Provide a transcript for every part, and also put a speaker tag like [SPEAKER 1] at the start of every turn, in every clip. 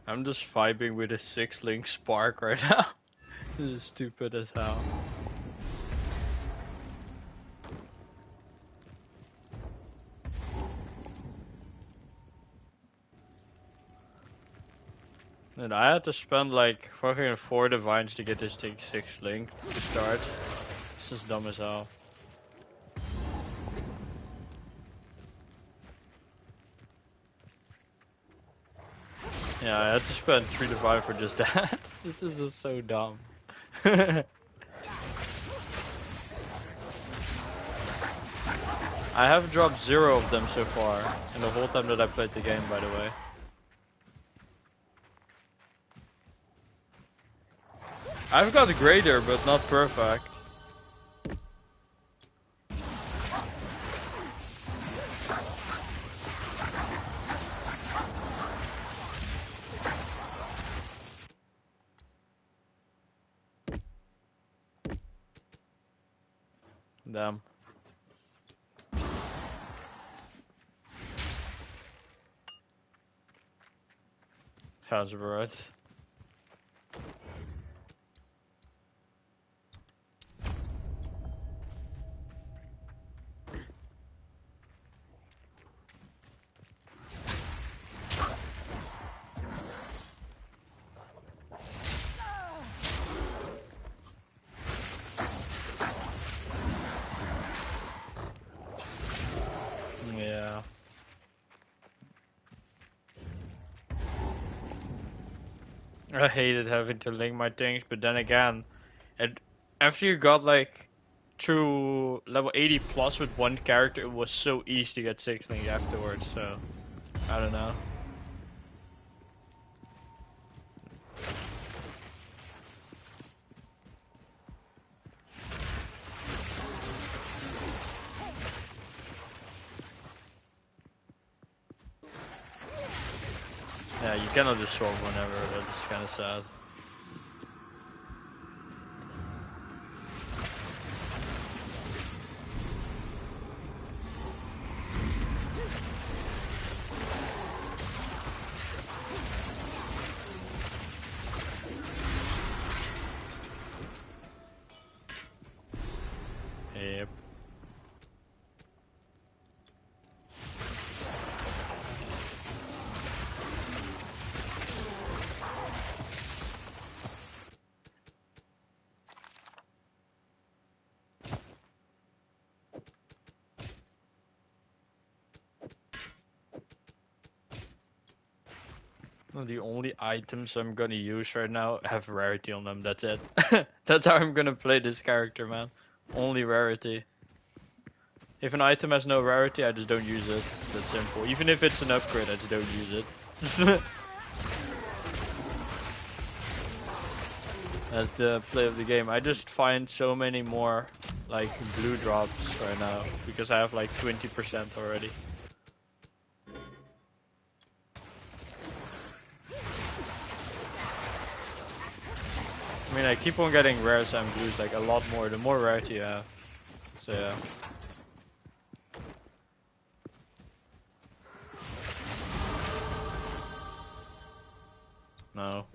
[SPEAKER 1] I'm just vibing with a 6-link spark right now. This is stupid as hell. And I had to spend like fucking 4 divines to get this thing 6-link to start. This is dumb as hell. Yeah, I had to spend 3 divine for just that. This is just so dumb. I have dropped 0 of them so far, in the whole time that I played the game, by the way. I've got greater, but not perfect. Damn. Sounds about right. Yeah. I hated having to link my things, but then again, after you got like to level 80 plus with one character, it was so easy to get 6-link afterwards, so I don't know. Yeah, you cannot just swap whenever, that's kinda sad. Yep. Well, the only items I'm gonna use right now have rarity on them, that's it. That's how I'm gonna play this character, man. Only rarity. If an item has no rarity, I just don't use it. That's simple. Even if it's an upgrade, I just don't use it. That's the play of the game. I just find so many more like blue drops right now because I have like 20% already. I mean, I keep on getting rares and blues like a lot more the more rarity you have. So yeah. No.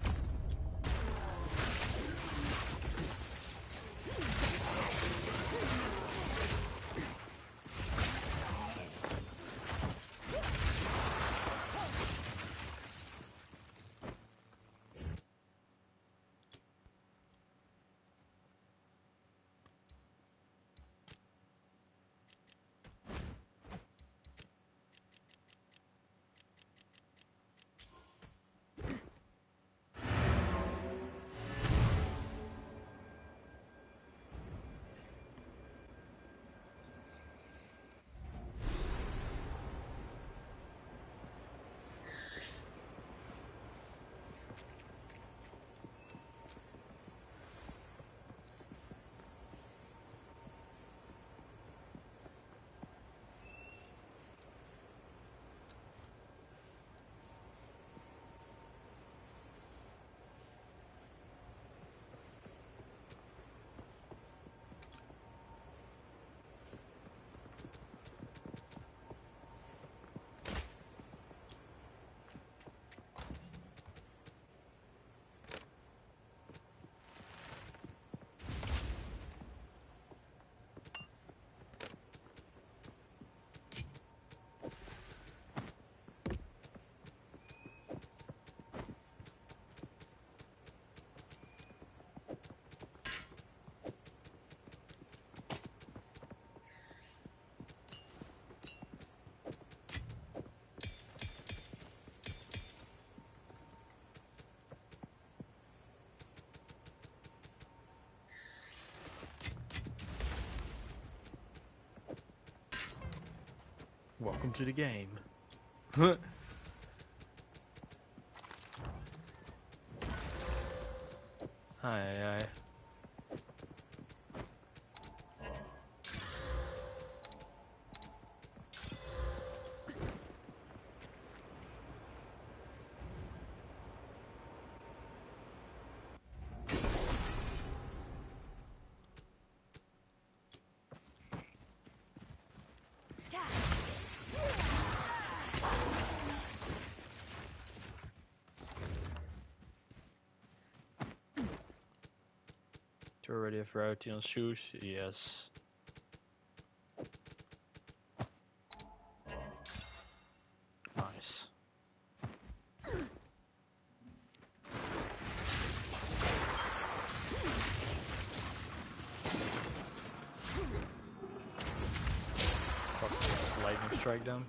[SPEAKER 1] into the game. Aye, aye. Do you already have variety on shoes? Yes. Nice. Fuck, just lightning strike them.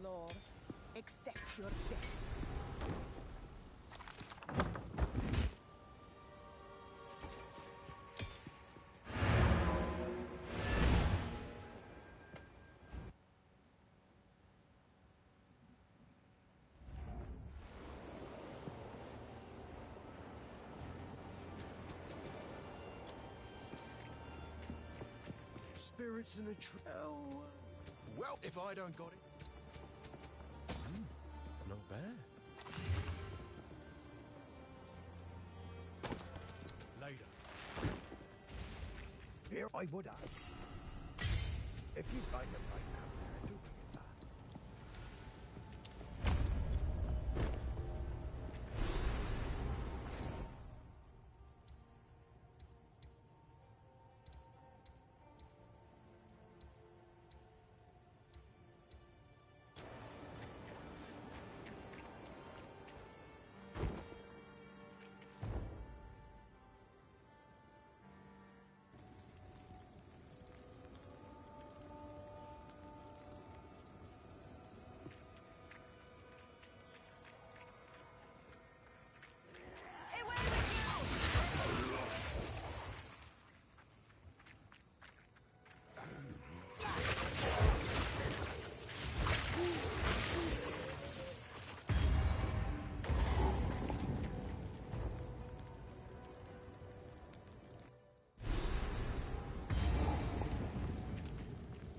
[SPEAKER 2] Lord, accept your death.
[SPEAKER 3] Spirits in a trail. Well, if I don't got it. Not bad. Later.
[SPEAKER 4] Here I would ask. If you find it right now, do bring it back.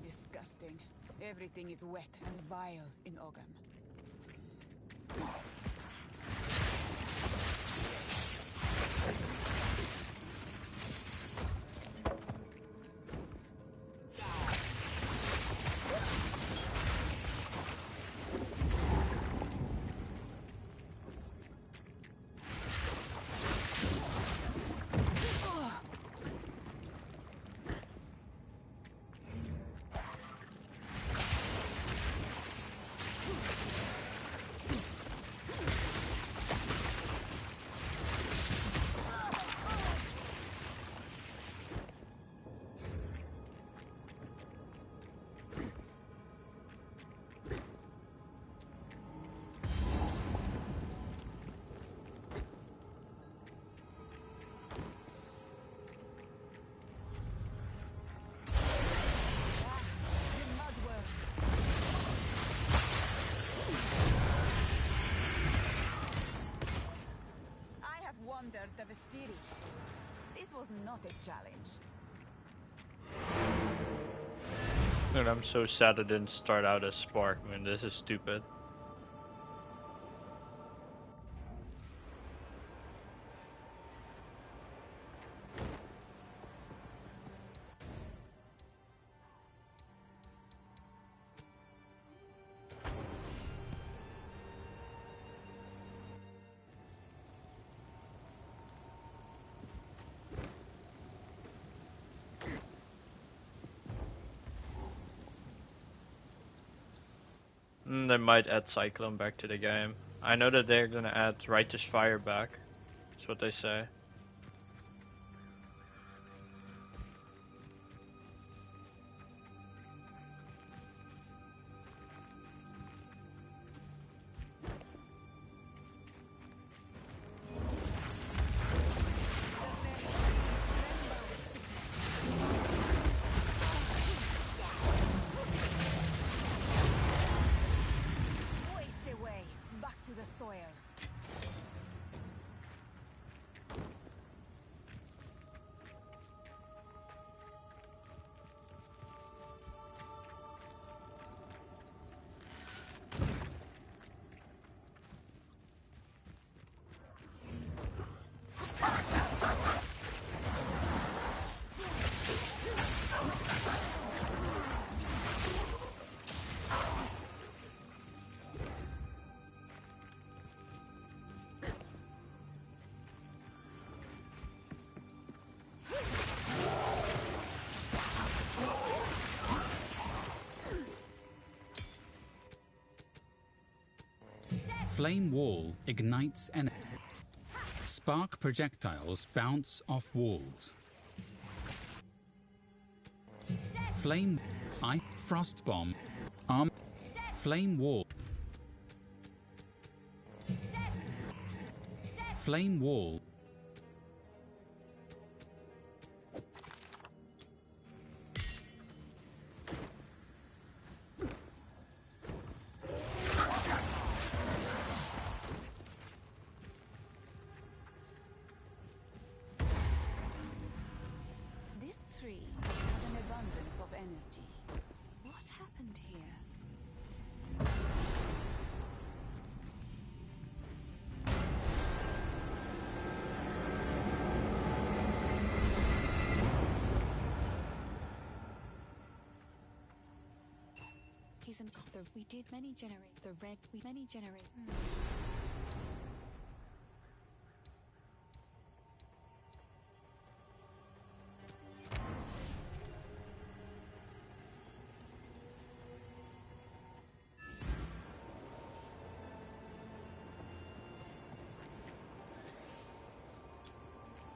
[SPEAKER 2] Disgusting. Everything is wet and vile in Ogham. not a challenge.
[SPEAKER 1] Dude, I'm so sad I didn't start out as Spark. I mean, this is stupid. They might add Cyclone back to the game. I know that they're gonna add Righteous Fire back. That's what they say.
[SPEAKER 2] Waste away, back to the soil.
[SPEAKER 5] Flame wall ignites and spark projectiles bounce off walls. Flame frost bomb arm flame wall flame wall
[SPEAKER 2] This tree has an abundance of energy. What happened here?
[SPEAKER 6] He's in the we did many generate the red we many generate.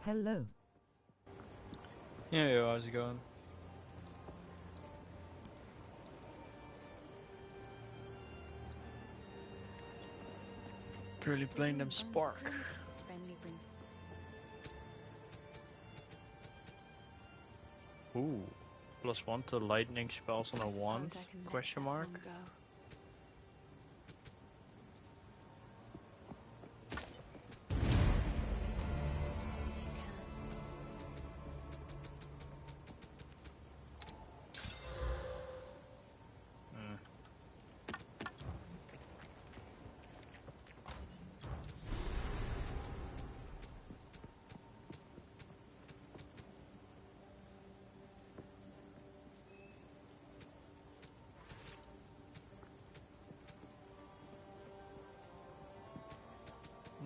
[SPEAKER 7] Hello.
[SPEAKER 1] Yeah, how's it going? Currently playing them Spark.
[SPEAKER 6] Friendly brings
[SPEAKER 1] Ooh. +1 to lightning spells on a
[SPEAKER 6] suppose
[SPEAKER 1] wand?
[SPEAKER 6] I can let
[SPEAKER 1] Question
[SPEAKER 6] that
[SPEAKER 1] mark?
[SPEAKER 6] one go. Stay safe if you can.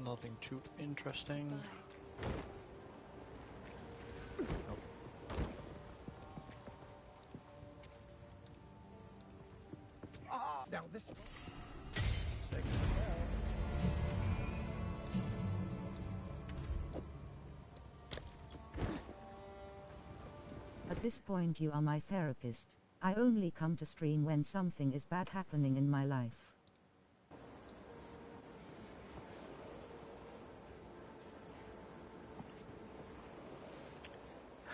[SPEAKER 1] Nothing too interesting.
[SPEAKER 6] Bye.
[SPEAKER 4] Now this.
[SPEAKER 7] At this point you are my therapist. I only come to stream when something is bad happening in my life.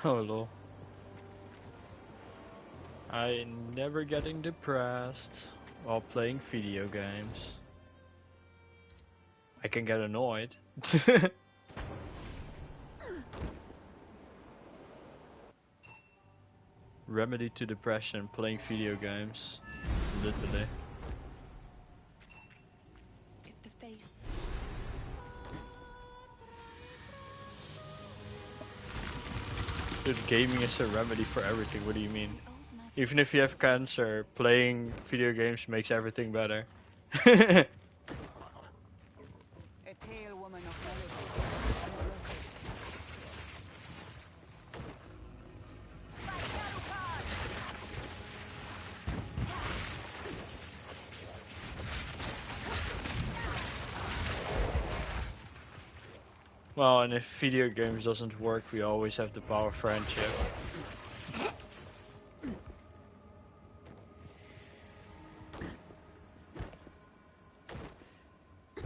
[SPEAKER 1] Hello. I never getting depressed while playing video games. I can get annoyed. Remedy to depression, playing video games. Literally.
[SPEAKER 6] If the face
[SPEAKER 1] Dude, gaming is a remedy for everything. What do you mean?
[SPEAKER 6] old magic
[SPEAKER 1] Even if you have cancer, playing video games makes everything better.
[SPEAKER 2] A tale woman of
[SPEAKER 1] Well, and if video games doesn't work, we always have the power of friendship.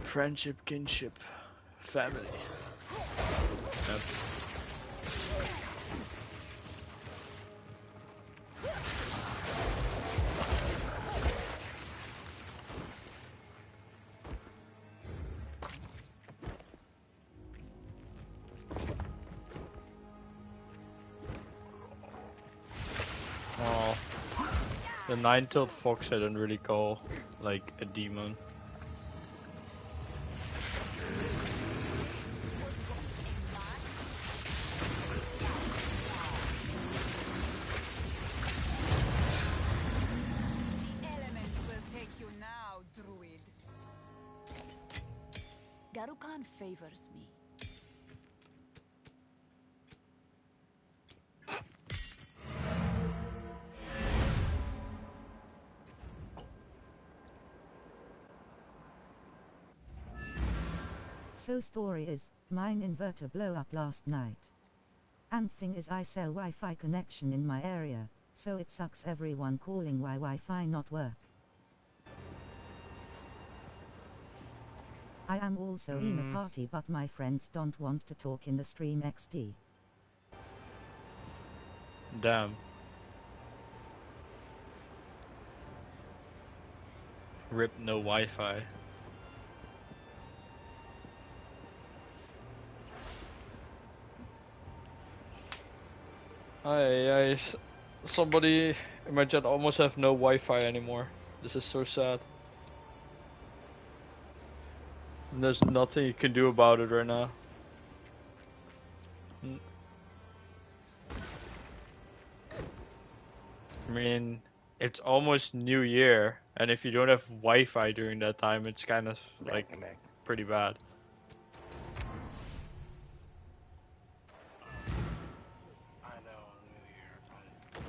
[SPEAKER 1] Friendship, kinship, family. Yep. Oh, the nine-tailed fox I don't really call like a demon.
[SPEAKER 2] the elements will take you now, druid. Garukan favors me.
[SPEAKER 7] So story is, mine inverter blow up last night. And thing is I sell Wi-Fi connection in my area, so it sucks everyone calling why Wi-Fi not work. I am also in a party but my friends don't want to talk in the stream XD.
[SPEAKER 1] Damn. Rip no Wi-Fi. Somebody in my chat almost have no Wi-Fi anymore. This is so sad. And there's nothing you can do about it right now. I mean, it's almost New Year, and if you don't have Wi-Fi during that time, it's kind of like pretty bad.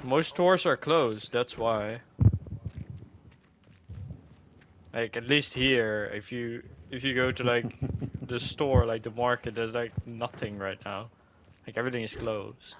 [SPEAKER 1] Most stores are closed, that's why. Like at least here, if you go to like the store, like the market, there's like nothing right now. Like everything is closed.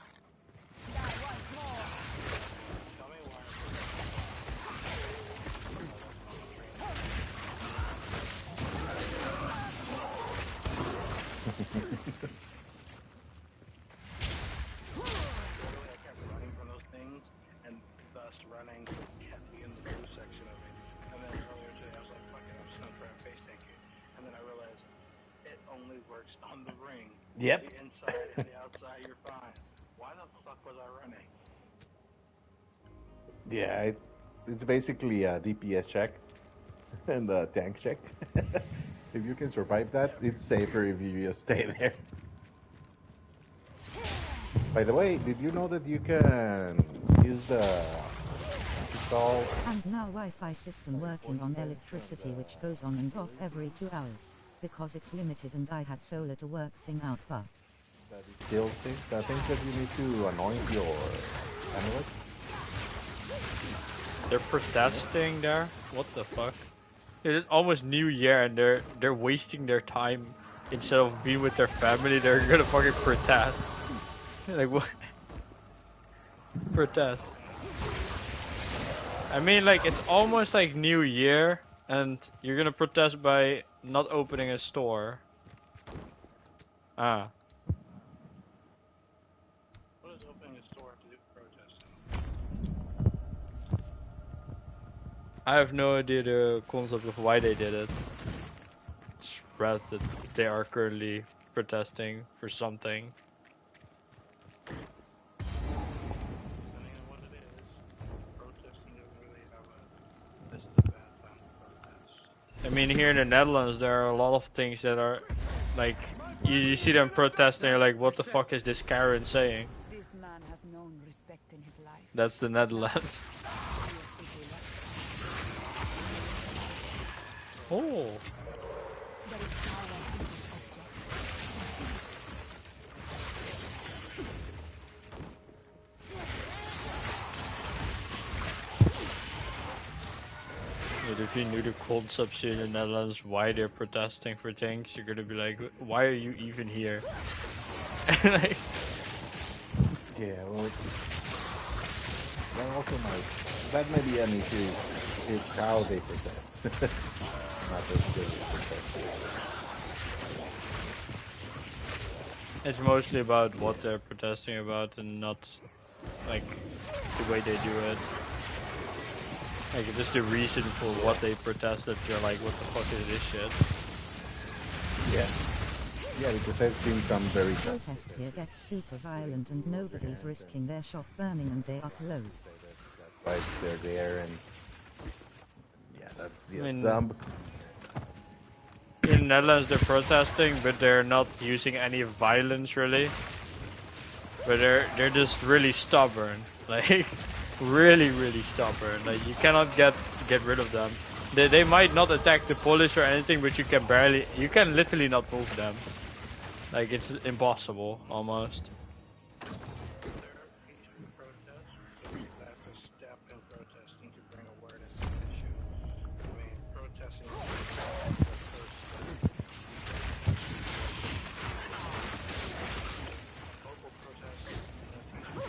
[SPEAKER 8] On the ring.
[SPEAKER 9] Yep.
[SPEAKER 8] The inside and the outside, you're fine. Why the fuck was I running?
[SPEAKER 9] Yeah, it's basically a DPS check and a tank check. If you can survive that, it's safer if you just stay there. By the way, did you know that you can use the install?
[SPEAKER 7] And now Wi-Fi system working on electricity which goes on and off every 2 hours. Because it's limited and I had solar to work thing out but...
[SPEAKER 9] Still things that you need to anoint your amulet?
[SPEAKER 1] They're protesting there? What the fuck? It's almost New Year and they're wasting their time. Instead of being with their family, they're gonna fucking protest. Like what? Protest. I mean, like, it's almost like New Year, and you're gonna protest by not opening a store. Ah.
[SPEAKER 8] What does opening a store have to do with protesting?
[SPEAKER 1] I have no idea the concept of why they did it. Just read that they are currently protesting for something.
[SPEAKER 8] I mean, what it is.
[SPEAKER 1] mean, here in the Netherlands, there are a lot of things that are like you see them protesting. You're like, what the fuck is this Karen saying?
[SPEAKER 2] This man has known respect in his life.
[SPEAKER 1] That's the Netherlands. Oh.
[SPEAKER 2] But it's now one people's object.
[SPEAKER 1] But if you knew the concepts here in the Netherlands, why they're protesting for things, you're gonna be like, why are you even here? Like,
[SPEAKER 9] Yeah, well, also might that may be an issue. It's how they protest, not just the protest.
[SPEAKER 1] it's mostly about what they're protesting about and not like the way they do it. Like just the reason for what they protested, you're like, what the fuck is this shit?
[SPEAKER 9] Yeah. Yeah, because I've seen some very
[SPEAKER 7] Protest here gets super violent and nobody's risking their shop burning and they are closed.
[SPEAKER 9] That's why they're there, and yeah, that's the
[SPEAKER 1] I mean,
[SPEAKER 9] dumb.
[SPEAKER 1] in the Netherlands they're protesting, but they're not using any violence really. But they're just really stubborn, like really stubborn. Like you cannot get rid of them. They might not attack the police or anything, but you can literally not move them. Like it's impossible almost.
[SPEAKER 8] Peaceful protest, that's a step in protesting to bring awareness to the issue. I mean, protesting is the first step. Local protests in a peaceful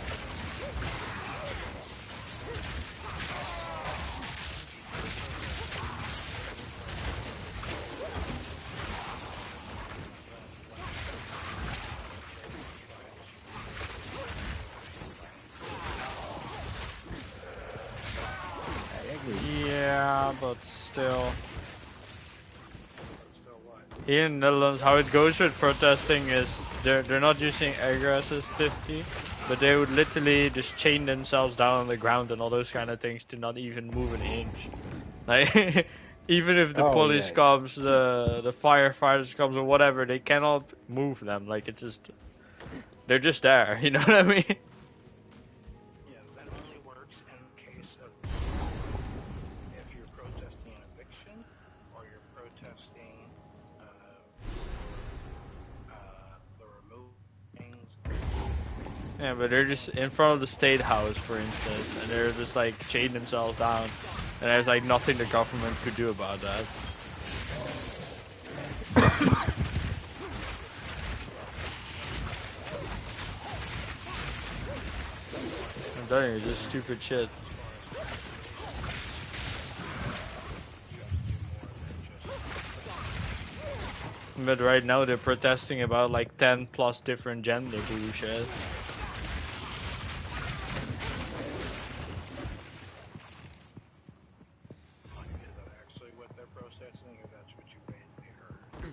[SPEAKER 1] Yeah, but still.
[SPEAKER 8] still what?
[SPEAKER 1] Here in the Netherlands, how it goes with protesting is they're not using aggressivity, but they would literally just chain themselves down on the ground and all those kind of things to not even move an inch. Like even if the police comes, the firefighters comes or whatever, they cannot move them. Like it's just they're just there. You know what I mean?
[SPEAKER 8] Yeah, that only works in case of if you're protesting an eviction or you're protesting the remove things.
[SPEAKER 1] Yeah, but they're just in front of the state house, for instance, and they're just like chained themselves down, and there's like nothing the government could do about that. I'm telling you, it's just stupid shit. But right now they're protesting about like 10 plus different gender bullshit.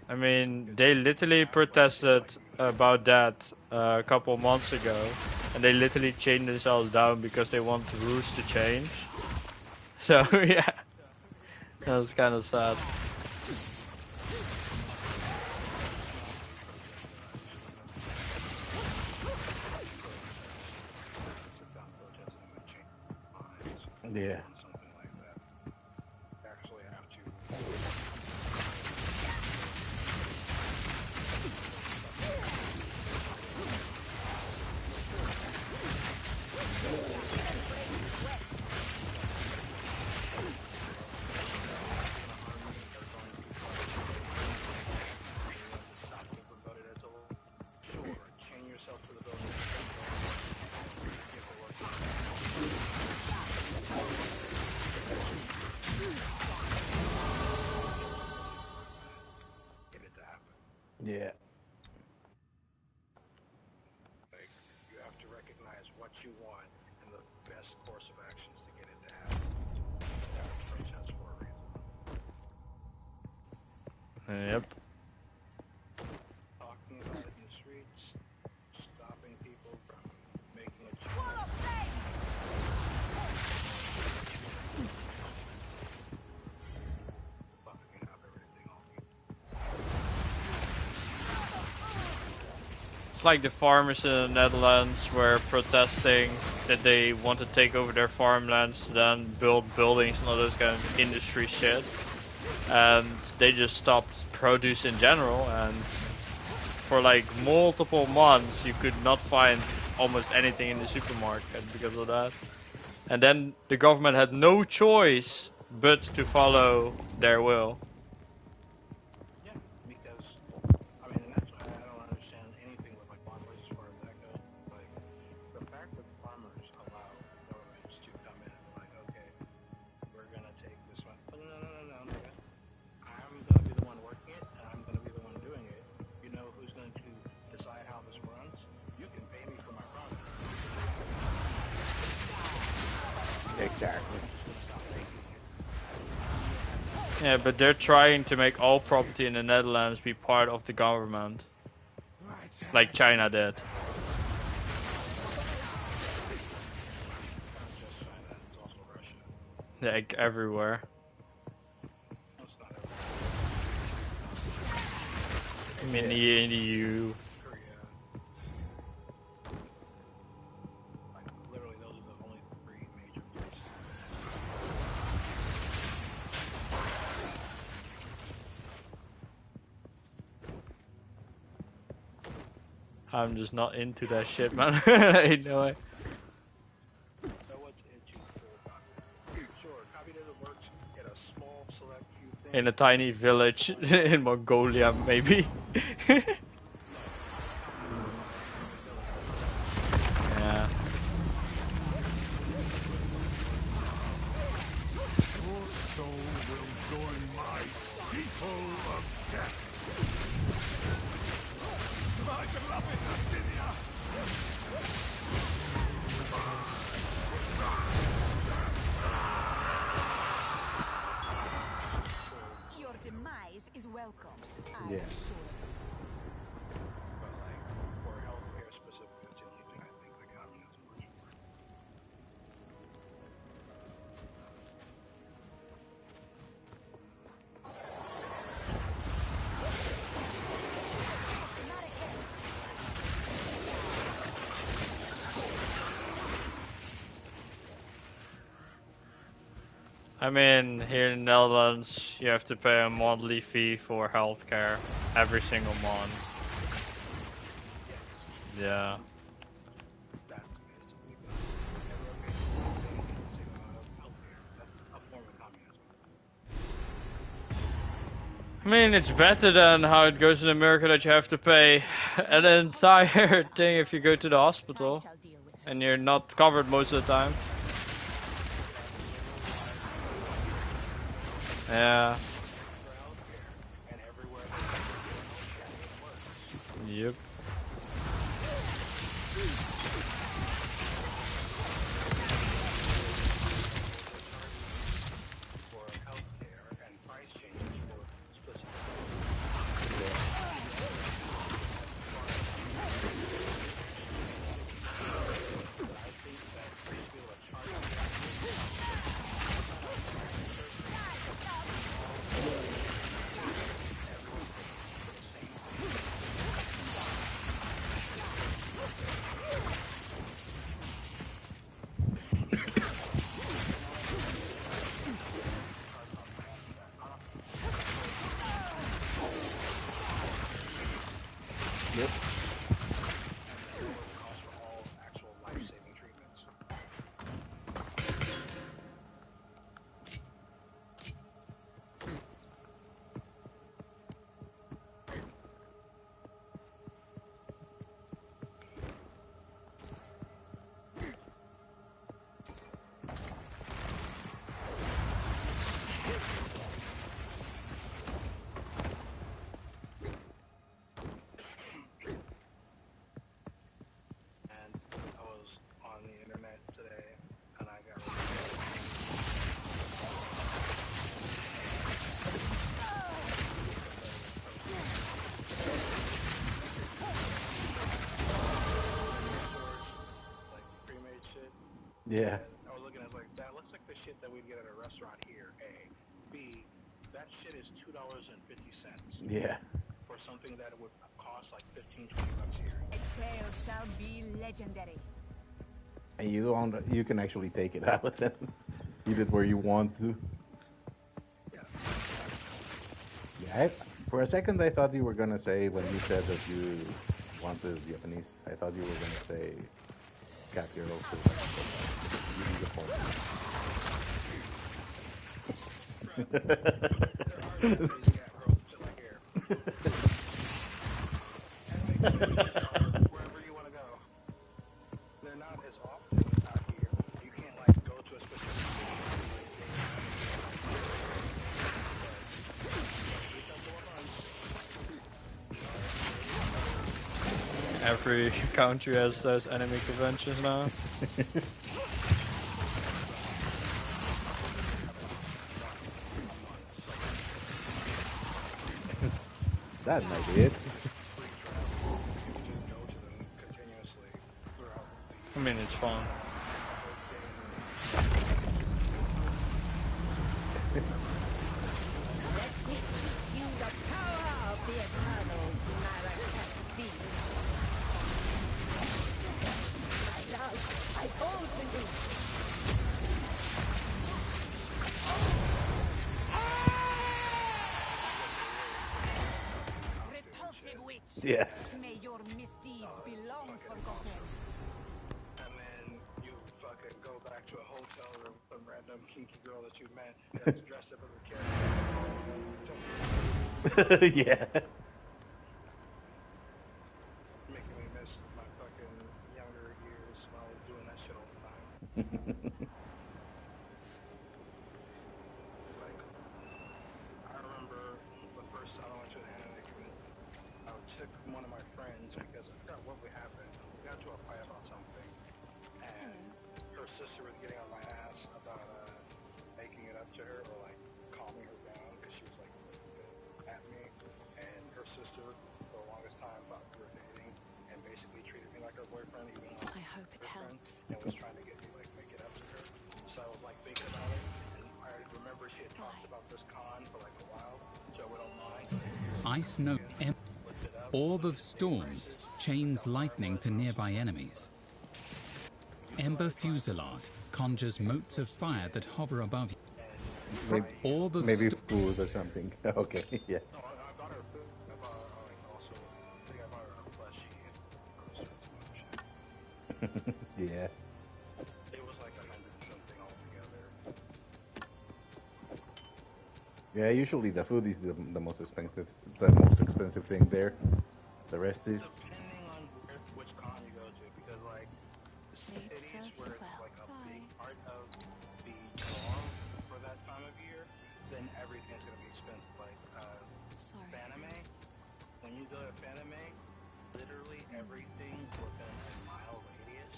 [SPEAKER 1] I mean, they literally protested about that a couple months ago, and they literally chained themselves down because they want the rules to change. So yeah, that was kind of sad.
[SPEAKER 9] Yeah. Yeah.
[SPEAKER 8] Like, you have to recognize what you want and the best course of actions to get it to happen. That's protest for a reason.
[SPEAKER 1] Yep.
[SPEAKER 8] Talking about it in the streets, stopping people from making a fucking out there
[SPEAKER 1] like the farmers in the Netherlands were protesting that they want to take over their farmlands to then build buildings and all those kind of industry shit. And they just stopped produce in general, and for like multiple months you could not find almost anything in the supermarket because of that. And then the government had no choice but to follow their will.
[SPEAKER 8] Yeah, because I mean, and that's why I don't understand anything with like farmers as far as that goes. Like the fact that farmers allow governments to come in and be like, okay, we're gonna take this one. No, no, no, no, no, nigga. I'm gonna be the one working it, and I'm gonna be the one doing it. You know who's going to decide how this runs? You can pay me for my product.
[SPEAKER 9] Exactly.
[SPEAKER 1] Yeah, but they're trying to make all property in the Netherlands be part of the government. Like China did.
[SPEAKER 8] Not just China, it's also Russia.
[SPEAKER 1] Like everywhere.
[SPEAKER 8] No, it's not
[SPEAKER 1] I mean, in the EU.
[SPEAKER 8] Korea. Like literally, those are the only three major places.
[SPEAKER 1] I'm just not into that shit, man. Ain't no way.
[SPEAKER 8] So what's into full copy? Sure, communism works in a small select few things.
[SPEAKER 1] In a tiny village in Mongolia, maybe. Yeah.
[SPEAKER 3] Your soul will join my steeple of death. My beloved Abyssinia!
[SPEAKER 6] Your demise is welcome.
[SPEAKER 9] Yeah.
[SPEAKER 6] I'm sure.
[SPEAKER 8] But like for healthcare specific, that's the only thing I think that communism works for.
[SPEAKER 1] I mean, here in the Netherlands, you have to pay a monthly fee for healthcare every single month. Yeah.
[SPEAKER 8] That's basically everyone pays the same amount of healthcare. That's a form of communism.
[SPEAKER 1] I mean, it's better than how it goes in America that you have to pay an entire thing if you go to the
[SPEAKER 6] I
[SPEAKER 1] hospital
[SPEAKER 6] shall deal with her.
[SPEAKER 1] and you're not covered most of the time. Yeah.
[SPEAKER 8] For healthcare, and everywhere they go for healthcare, it works.
[SPEAKER 1] Yep.
[SPEAKER 8] For healthcare and price changes for specific. I think that to be able to charge
[SPEAKER 9] Yep.
[SPEAKER 8] cost for all actual life-saving treatments. And I was on the internet today, and I got like pre-made shit.
[SPEAKER 9] Yeah.
[SPEAKER 8] And I was looking at it, like that looks like the shit that we'd get at a restaurant here. A, B, that shit is $2.50
[SPEAKER 9] Yeah.
[SPEAKER 8] for something that would cost like $15, $20 here.
[SPEAKER 2] tale shall be legendary.
[SPEAKER 9] And you can actually take it out and eat it where you want to. Yeah, for a second I thought you were gonna say, when you said that you wanted Japanese, I thought you were gonna say cat girl. So you need a point.
[SPEAKER 8] Wherever you want to go. They're not as often out here. You can't like go to a specific
[SPEAKER 1] Every country has those enemy conventions now.
[SPEAKER 9] That might be it.
[SPEAKER 1] I mean, it's fun.
[SPEAKER 2] Repulsive witch.
[SPEAKER 9] Yeah.
[SPEAKER 2] May your misdeeds be long forgotten.
[SPEAKER 8] And then you fucking go back to a hotel room with some random kinky girl that you met that's dressed up as a character.
[SPEAKER 9] Yeah.
[SPEAKER 8] Making me miss my fucking younger years while I was doing that shit all the time. Like, I remember the first time I went to an anime convention, I took one of my friends because I forgot what we happened. We got to a fight about something, and her sister was getting on my ass about making it up to her or like calming her down because she was like at me, and her sister for the longest time thought we were dating and basically treated me like her boyfriend even though
[SPEAKER 6] I hope it helps.
[SPEAKER 8] and was trying to get me like make it up to her. So I was like thinking about it, and I remember she had talked about this con for like a while, so I went online.
[SPEAKER 5] Ice no Orb of Storms chains lightning to nearby enemies. Ember Fusillade conjures motes of fire that hover above you. Orb of
[SPEAKER 9] Maybe food or something. Okay, yeah.
[SPEAKER 8] No, I bought her food. I bought her like also. I think I bought her a plushie and groceries and shit.
[SPEAKER 9] Yeah.
[SPEAKER 8] It was like 100 something altogether.
[SPEAKER 9] Yeah, usually the food is the most expensive thing there. The rest is
[SPEAKER 8] Depending on which con you go to, because like cities where it's like a big part of the draw for that time of year, then everything's gonna be expensive. Like Fanime, when you go to Fanime, literally everything within a mile radius,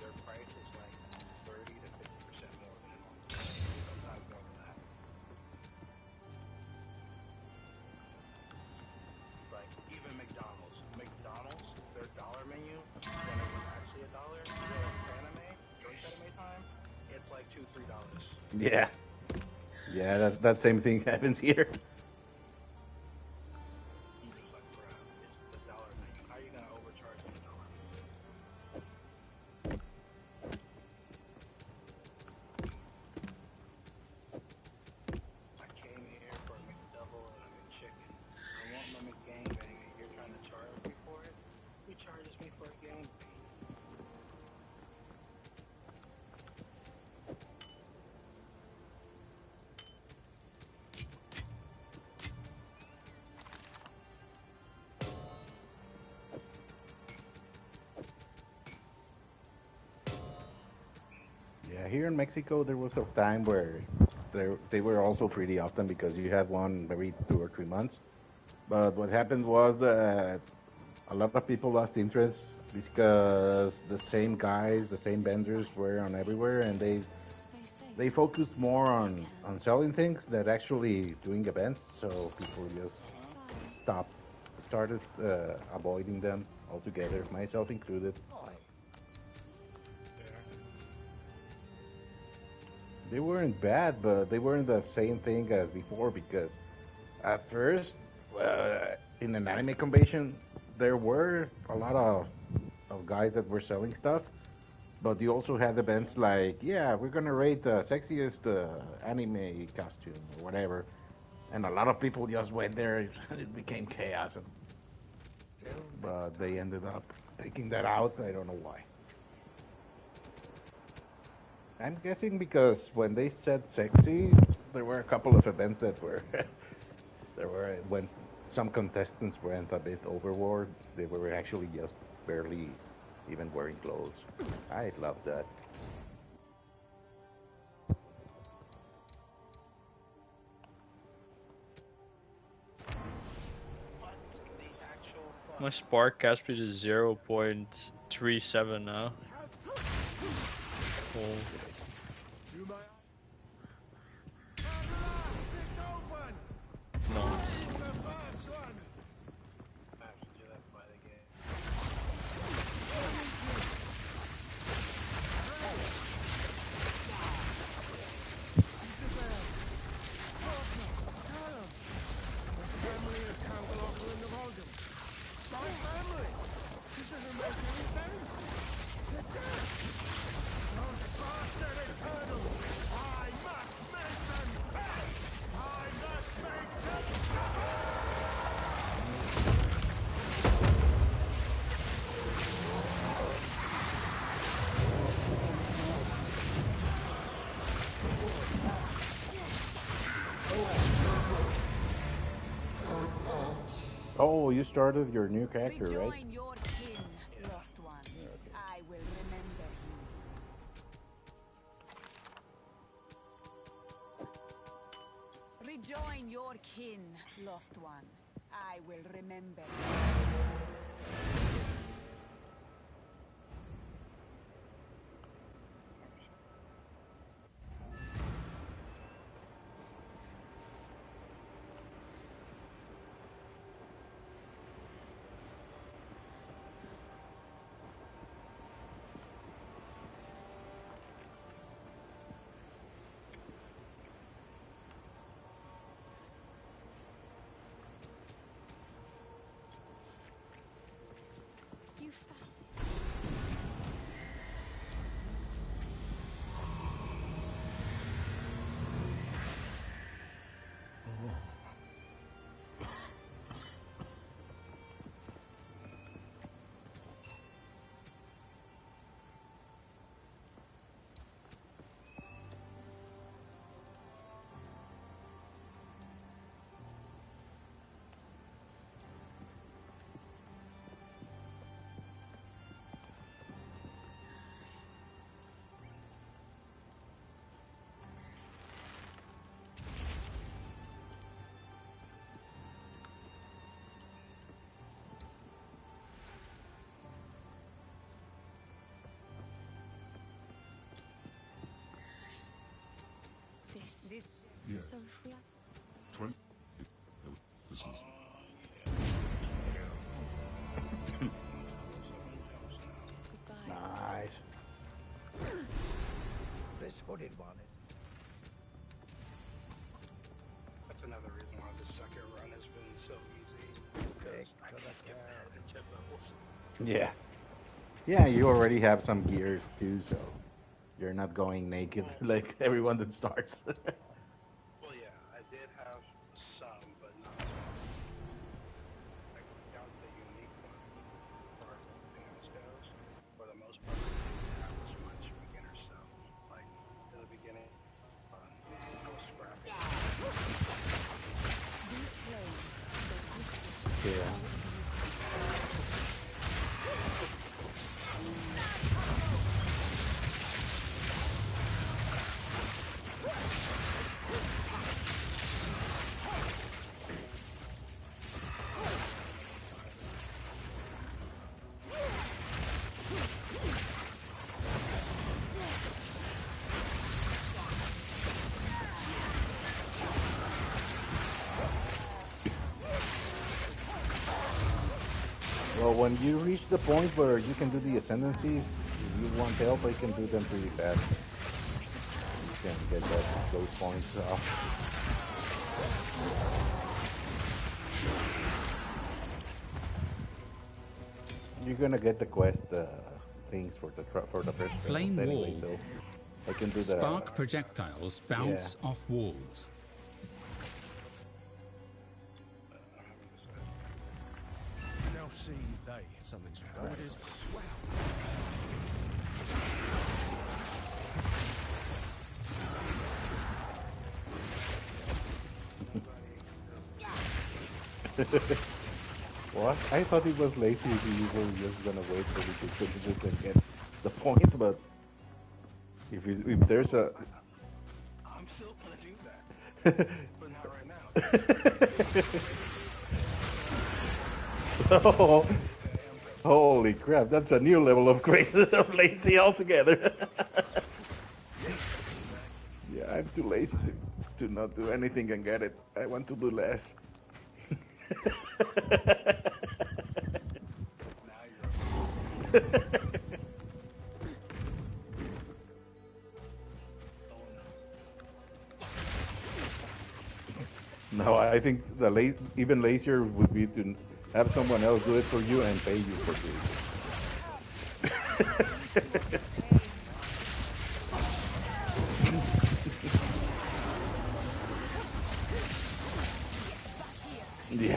[SPEAKER 8] their price is like 30 to 50% more than it was. Sometimes more than that. Like even McDonald's, their dollar menu, when it was actually $1, you go to Fanime, during Fanime time, it's like $2-3.
[SPEAKER 9] yeah. Yeah, that same thing happens here.
[SPEAKER 8] You just like, bruh, it's the dollar menu. How are you gonna overcharge me $1? I came here for a McDouble and a McChicken. I want my McGangbang and you're trying to charge me for it? Who charges me for a gangbang?
[SPEAKER 9] Yeah, here in Mexico there was a time where they were also pretty often because you had one every 2 or 3 months. But what happened was that a lot of people lost interest because the same guys, the same vendors were on everywhere, and they focused more on selling things than actually doing events. So people just started avoiding them altogether, myself included. They weren't bad, but they weren't the same thing as before because at first, in an anime convention, there were a lot of of guys that were selling stuff. But you also had events like, yeah, we're gonna rate the sexiest anime costume or whatever, and a lot of people just went there. It became chaos, but they ended up taking that out. I don't know why. I'm guessing because when they said sexy, there were a couple of events that were there were when some contestants went a bit overboard. They were actually just barely even wearing clothes. I love that.
[SPEAKER 8] What the actual fuck?
[SPEAKER 1] My spark cast speed is 0.37 now. Cool.
[SPEAKER 3] You may.
[SPEAKER 1] Nice.
[SPEAKER 8] I have to do that by the game.
[SPEAKER 9] Oh, you started your new character, right?
[SPEAKER 2] Rejoin your kin, lost one. I will remember you. Rejoin your kin, lost one. I will remember you.
[SPEAKER 6] You found this.
[SPEAKER 3] Yeah.
[SPEAKER 6] So if we are
[SPEAKER 3] 20. This is.
[SPEAKER 6] goodbye.
[SPEAKER 9] Nice.
[SPEAKER 4] This hooded one is.
[SPEAKER 8] That's another reason why this second run has been so easy. Because I can't get there at jet levels.
[SPEAKER 9] Yeah. Yeah, you already have some gears too, so you're not going naked like everyone that starts.
[SPEAKER 8] Well, yeah, I did have some, but not as much. I can count the unique one as far as everything else goes. For the most part, I didn't have as much beginner stuff. Like, in the beginning, I was scrapping.
[SPEAKER 6] These flames,
[SPEAKER 9] Yeah. Well, when you reach the point where you can do the ascendancies, if you want help, I can do them pretty fast. You can get those points off. You're gonna get the quest things for the first
[SPEAKER 5] Flame
[SPEAKER 9] travels anyway,
[SPEAKER 5] wall.
[SPEAKER 9] so I can do the
[SPEAKER 5] Spark projectiles bounce off walls.
[SPEAKER 3] Now see they. Something's wrong. Oh, it is.
[SPEAKER 9] What? I thought he was lazy. He was just gonna wait for me to finish it and get the point. But if there's a
[SPEAKER 8] I'm still gonna do that, but not right now.
[SPEAKER 9] oh, holy crap! That's a new level of crazy of lazy altogether. Yeah, I'm too lazy to not do anything and get it. I want to do less. No, I think the even lazier would be to have someone else do it for you and pay you for doing it. Yeah.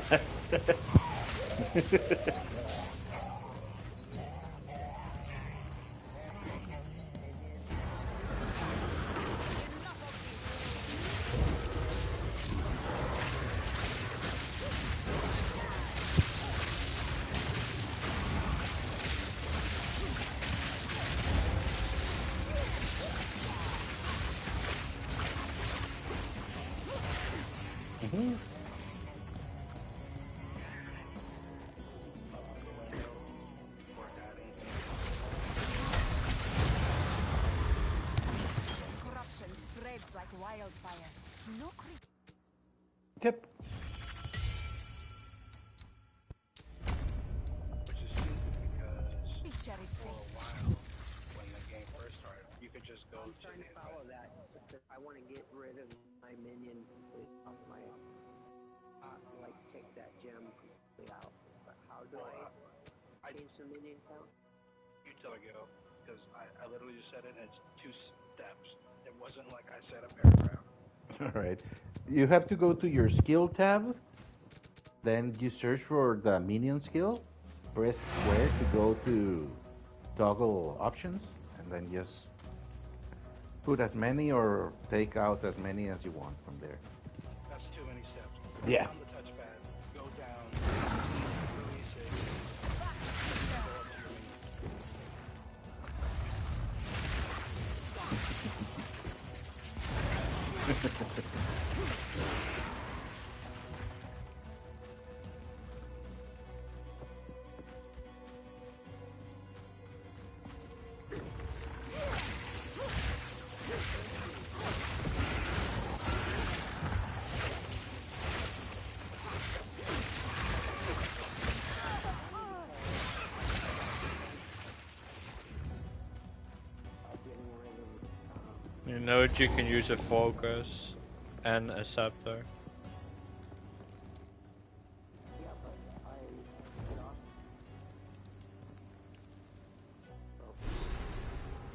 [SPEAKER 2] Corruption spreads like wildfire. No creep.
[SPEAKER 9] Yep.
[SPEAKER 8] Which is stupid because
[SPEAKER 2] Feature is
[SPEAKER 8] for a
[SPEAKER 2] safe.
[SPEAKER 8] while, when the game first started, you could just go
[SPEAKER 10] I'm
[SPEAKER 8] to
[SPEAKER 10] trying
[SPEAKER 8] the
[SPEAKER 10] to follow that. I want to get rid of my minion off my like take that gem completely out. But how do I change the minion count?
[SPEAKER 8] You tell her, Gil, because I literally just said it, and it's 2 steps. It wasn't like I said a paragraph.
[SPEAKER 9] All right. You have to go to your skill tab. Then you search for the minion skill. Press square to go to toggle options, and then just put as many or take out as many as you want from there.
[SPEAKER 8] That's too many steps.
[SPEAKER 9] Yeah.
[SPEAKER 8] On the touchpad, go down, release it, go up to your menu.
[SPEAKER 1] You know that you can use a focus and a scepter.
[SPEAKER 10] Yeah, but I get off.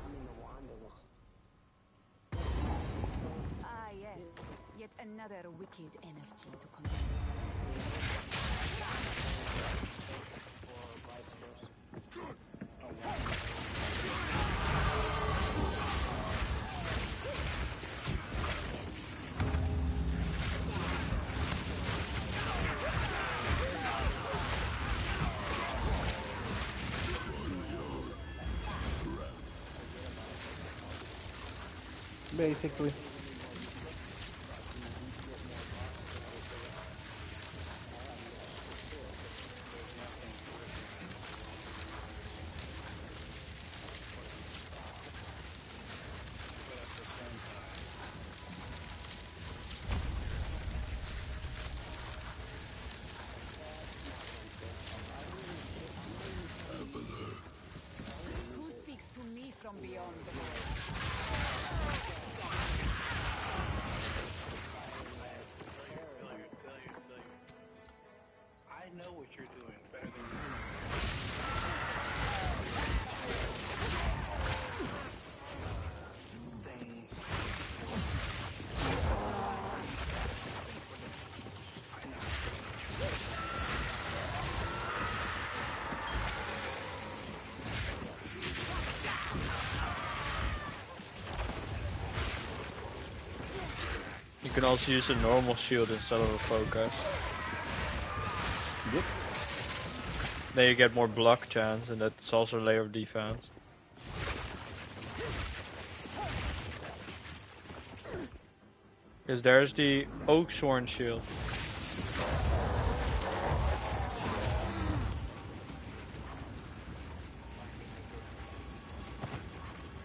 [SPEAKER 10] I mean the wand of this.
[SPEAKER 2] Ah, yes. Yet another wicked energy to control.
[SPEAKER 9] Basically.
[SPEAKER 2] Who speaks to me from beyond the void?
[SPEAKER 8] I know what you're doing better than you.
[SPEAKER 1] You can also use a normal shield instead of a focus.
[SPEAKER 9] Yep.
[SPEAKER 1] Then you get more block chance, and that's also a layer of defense. Because there's the Oak Sworn shield.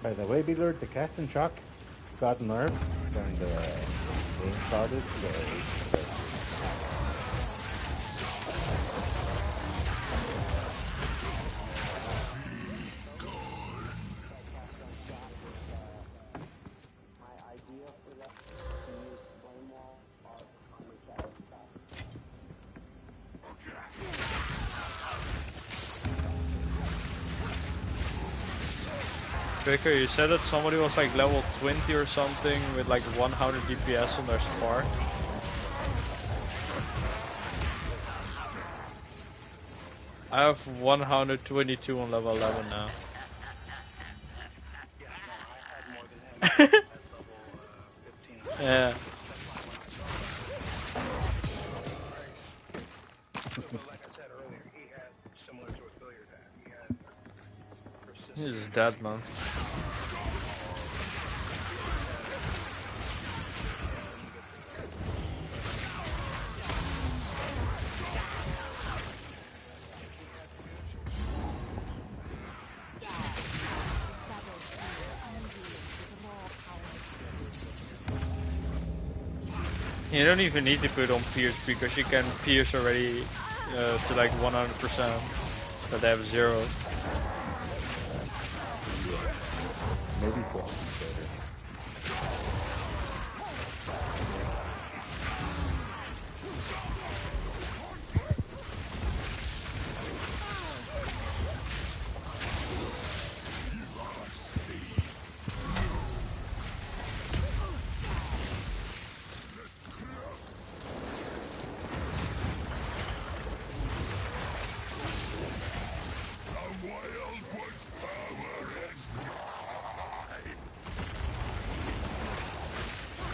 [SPEAKER 9] By the way, Bigler, the cast and shock got nerfed when the game started. So
[SPEAKER 10] My idea for that is to use flame wall on the cast shot.
[SPEAKER 1] Vicar, you said that somebody was like level 20 or something with like 100 DPS on their Spark. I have 122 on level 11 now.
[SPEAKER 8] Yeah, no, I had more than him at level 15.
[SPEAKER 1] Yeah.
[SPEAKER 8] But like I said earlier, he had similar to what Billiard had. He had persistence.
[SPEAKER 1] He's dead, man. You don't even need to put on pierce because you can pierce already to like 100%, but they have 0.
[SPEAKER 9] maybe 4.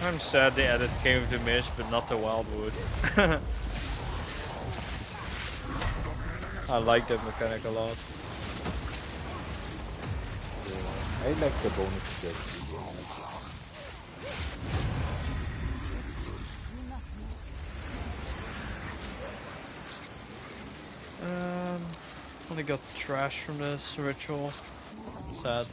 [SPEAKER 1] I'm sad they added Cave of the Mist, but not the Wildwood. I like that mechanic a lot.
[SPEAKER 9] Yeah, I like the bonus skills.
[SPEAKER 1] Only got trash from this ritual. Sad.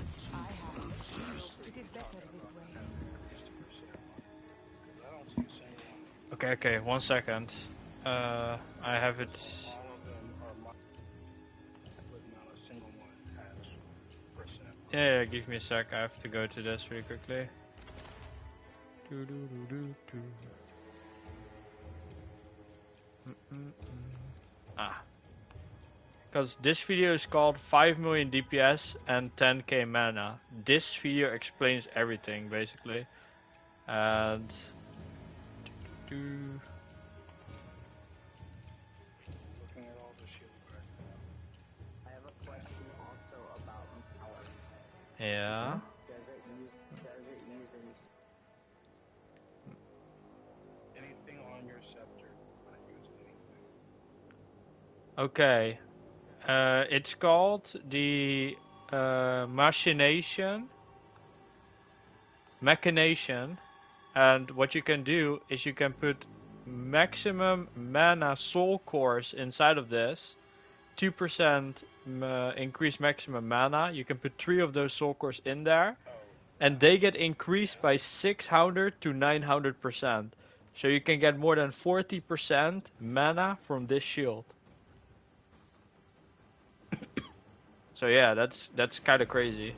[SPEAKER 1] Okay, 1 second. I have it.
[SPEAKER 8] All of them are but not a single one has percent.
[SPEAKER 1] Yeah, give me a sec. I have to go to this really quickly. Do, do, do, do, do. Ah. Because this video is called 5 million DPS and 10k mana. This video explains everything basically. And
[SPEAKER 8] Looking at all the shields right now.
[SPEAKER 10] I have a question also about Malice.
[SPEAKER 1] yeah.
[SPEAKER 10] Does it use
[SPEAKER 8] Anything on your scepter, not use anything.
[SPEAKER 1] Okay. It's called the machination, and what you can do is you can put maximum mana soul cores inside of this. 2% increase maximum mana. You can put 3 of those soul cores in there, and they get increased by 600 to 900%. So you can get more than 40% mana from this shield. So yeah, that's kind of crazy.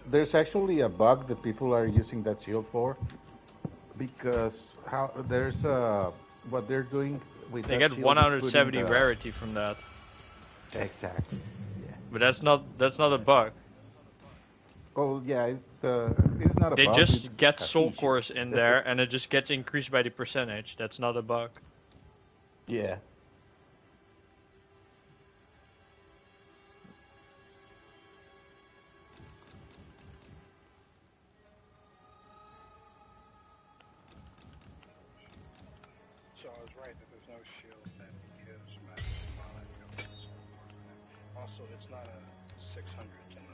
[SPEAKER 9] There's actually a bug that people are using that shield for, because what they're doing with
[SPEAKER 1] They
[SPEAKER 9] that
[SPEAKER 1] get
[SPEAKER 9] shield
[SPEAKER 1] 170
[SPEAKER 9] is
[SPEAKER 1] rarity from that.
[SPEAKER 9] Exactly. Yeah.
[SPEAKER 1] But that's not a bug.
[SPEAKER 9] Oh yeah, it's not a
[SPEAKER 1] They
[SPEAKER 9] bug.
[SPEAKER 1] just
[SPEAKER 9] it's
[SPEAKER 1] get
[SPEAKER 9] a
[SPEAKER 1] soul
[SPEAKER 9] feature.
[SPEAKER 1] cores in there, and it just gets increased by the percentage. That's not a bug.
[SPEAKER 9] Yeah.
[SPEAKER 8] So I was right that there's no shield that gives maximum mana. Also, it's not a 600 to 900.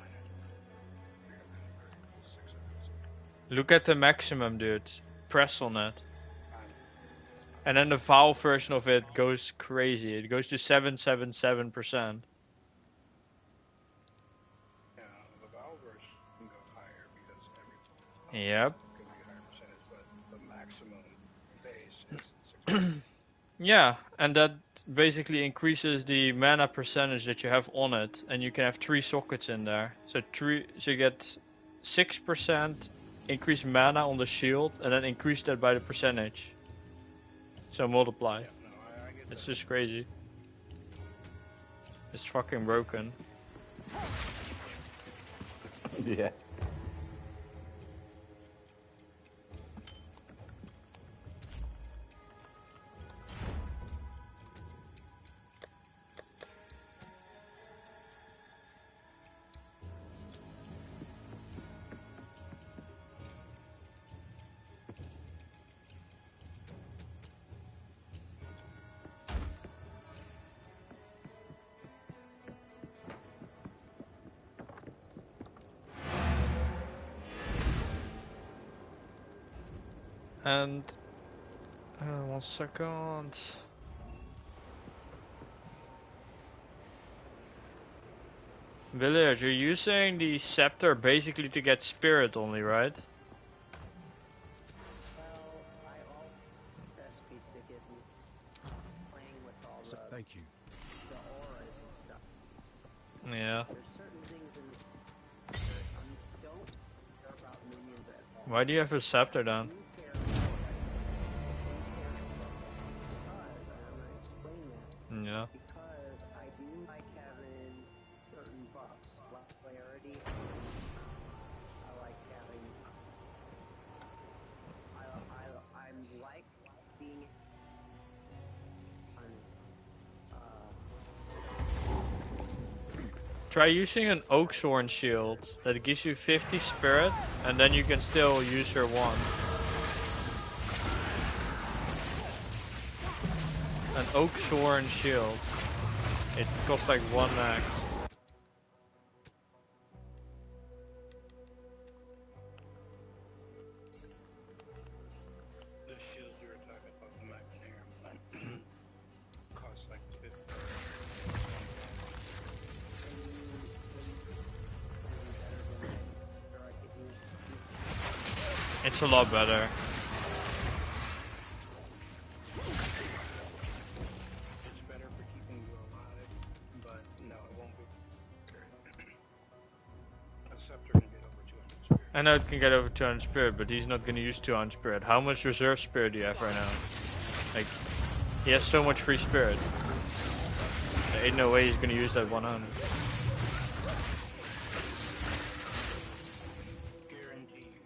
[SPEAKER 8] 600.
[SPEAKER 1] Look at the maximum, dude. Press on it. And then the Valve version of it goes crazy. It goes to 777%.
[SPEAKER 8] Yeah, the Valve version can go higher because
[SPEAKER 1] Yep.
[SPEAKER 8] can be a higher percentage, but the maximum base is 600.
[SPEAKER 1] Yeah, and that basically increases the mana percentage that you have on it, and you can have 3 sockets in there. So you get 6% increased mana on the shield, and then increase that by the percentage. So multiply.
[SPEAKER 8] Yeah, no, I get
[SPEAKER 1] It's
[SPEAKER 8] that.
[SPEAKER 1] just crazy. It's fucking broken.
[SPEAKER 9] Yeah.
[SPEAKER 1] And 1 second. Village, you're using the scepter basically to get spirit only, right?
[SPEAKER 10] Well, I all best piece that gives me playing with all the
[SPEAKER 3] Thank you.
[SPEAKER 10] auras and stuff.
[SPEAKER 1] Yeah.
[SPEAKER 10] There's certain things in don't care about minions at all.
[SPEAKER 1] Why do you have a scepter then?
[SPEAKER 10] Do care about because, and I'm gonna explain that.
[SPEAKER 1] Yeah.
[SPEAKER 10] Because I do like having certain buffs, like clarity. I like having. I'm like being on.
[SPEAKER 1] Try using an Oaksworn shield that gives you 50 spirit, and then you can still use your wand. An Oaksworn shield. It costs like 1 max.
[SPEAKER 8] The shield you were talking about, the Magnet here, costs like 50.
[SPEAKER 1] It's a lot better.
[SPEAKER 8] It's better for keeping you alive, but no, it won't be. A scepter can get over 200 spirit.
[SPEAKER 1] I know it can get over 200 spirit, but he's not gonna use 200 spirit. How much reserve spirit do you have right now? Like, he has so much free spirit. There ain't no way he's gonna use that 100.
[SPEAKER 8] Guarantee you,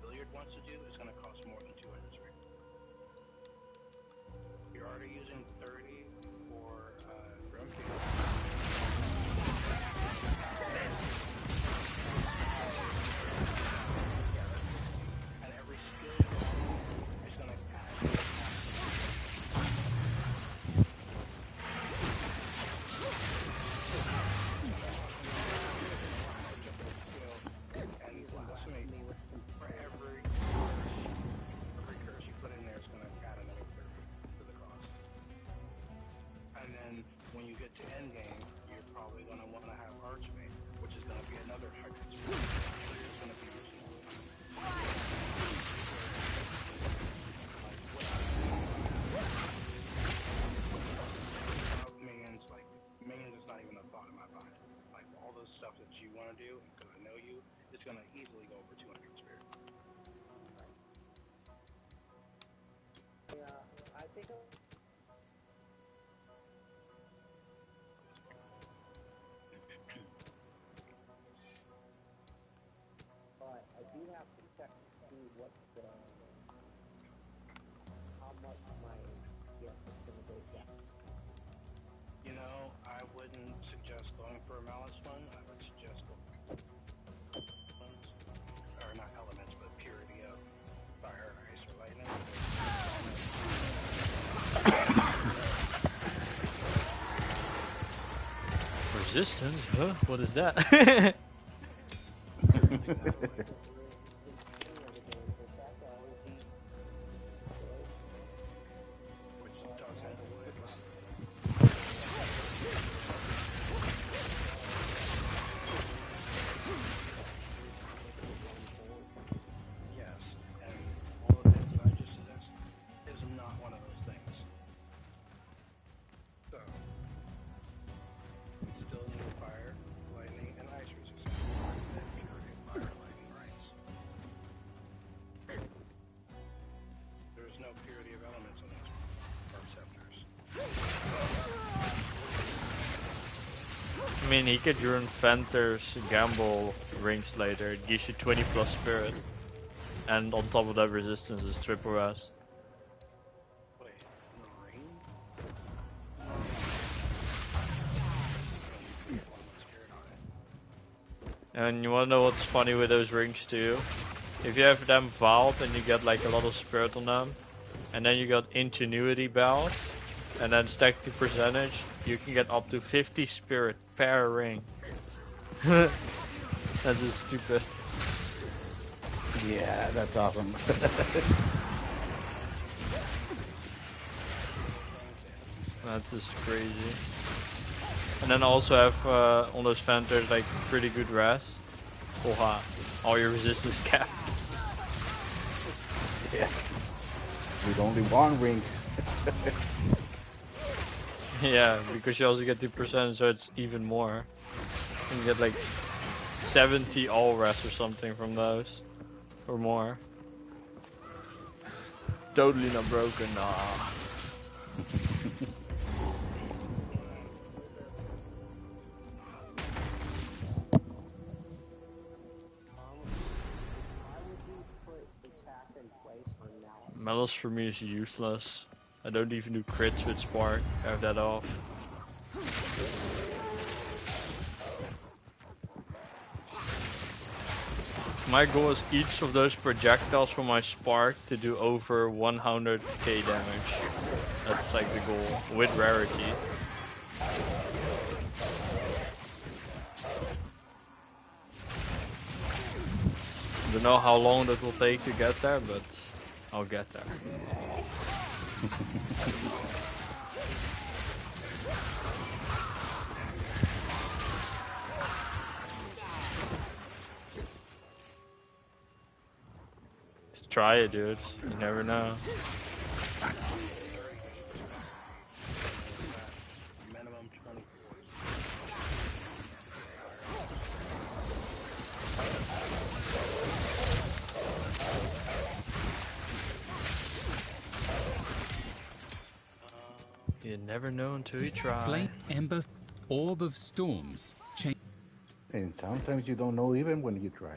[SPEAKER 8] Billiard wants to do is going to cost more than 200 spirit. You're already using 30 for Grim King. And every skill is going to add. And listen to me, for every curse you put in there is going to add another 30 to the cost. And then when you get to endgame, you're probably going to want to have Archmage, which is going to be another 100 spirit. So you're going to be using minions, like minions is not even a thought in my mind. Like all those stuff that you want to do, because I know you, it's going to easily go over 200 spirit.
[SPEAKER 10] Yeah, I think. But I do have to check to see what the how much my yes is gonna go down.
[SPEAKER 8] You know, I wouldn't suggest going for a Malice one. I would suggest going or not elements, but purity of fire, ice, or lightning.
[SPEAKER 1] Resistance? Huh? What is that?
[SPEAKER 8] which doesn't yes, and all the things that I just suggest is not one of those things. So it's still new fire, lightning, and ice resistance. And purity, fire, lightning, or ice. There's no purity of elements on these perceptors.
[SPEAKER 1] I mean, he could run Venter's Gamble rings later. It gives you 20 plus spirit. And on top of that, resistance is triple S.
[SPEAKER 8] Wait, no ring?
[SPEAKER 1] And you wanna know what's funny with those rings too? If you have them vault and you get like a lot of spirit on them, and then you got Ingenuity Bells, and then stack the percentage, you can get up to 50 spirit per ring. That's just stupid.
[SPEAKER 9] Yeah, that's awesome.
[SPEAKER 1] That's just crazy. And then also have on those Venters like pretty good rest. Oha, all your resistance cap.
[SPEAKER 9] Yeah. With only one ring.
[SPEAKER 1] Yeah, because you also get 2%, so it's even more. You can get like 70 all rest or something from those. Or more. Totally not broken, nah. Metals for me is useless. I don't even do crits with Spark. I have that off. My goal is each of those projectiles from my Spark to do over 100k damage. That's like the goal, with rarity. Don't know how long that will take to get there, but I'll get there. Try it, dude. You never know.
[SPEAKER 8] Minimum 24.
[SPEAKER 1] You never know until you try.
[SPEAKER 5] Flame, Ember, Orb of Storms.
[SPEAKER 9] And sometimes you don't know even when you try.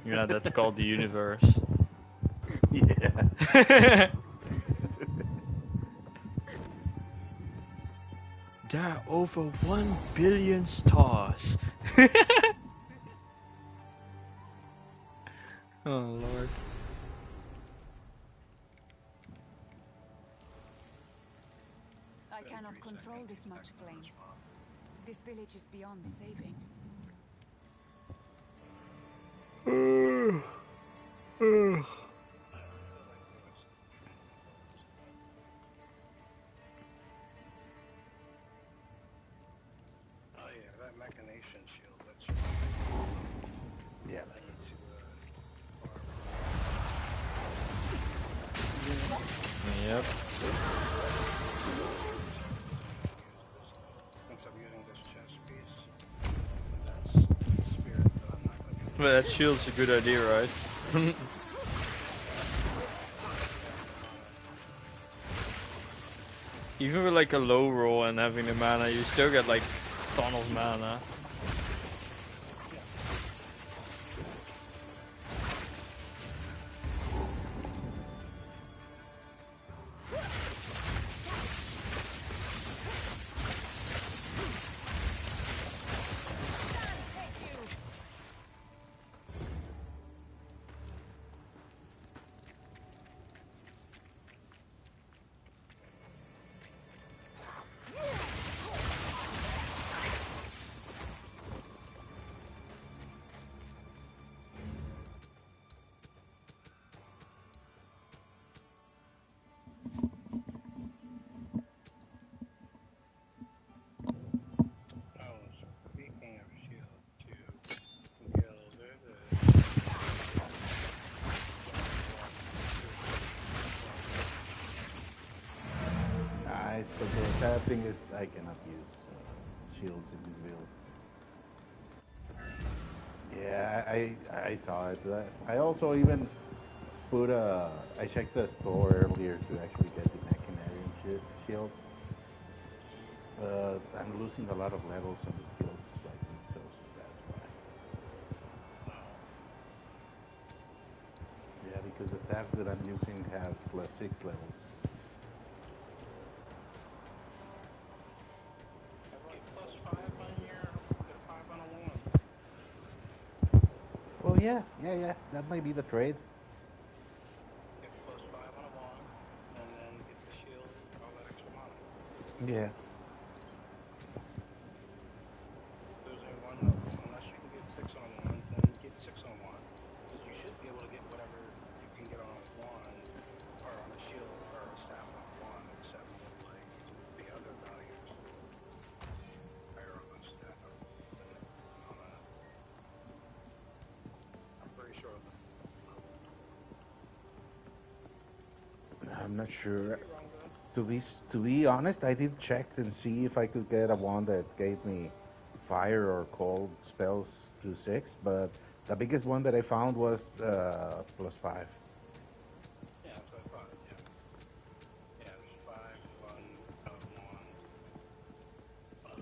[SPEAKER 1] Yeah, that's called the universe.
[SPEAKER 9] Yeah.
[SPEAKER 1] There are over 1 billion stars. Oh lord.
[SPEAKER 2] I cannot control this much flame. This village is beyond saving.
[SPEAKER 8] Oh yeah, that machination shield. That's
[SPEAKER 9] Yeah.
[SPEAKER 8] I need to.
[SPEAKER 1] Yep.
[SPEAKER 8] Since I'm using this chest piece, that's spirit that I'm not going to use.
[SPEAKER 1] But that shield's a good idea, right? Even with like a low roll and having the mana, you still get like a ton of mana.
[SPEAKER 9] sad thing is I cannot use shields in this build. Yeah, I saw it. I also even put I checked the store earlier to actually get the Machinarian shield. I'm losing a lot of levels on the skills slightly, so that's why. Yeah, because the staff that I'm using has +6 levels.
[SPEAKER 8] Get +5 on here, get 5 on a 1.
[SPEAKER 9] Well, yeah, that might be the trade.
[SPEAKER 8] Get +5 on a 1, and then get the shield, all that extra mana.
[SPEAKER 9] Yeah.
[SPEAKER 8] Losing 1 level, unless you can get 6 on a 1, then get 6 on 1. Because you should be able to get whatever you can get on a 1, or on a shield, or a staff on a 1, except like the other values. Higher on the staff than on a... I'm pretty sure of that.
[SPEAKER 9] I'm not sure. To be honest, I did check and see if I could get a one that gave me fire or cold spells to 6, but the biggest one that I found was +5.
[SPEAKER 8] Yeah, that's what I thought, yeah. Yeah, there's 5, 1,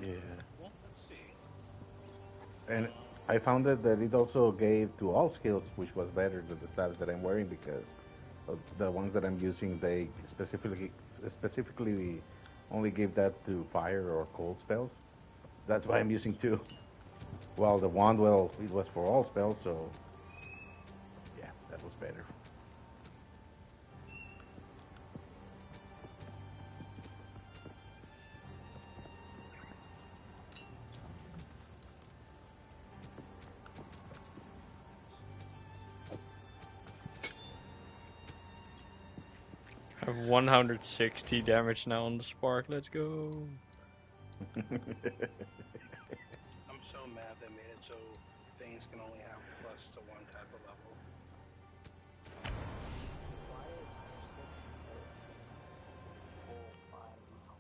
[SPEAKER 8] 1.
[SPEAKER 9] Yeah.
[SPEAKER 8] Well, let's see.
[SPEAKER 9] And I found that it also gave to all skills, which was better than the staffs that I'm wearing because the ones that I'm using, they specifically only give that to fire or cold spells. That's why I'm using 2. Well, the wand, well, it was for all spells, so yeah, that was better.
[SPEAKER 1] I have 160 damage now on the spark. Let's go.
[SPEAKER 8] I'm so mad they made it so things can only have plus to 1 type of level.
[SPEAKER 10] Why is full 5 now?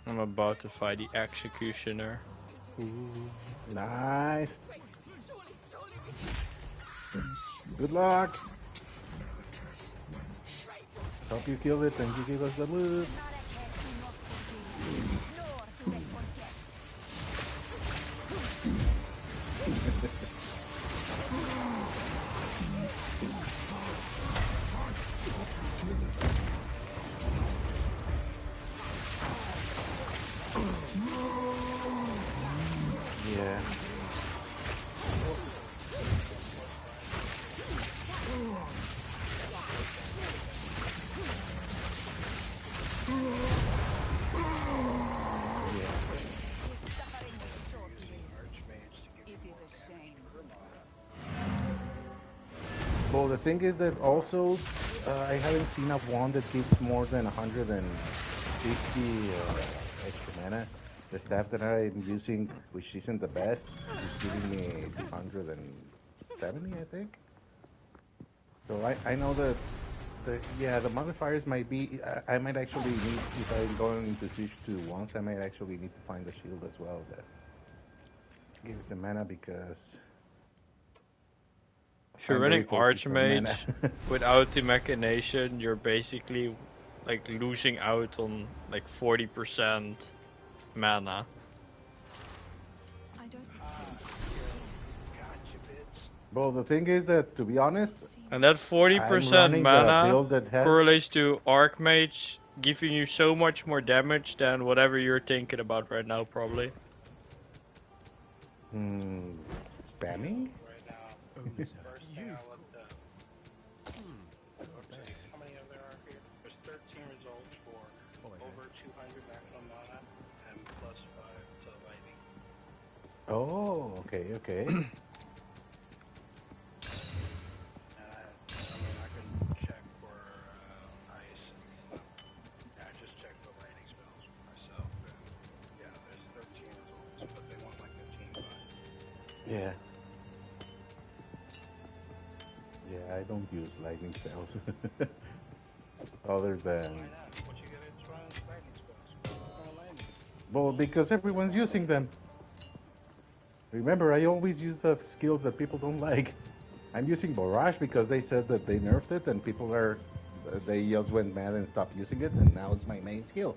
[SPEAKER 1] I'm about to fight the Executioner. Ooh.
[SPEAKER 9] Nice. Good luck. Hope you killed it and you gave us the move. Yeah. Well, the thing is that also I haven't seen a wand that gives more than 150 extra mana. The staff that I'm using, which isn't the best, is giving me 270, I think. So I know that the modifiers might be. I might actually need, if I'm going to switch to wands, I might actually need to find a shield as well that gives the mana because.
[SPEAKER 1] If you're running Archmage without the Machination, you're basically like losing out on like 40% mana.
[SPEAKER 6] I don't see.
[SPEAKER 8] Gotcha, bitch.
[SPEAKER 9] Well, the thing is that, to be honest,
[SPEAKER 1] And that
[SPEAKER 9] I'm
[SPEAKER 1] 40%
[SPEAKER 9] running the
[SPEAKER 1] mana
[SPEAKER 9] build that has.
[SPEAKER 1] correlates to Archmage giving you so much more damage than whatever you're thinking about right now, probably.
[SPEAKER 9] Spamming?
[SPEAKER 8] Right now, first thing I looked up. Let's see, how many of there are here? There's 13 results for over 200 maximum mana and plus 5 to lightning.
[SPEAKER 9] Oh, okay, okay.
[SPEAKER 8] And I mean, I can check for ice and stuff. Yeah, I just checked the lightning spells for myself. And yeah, there's 13 results, but they want like 15.
[SPEAKER 9] Yeah. Yeah, I don't use lightning spells. Other than.
[SPEAKER 8] Why not? What you gonna try lightning spells? Lightning.
[SPEAKER 9] Well, because everyone's using them. Remember, I always use the skills that people don't like. I'm using Barrage because they said that they nerfed it and people are. They just went mad and stopped using it, and now it's my main skill.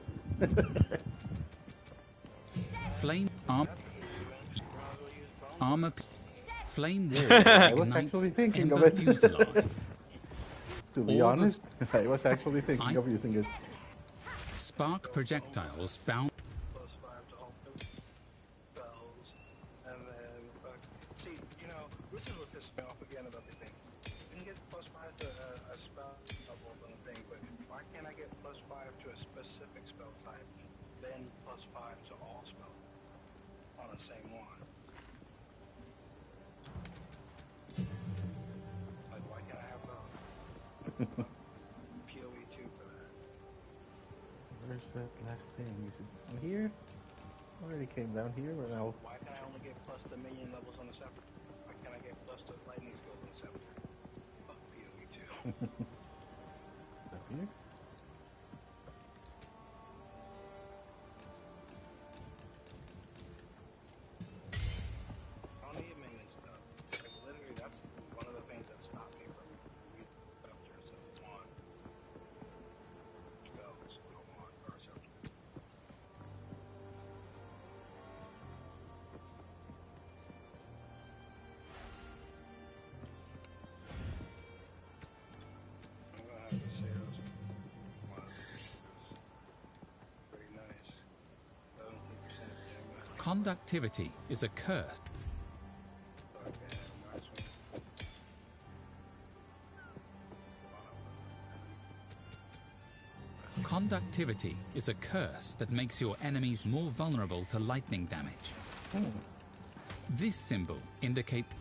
[SPEAKER 5] Flame armor. Flame wall
[SPEAKER 9] I was
[SPEAKER 5] ignites
[SPEAKER 9] actually thinking of
[SPEAKER 5] Ember
[SPEAKER 9] it.
[SPEAKER 5] Fusillade.
[SPEAKER 9] To be
[SPEAKER 5] Orb of-
[SPEAKER 9] honest, I was actually thinking of using it.
[SPEAKER 5] Spark projectiles bound.
[SPEAKER 8] Plus 5 to all spells. And then, see, you know, this is what pisses me off again about the thing. You can get plus 5 to a spell level on a thing, but why can't I get plus 5 to a specific spell type, then plus 5 to all spells on the same one? Like, why can't I have both? PoE2 for that.
[SPEAKER 9] Where's that last thing? Is it down here? Already came down here, but now.
[SPEAKER 8] Why can I only get plus the minion levels on the scepter? Why can't I get plus the lightning skills on the scepter? Fuck PoE2.
[SPEAKER 9] Up here?
[SPEAKER 8] I don't need minion stuff. Like, literally, that's one of the things that stopped me from using scepter. So one spells I want or scepter. I'm gonna have to say those one of these. Pretty nice. 70% damage.
[SPEAKER 5] Conductivity is a curse.
[SPEAKER 8] Okay, nice one.
[SPEAKER 5] Conductivity is a curse that makes your enemies more vulnerable to lightning damage. This symbol indicates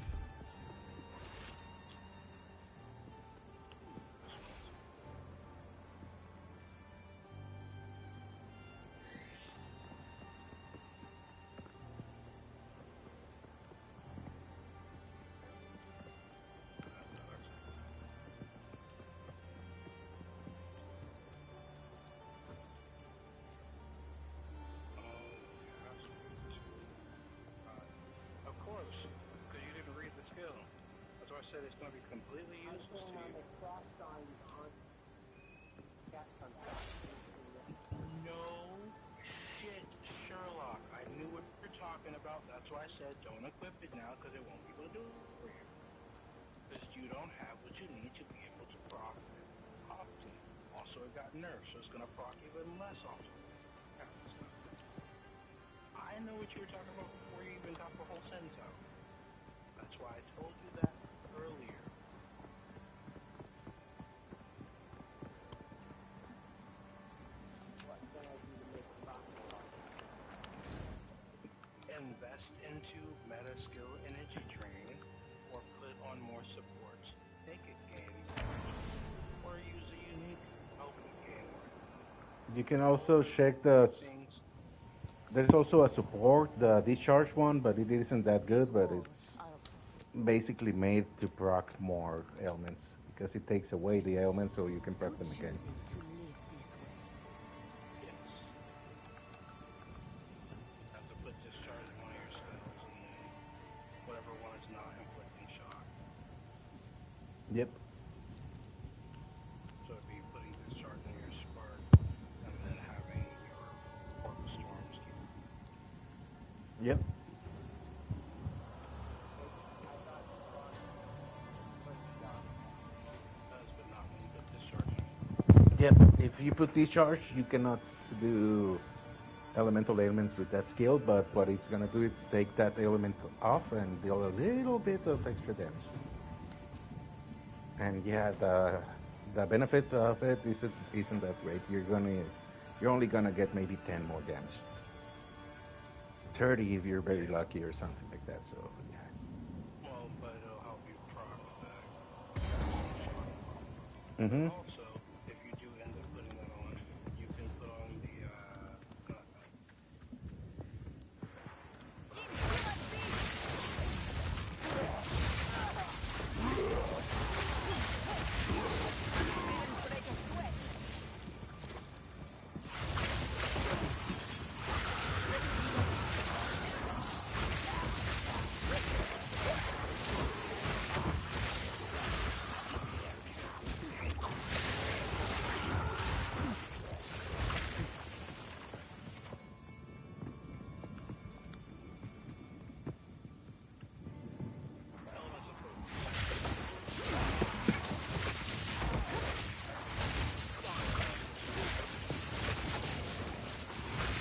[SPEAKER 8] Of course, because you didn't read the skill. That's why I said it's going to be completely useless to you. No shit, Sherlock. I knew what you're talking about. That's why I said don't equip it now because it won't be able to do it for you. Because you don't have what you need to be able to proc often. Also, it got nerfed, so it's going to proc even less often. I know what you were talking about before you even got the whole sentence out. That's why I told you that earlier. Invest into meta skill energy training, or put on more supports. Make it game, or use a unique open game.
[SPEAKER 9] You can also check the. There's also a support, the discharge one, but it isn't that good. But it's basically made to proc more ailments because it takes away the ailments, so you can press them again.
[SPEAKER 8] Have to put discharge in one of your spells, and whatever one is not inflicting shock.
[SPEAKER 9] Yep.
[SPEAKER 8] So it'd be putting discharge in your spark, and then having your orb storms keep.
[SPEAKER 9] Yep. you put discharge, you cannot do elemental ailments with that skill, but what it's gonna do is take that element off and deal a little bit of extra damage. And yeah, the benefit of it isn't that great. You're only gonna get maybe 10 more damage. 30 if you're very lucky or something like that. So yeah.
[SPEAKER 8] Well, but it'll help you proc that.
[SPEAKER 9] Mm-hmm.
[SPEAKER 8] Also, if you do end up putting that on, you can put on the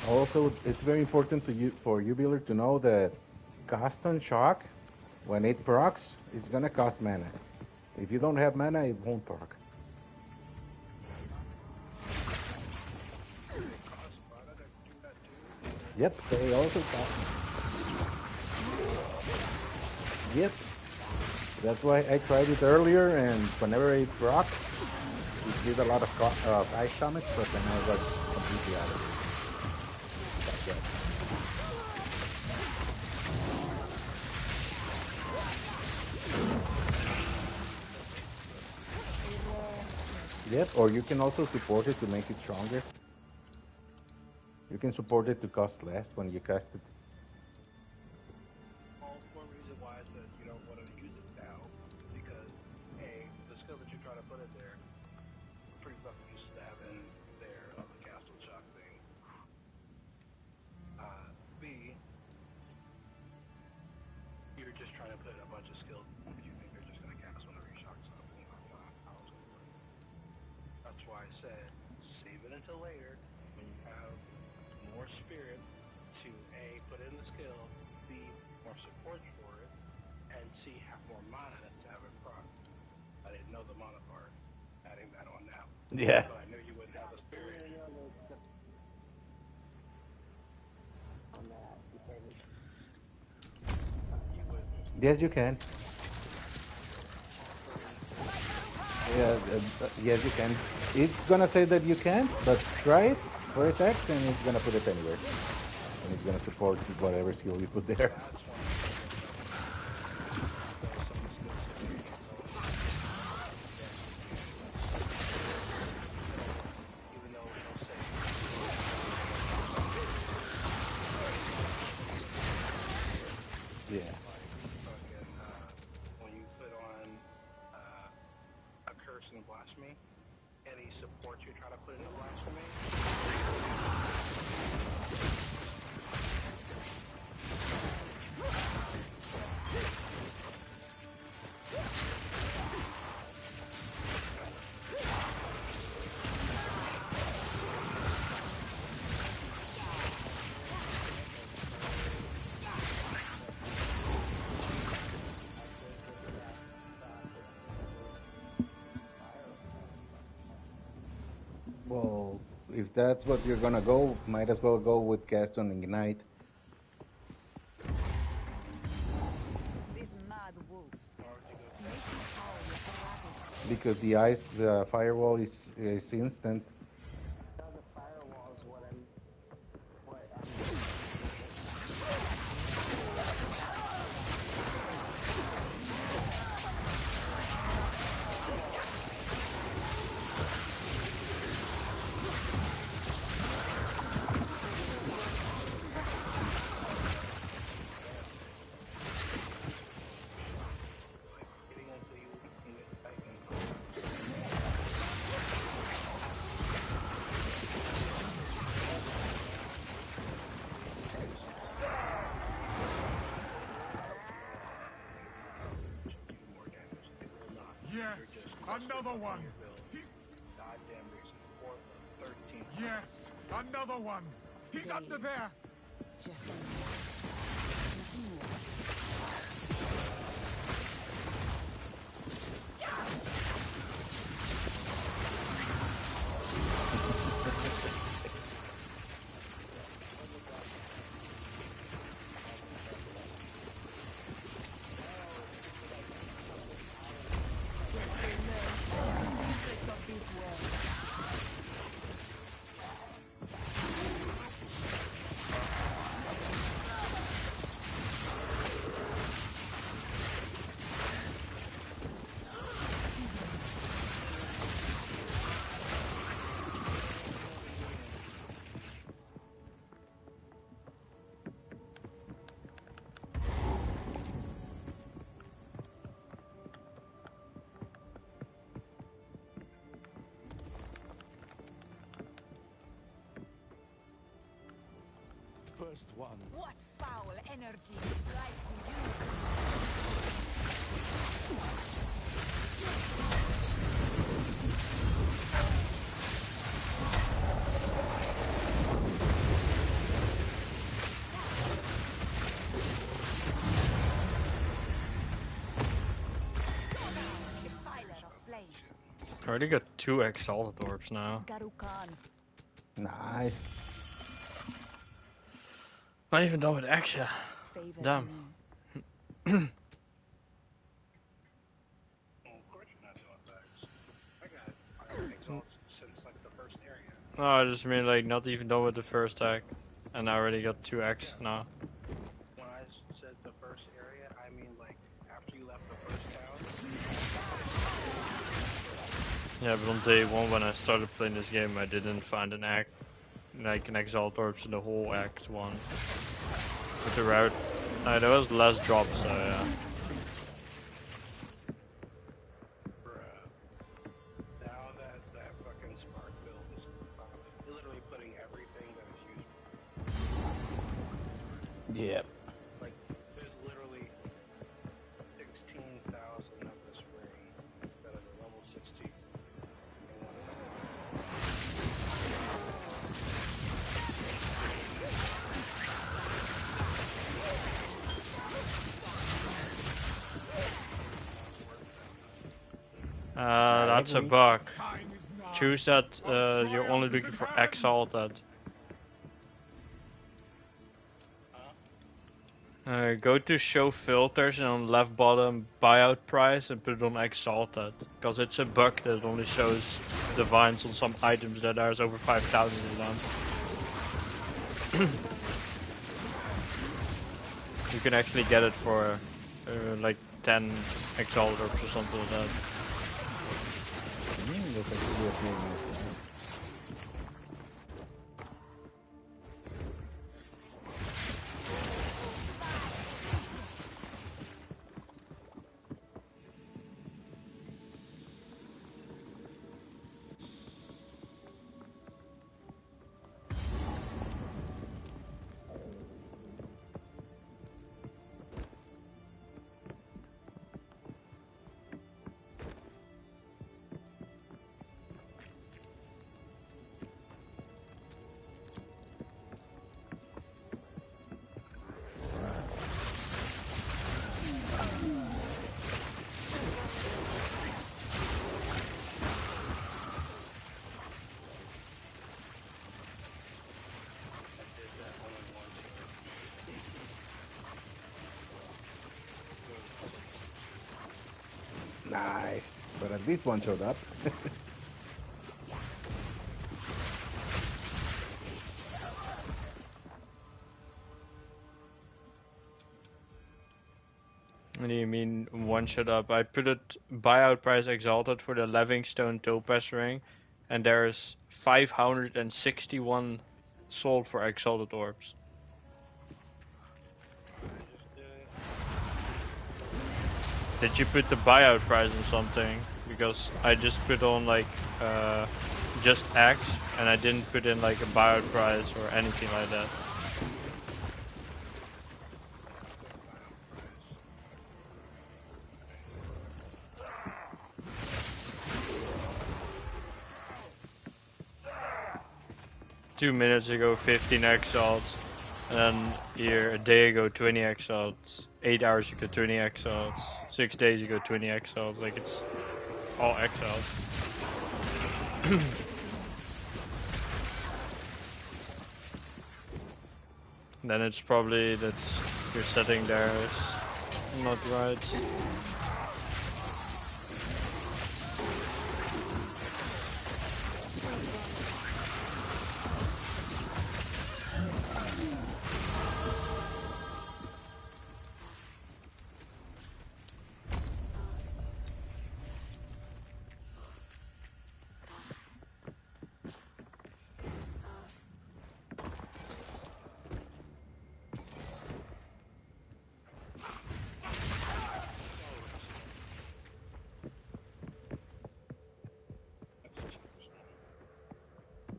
[SPEAKER 9] Also, it's very important for you, Builder, to know that cast on shock, when it procs, it's gonna cost mana. If you don't have mana, it won't proc. Yep, they also cost. Yep. That's why I tried it earlier, and whenever it procs, it did a lot of ice damage, but then I got completely out of it. Yep, or you can also support it to make it stronger. You can support it to cost less when you cast it.
[SPEAKER 8] all one reason why I said you don't want to use it now, because A, the skill that you try to put in there, pretty much used to have in there on the castle shock thing. B, you're just trying to put a bunch of skills you think you're just going to cast whenever you shock something. That's why I said save it until later when you have more spirit to A, put in the skill, B, more support for it, and C, have more mana to have it proc. I didn't know the mana part. Adding that on now.
[SPEAKER 9] Yeah.
[SPEAKER 8] But I knew you wouldn't have the spirit.
[SPEAKER 10] On that because
[SPEAKER 8] You would.
[SPEAKER 9] Yes, you can. Yeah, yes, you can. It's gonna say that you can't, but try it for a sec, and it's gonna put it anywhere. And it's gonna support whatever skill you put there. Yeah.
[SPEAKER 8] When you put on a curse and a blasphemy, any support you try to put in a blasphemy.
[SPEAKER 9] Well, if that's what you're gonna go, might as well go with cast on Ignite.
[SPEAKER 2] This mad wolf.
[SPEAKER 9] Because the firewall is instant.
[SPEAKER 10] the firewall is what I'm
[SPEAKER 3] Yes, another one. He's
[SPEAKER 8] Goddamn reason for them
[SPEAKER 3] Yes, another one. He's
[SPEAKER 2] There
[SPEAKER 3] under
[SPEAKER 2] he
[SPEAKER 3] there.
[SPEAKER 2] is. Just like that. Nothing more.
[SPEAKER 3] First one.
[SPEAKER 2] What foul energy is like to you? Defiler of flame.
[SPEAKER 1] I already got 2 exalted orbs now.
[SPEAKER 2] Garukan.
[SPEAKER 9] Nice.
[SPEAKER 1] Not even done with X yet.
[SPEAKER 2] Favors
[SPEAKER 1] Damn.
[SPEAKER 2] me.
[SPEAKER 8] Well, of course you're not doing facts. I got exalts since like the first area.
[SPEAKER 1] No, I just mean like not even done with the first tag. And I already got 2x now.
[SPEAKER 8] When I said the first area, I mean like after you left the first town.
[SPEAKER 1] Yeah, but on day 1 when I started playing this game I didn't find an act, like an exalt orbs in the whole act 1. With the route, there was less drops, so yeah.
[SPEAKER 8] Bruh. Now that fucking spark build is literally putting everything that is used.
[SPEAKER 9] Yep.
[SPEAKER 8] Like, there's literally 16,000 of this ring that are level 16.
[SPEAKER 1] That's a bug. Choose that you're only looking for exalted. Go to show filters and on left bottom buyout price and put it on exalted. Because it's a bug that only shows divines on some items that there's over 5,000 of them. You can actually get it for like 10 exalted orbs or something like that.
[SPEAKER 9] That's actually a thing. Nice. But at least one showed up.
[SPEAKER 1] What do you mean one shut up? I put it buyout price exalted for the Livingstone Topaz ring, and there's 561 sold for exalted orbs. Did you put the buyout price on something? Because I just put on like just X, and I didn't put in like a buyout price or anything like that. 2 minutes ago 15 exalts, and then here a day ago 20 exalts, 8 hours ago 20 exalts, 6 days ago 20 exalts. Like it's all exalts. Then it's probably that your setting there is not right.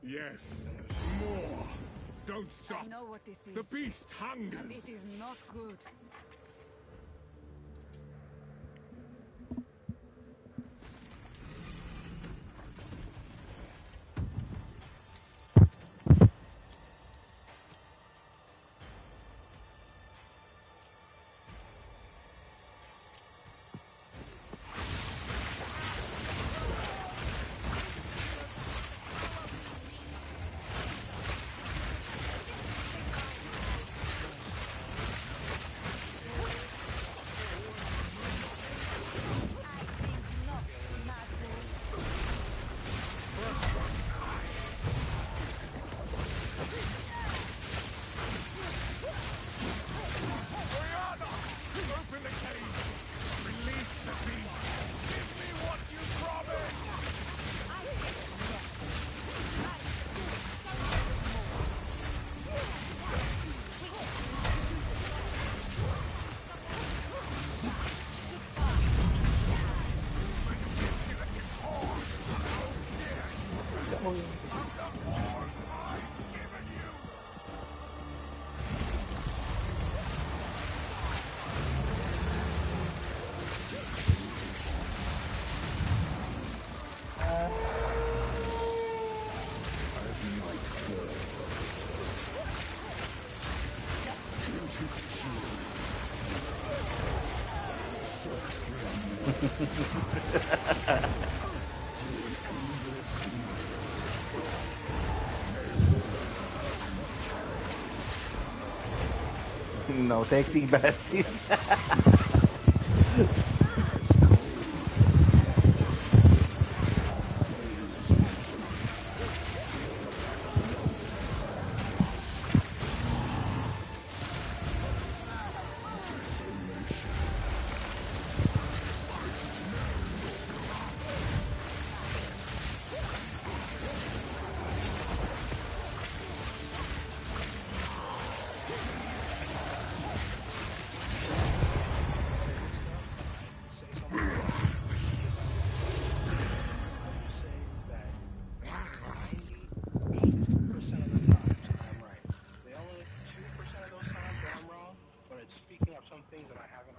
[SPEAKER 3] Yes, more. Don't stop.
[SPEAKER 2] I know what this is.
[SPEAKER 3] The beast hungers.
[SPEAKER 2] And it is not good.
[SPEAKER 9] No sexy Betsy.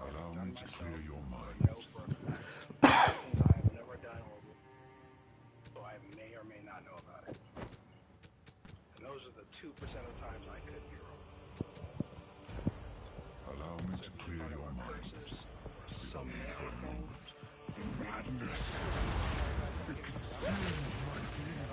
[SPEAKER 3] Allow me to clear your mind.
[SPEAKER 8] Things I have never done or will, so I may or may not know about it. And those are the 2% of times I could be wrong.
[SPEAKER 3] Allow me to clear your mind. Allow me for a moment. The madness. It consumes my being.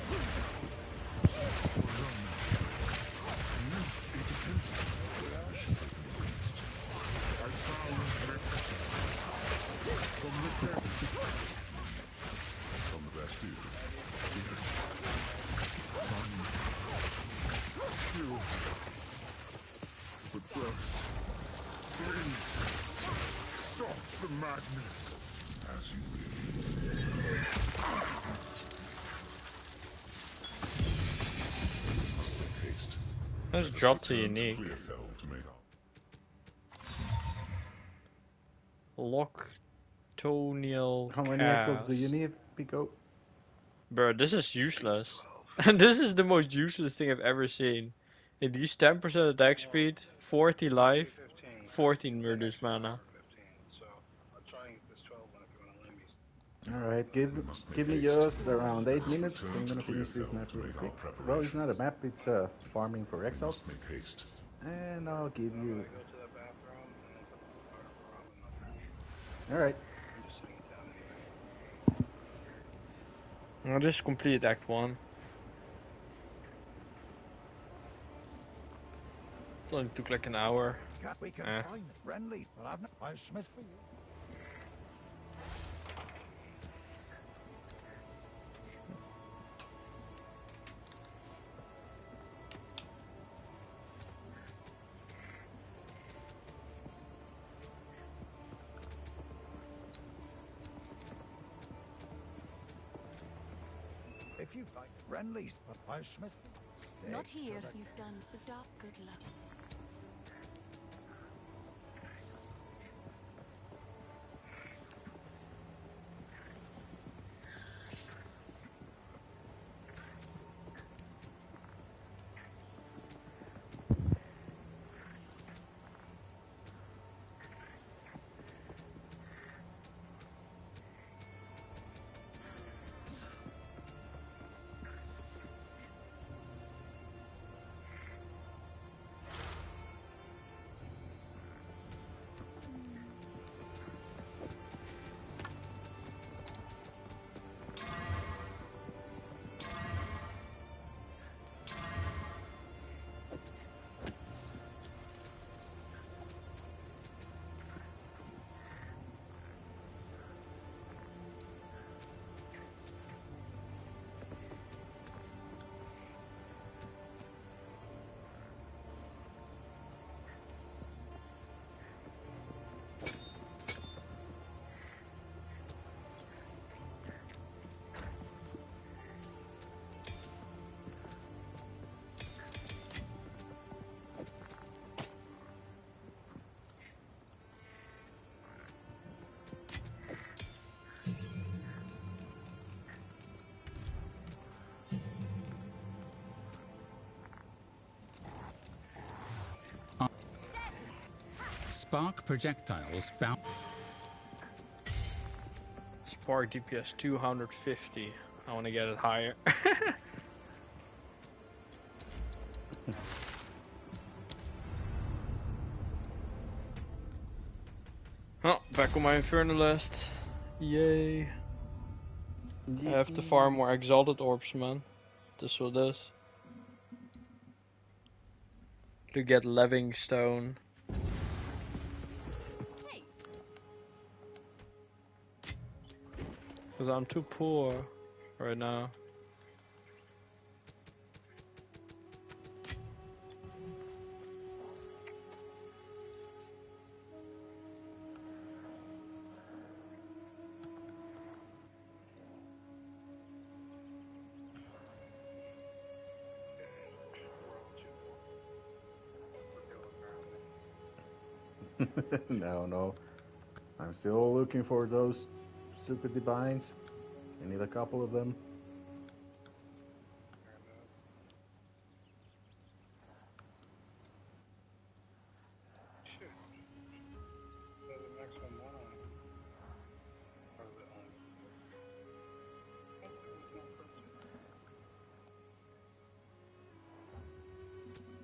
[SPEAKER 3] I found refuge from the dead. From the Bastille. Yes. Kill. But first, please, stop the madness. As you will. Must make haste.
[SPEAKER 1] Let's drop to unique. Loctonial.
[SPEAKER 9] How many exos do you need, Pico?
[SPEAKER 1] Bro, this is useless. And this is the most useless thing I've ever seen. It used 10% attack speed, 40 life, 14 reduced mana.
[SPEAKER 8] So I'll try and get this 12 one if you want to lend me.
[SPEAKER 9] Alright, give me just around 8 minutes. I'm gonna finish this map really quick. Well, it's not a map, it's farming for exiles. And I'll give you.
[SPEAKER 8] Go to the bathroom and then put the fire for Rob and I'll
[SPEAKER 9] Alright.
[SPEAKER 8] I'm just sitting down anyway.
[SPEAKER 1] I'll just complete Act 1. It only took like an hour.
[SPEAKER 3] We can find friendly, but I've no Smith for you. If you find friendly, but I Smith.
[SPEAKER 6] Not here. You've done the dark good luck.
[SPEAKER 5] Spark projectiles bound.
[SPEAKER 1] Spark DPS 250. I want to get it higher. Oh, back on my Infernalist. Yay. I have to farm more Exalted Orbs, man. This will this. To get Living Stone. Because I'm too poor right now.
[SPEAKER 9] No. I'm still looking for those stupid divines. I need a couple of them.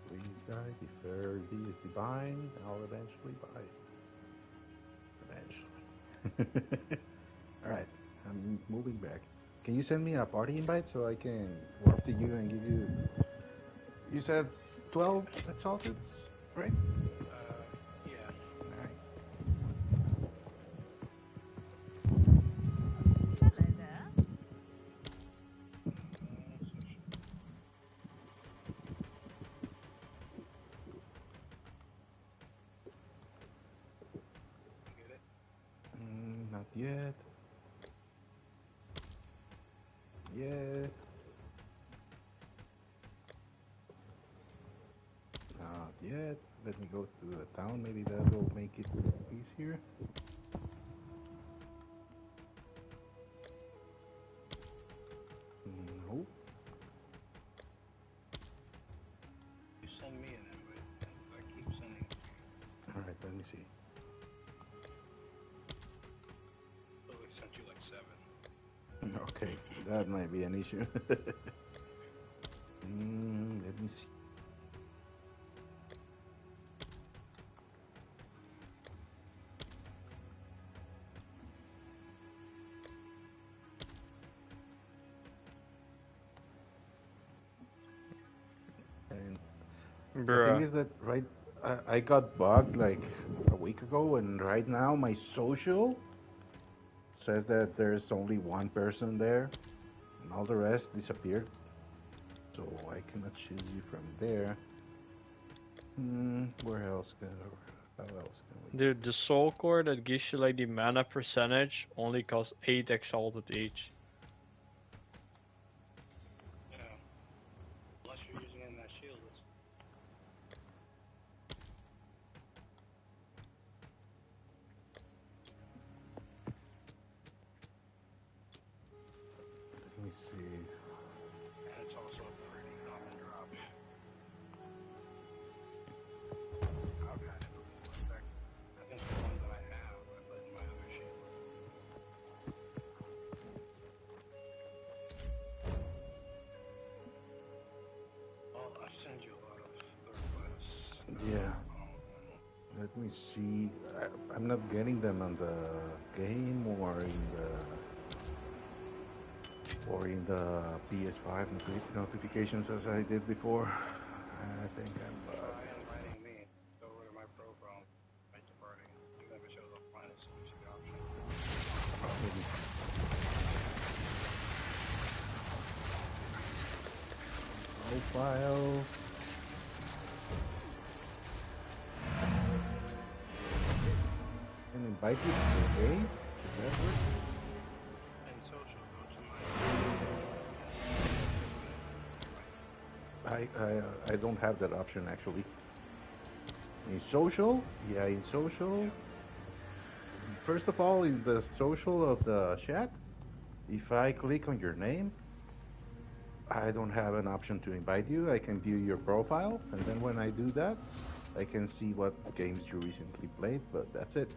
[SPEAKER 9] Please, guys, if RD is divine, I'll eventually buy it. Eventually. Alright, I'm moving back. Can you send me a party invite so I can walk to you and give you... You said 12 exalted, right?
[SPEAKER 8] Yeah.
[SPEAKER 9] Alright.
[SPEAKER 2] Hello there.
[SPEAKER 9] Not yet. Yet. Not yet. Let me go to the town. Maybe that will make it easier. No.
[SPEAKER 8] You send me an invite. I keep sending.
[SPEAKER 9] Alright, let me see.
[SPEAKER 8] Oh, I sent you like 7.
[SPEAKER 9] Okay, that might be an issue. Let me see. And the thing
[SPEAKER 1] Bruh.
[SPEAKER 9] is that I got bugged like a week ago, and right now my social says that there's only one person there, and all the rest disappeared. So I cannot choose you from there. Where else can? How else can we?
[SPEAKER 1] Dude, the soul core that gives you like the mana percentage only costs 8 exalted each.
[SPEAKER 8] Yeah. Unless you're using it in that shield list.
[SPEAKER 9] Let me see.
[SPEAKER 8] And it's also a pretty common drop. I've had it before. In fact, I think the one that I have, I put in my other shield. Well, I send you a lot of the requests.
[SPEAKER 9] Yeah. Let me see. I'm not getting them on the game or in the PS5 notifications as I did before. I think I'm.
[SPEAKER 8] Try inviting me. Go over to my profile. Invite the party. Even if it shows up fine, it's usually the option.
[SPEAKER 9] Profile. Can invite you to the game? Does that work?
[SPEAKER 8] And social, go to
[SPEAKER 9] I don't have that option actually. In social? Yeah, in social. First of all, in the social of the chat, if I click on your name, I don't have an option to invite you. I can view your profile, and then when I do that, I can see what games you recently played, but that's it.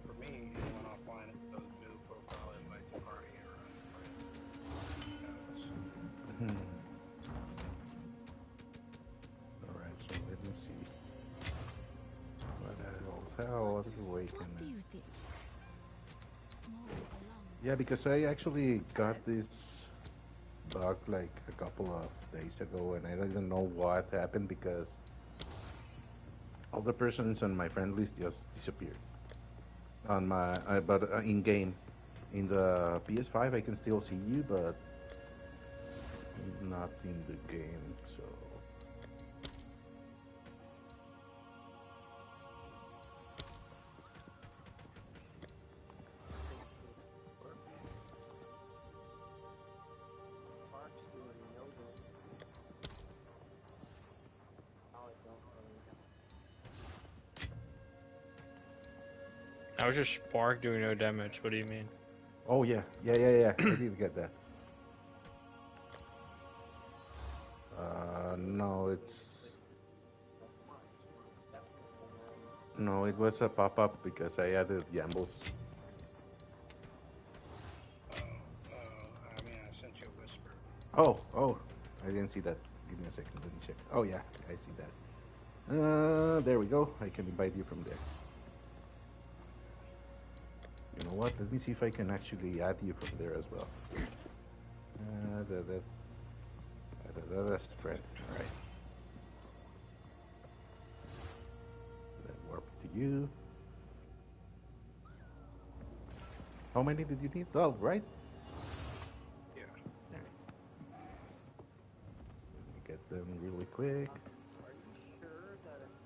[SPEAKER 8] for me, it went offline. It says new profile invite to party or
[SPEAKER 9] Alright, so let me see. What else? How other way can
[SPEAKER 6] What do you think?
[SPEAKER 9] Yeah, because I actually got this bug like a couple of days ago, and I don't even know what happened because all the persons on my friend list just disappeared. On my, but in game, in the PS5, I can still see you, but not in the game. So.
[SPEAKER 10] Park's doing yoga. Now I don't really have.
[SPEAKER 1] How is your spark doing no damage? What do you mean?
[SPEAKER 9] Oh yeah. I did get that. No, no, it was a pop-up because I added Yambles.
[SPEAKER 8] I mean, I sent you a whisper.
[SPEAKER 9] Oh, I didn't see that. Give me a second, let me check. Oh yeah, I see that. There we go. I can invite you from there. You know what? Let me see if I can actually add you from there as well. That's friend. All right. Then warp to you. How many did you need? 12, right?
[SPEAKER 8] Yeah.
[SPEAKER 9] All right. Let me get them really quick.
[SPEAKER 10] Are you sure that it's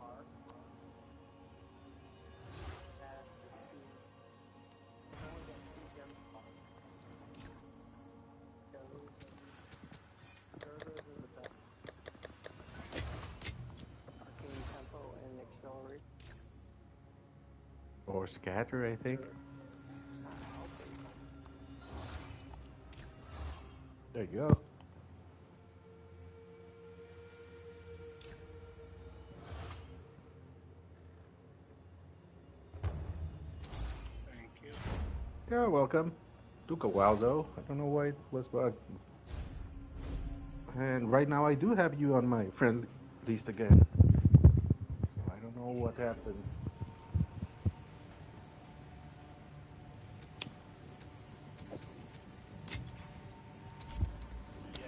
[SPEAKER 10] Park has the two? You only get 2 gem slots. Those servers are the best. Arcane Tempo and Accelerate.
[SPEAKER 9] Or scatter, I think.
[SPEAKER 10] I'll take them.
[SPEAKER 9] There you go.
[SPEAKER 8] Thank you.
[SPEAKER 9] You're welcome. Took a while though. I don't know why it was bugged. And right now I do have you on my friend list again. So I don't know what happened.
[SPEAKER 8] Yes,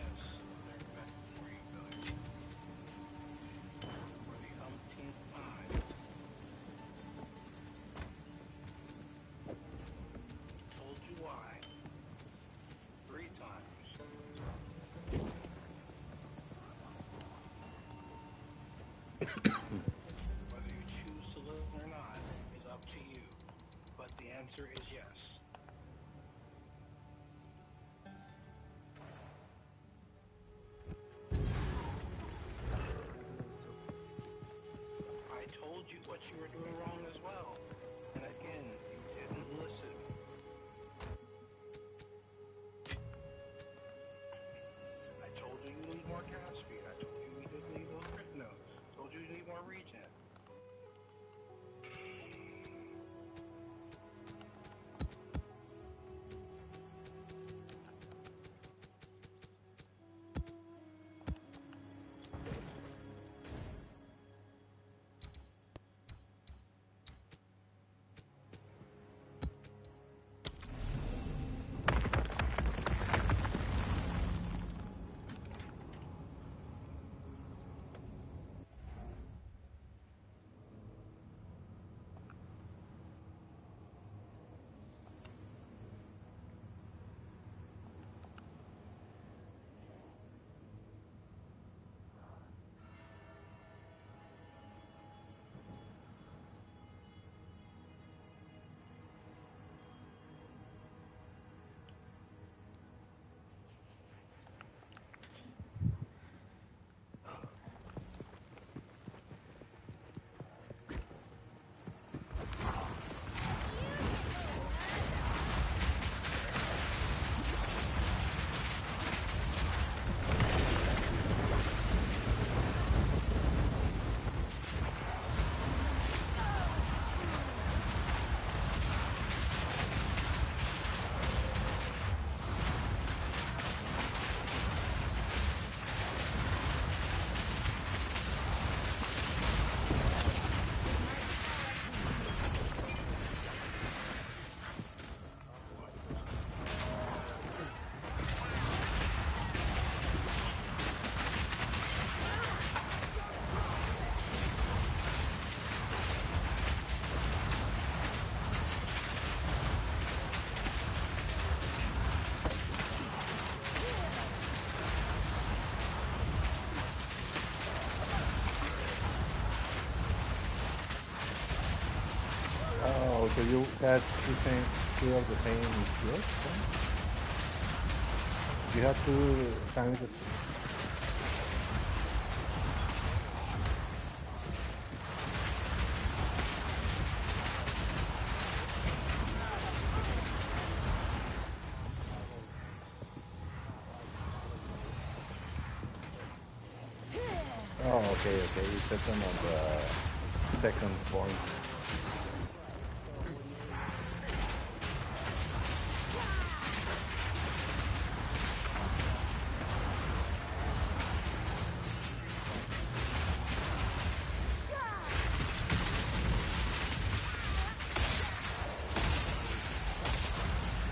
[SPEAKER 8] they're back for you guys. For the umpteenth time. Told you why. 3 times. Whether you choose to listen or not is up to you. But the answer is yes. I told you what you were doing wrong as well. And again, you didn't listen. I told you you need more cast speed. I told you you need those crit notes. I told you you need more regen.
[SPEAKER 9] Oh, so you had two of the same skills? You have 2 times the... Oh, okay, okay. You set them on the second point.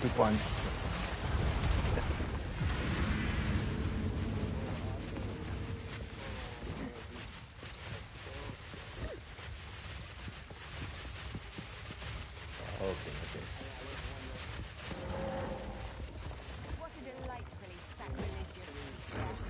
[SPEAKER 9] Two points. Okay, okay.
[SPEAKER 2] What a delightfully sacrilegious creature.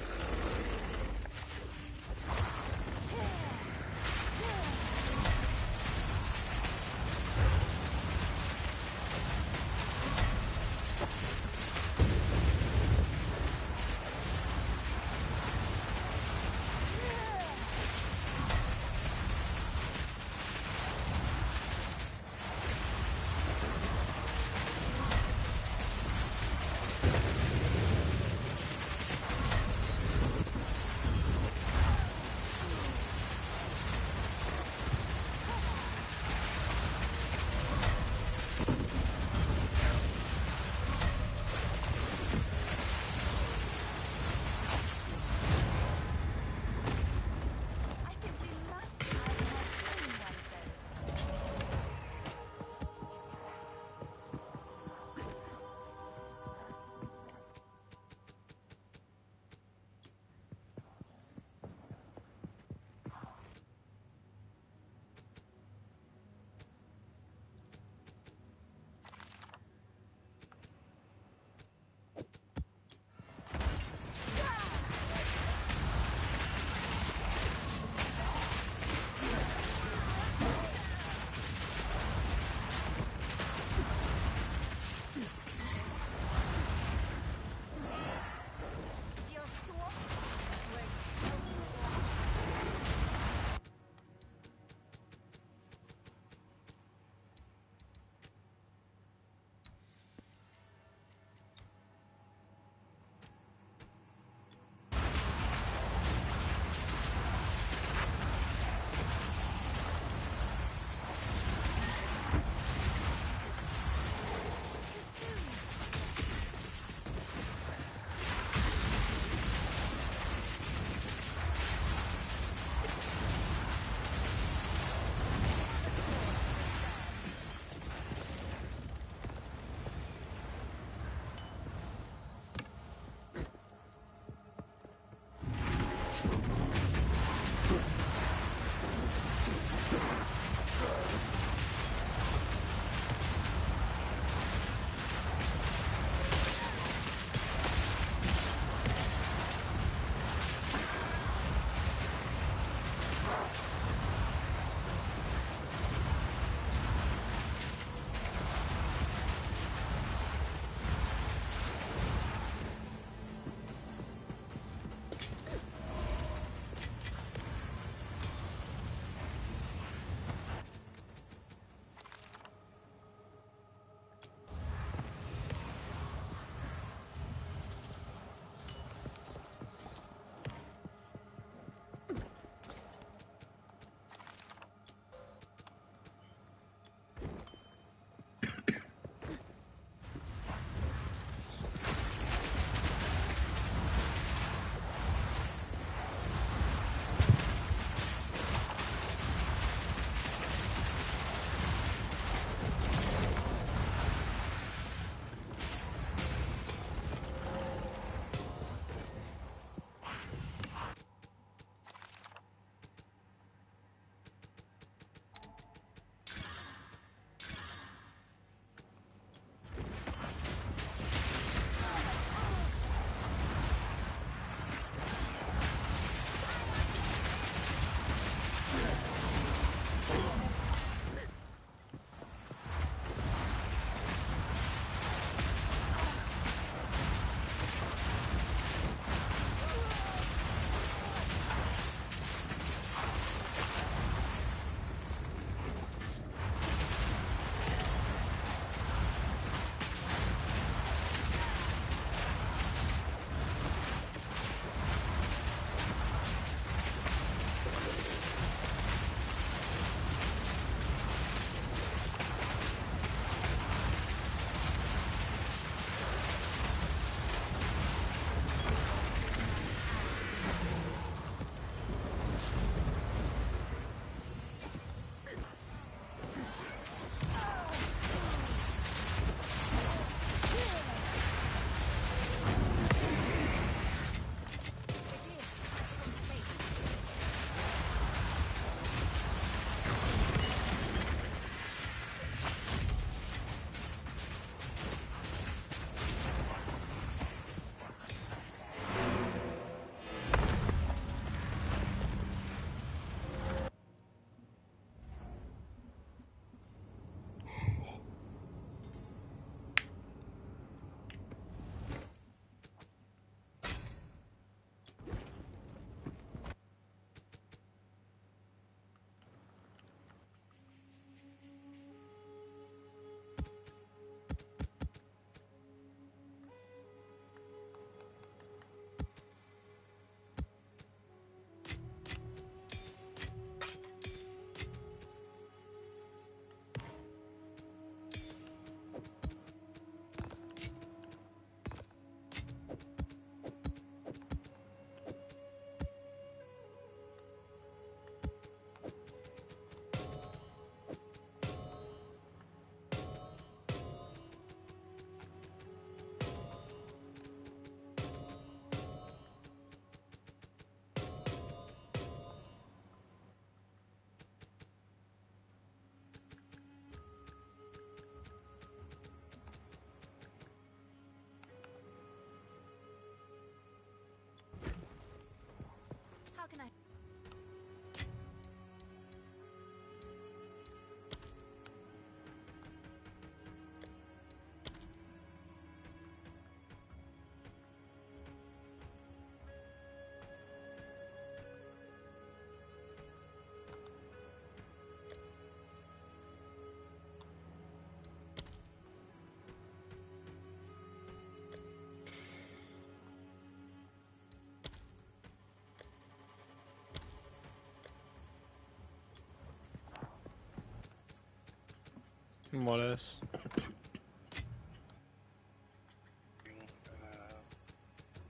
[SPEAKER 1] What is?
[SPEAKER 8] Now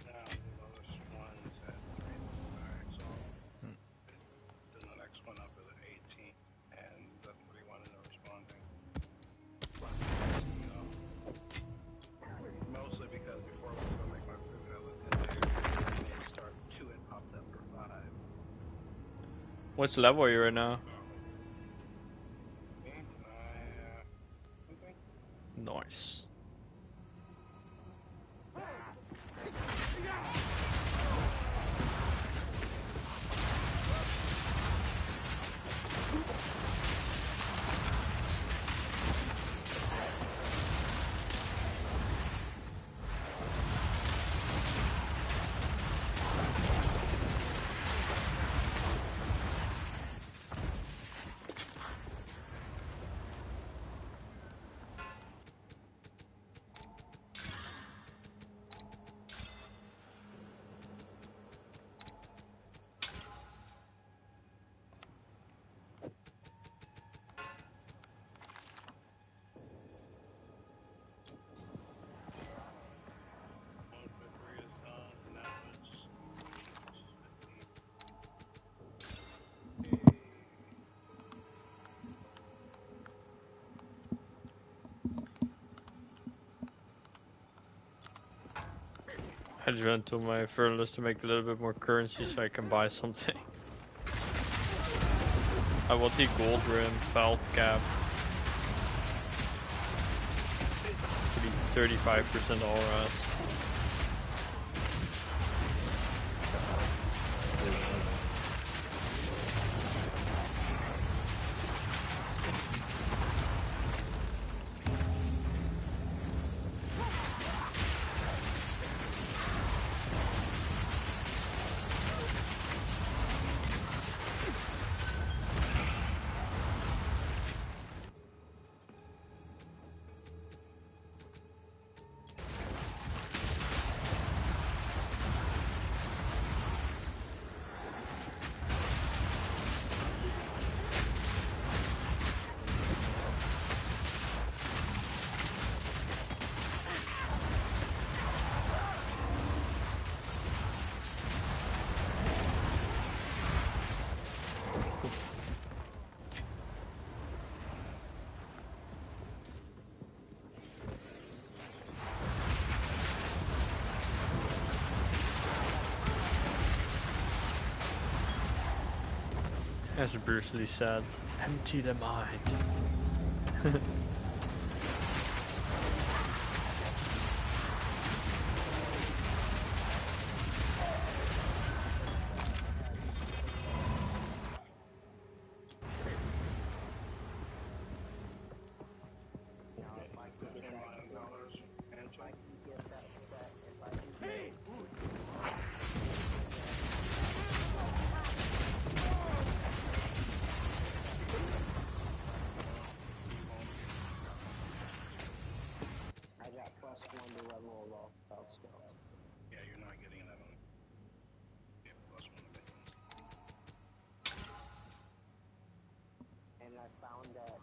[SPEAKER 8] the lowest one is at 3. So then the next one up is at 18, and that's what he wanted to responding. So, mostly because before I was going to make my food, I looked into it, start 2 and popped up for 5.
[SPEAKER 1] What's level are you right now?
[SPEAKER 8] Me? Something?
[SPEAKER 1] Nice. I just went to my furnace to make a little bit more currency so I can buy something. I want the gold rim, felt cap. 35% all rest. As Bruce Lee said, empty the mind.
[SPEAKER 8] Yeah, you're not getting that on. Yeah, +1
[SPEAKER 10] And I found that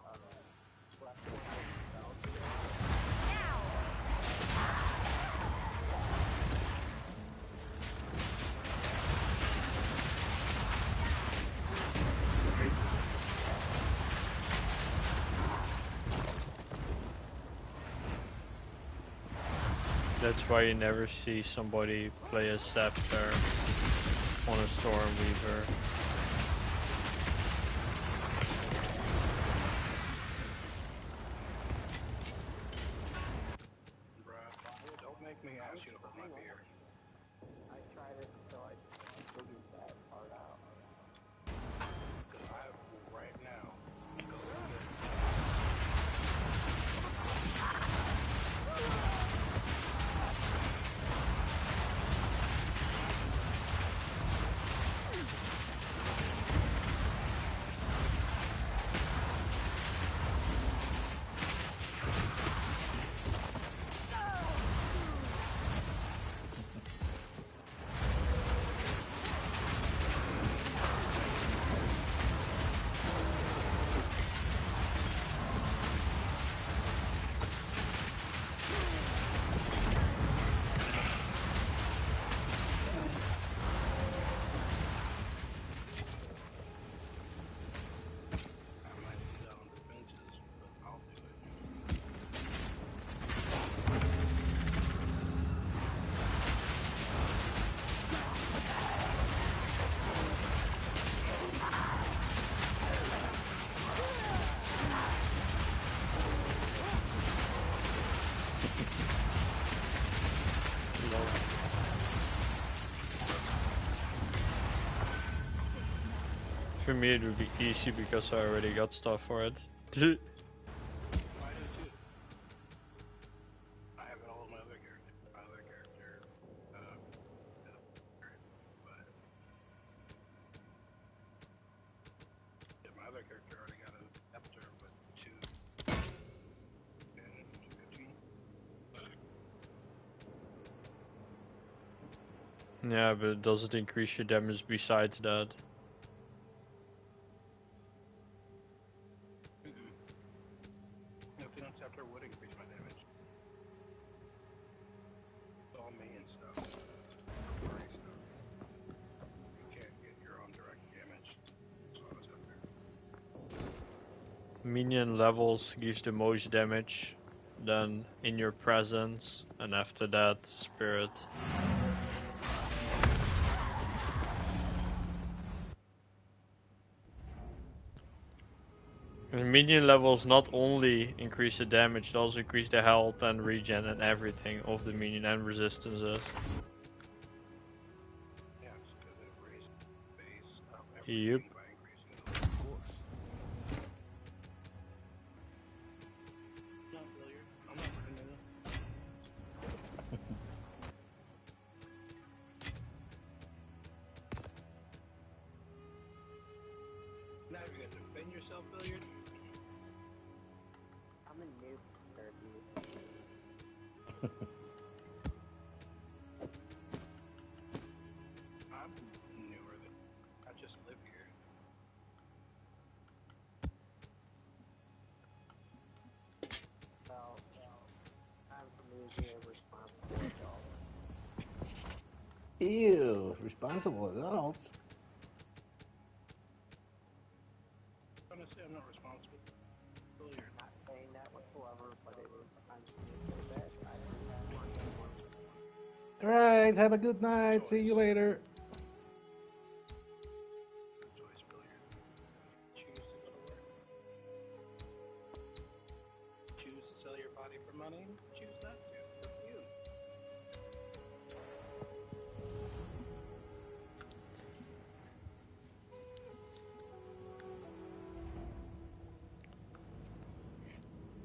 [SPEAKER 1] That's why you never see somebody play a Scepter on a Stormweaver.
[SPEAKER 8] Bruh, don't make me ask you to hold my beer.
[SPEAKER 10] I tried it until I figured that part out.
[SPEAKER 8] Because I will right now go
[SPEAKER 1] For me, it would be easy because I already got stuff for it.
[SPEAKER 8] I do too. I have it all in my other character. My other character, but yeah, my other character already got a scepter with 2 and 215.
[SPEAKER 1] Yeah, but does it increase your damage besides that?
[SPEAKER 8] The Phoenix Scepter would increase my damage. It's all me and stuff. Party stuff. You can't get your own direct damage. So I was up there.
[SPEAKER 1] Minion levels gives the most damage, then in your presence, and after that, spirit. And minion levels not only increase the damage, they also increase the health and regen and everything of the minion and resistances.
[SPEAKER 8] Yeah, it's because it raises the base of
[SPEAKER 1] Yep.
[SPEAKER 8] everything by increasing the level. Of course. Not failure. I'm not bringing it. Now you're gonna defend yourself, Billiard?
[SPEAKER 10] I'm a noob compared to you.
[SPEAKER 8] I'm newer than I just live here.
[SPEAKER 10] Well, I'm losing a responsible adult.
[SPEAKER 9] Ew, responsible adults.
[SPEAKER 8] Honestly, I'm not responsible. Billiard.
[SPEAKER 10] Not saying that whatsoever, but it was time for me to go to bed. I don't have one.
[SPEAKER 9] Alright, have a good night. See you later.
[SPEAKER 8] Choice, Billiard. Choose to go to work. Choose to sell your body for money. Choose not to. Up to you.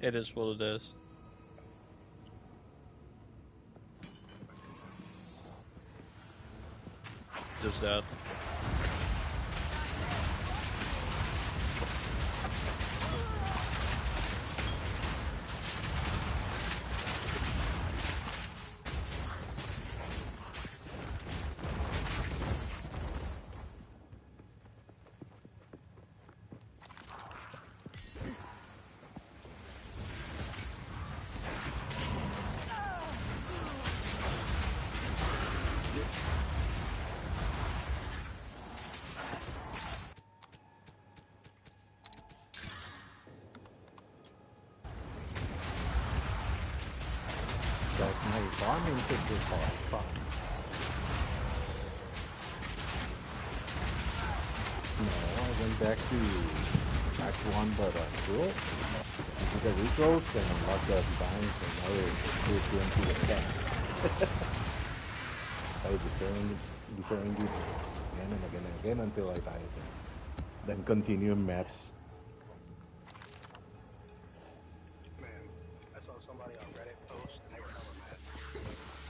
[SPEAKER 1] It is what it is. Just that.
[SPEAKER 9] That's my farming picture called fun. No, I went back to Act 1, but cool. You did the recalls and unlock the designs, and now they're going to the cat. I was deferring this again and again and again until I die again. Then continue maps.
[SPEAKER 8] Man, I saw somebody on Reddit post and they were hella mad.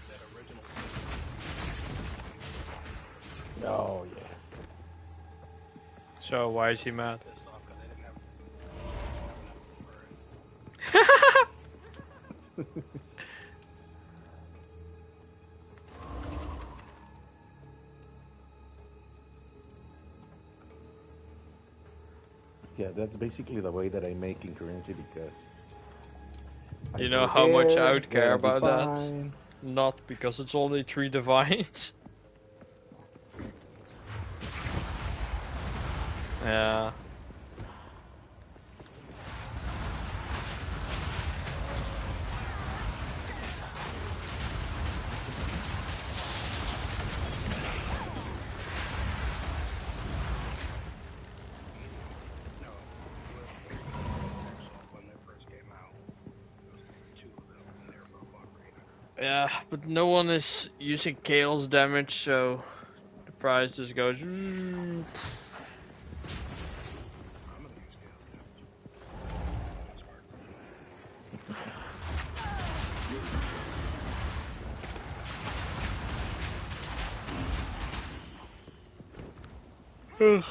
[SPEAKER 8] That original.
[SPEAKER 9] Oh, yeah.
[SPEAKER 1] So why is he mad?
[SPEAKER 8] Pissed off because they didn't have
[SPEAKER 9] Yeah, that's basically the way that I make in currency because
[SPEAKER 1] You know how much I would care
[SPEAKER 9] it'll be
[SPEAKER 1] about that?
[SPEAKER 9] fine.
[SPEAKER 1] Not because it's only 3 divines. Yeah.
[SPEAKER 8] when they first came out. There was 2 of them and they were both on arena.
[SPEAKER 1] Yeah, but no one is using Chaos damage, so the price just goes. Ugh.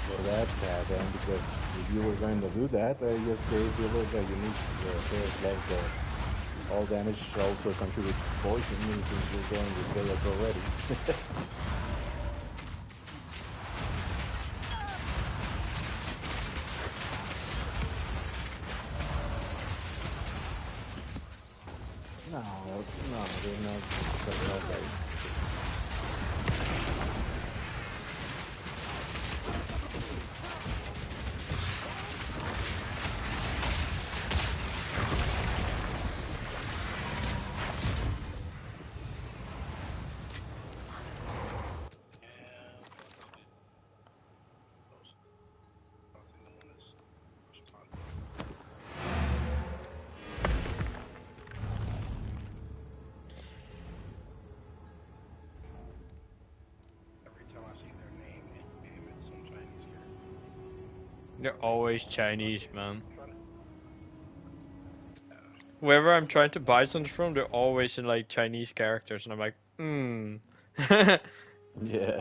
[SPEAKER 9] So that's sad then, because if you were going to do that, just gave you a unique all damage also contributes poison, since you're going with chaos already. No, they're not. They're not right.
[SPEAKER 8] Every time I see their name in game, it's some Chinese character.
[SPEAKER 1] They're always Chinese, man. Wherever I'm trying to buy something from, they're always in like Chinese characters, and I'm like,
[SPEAKER 9] Yeah.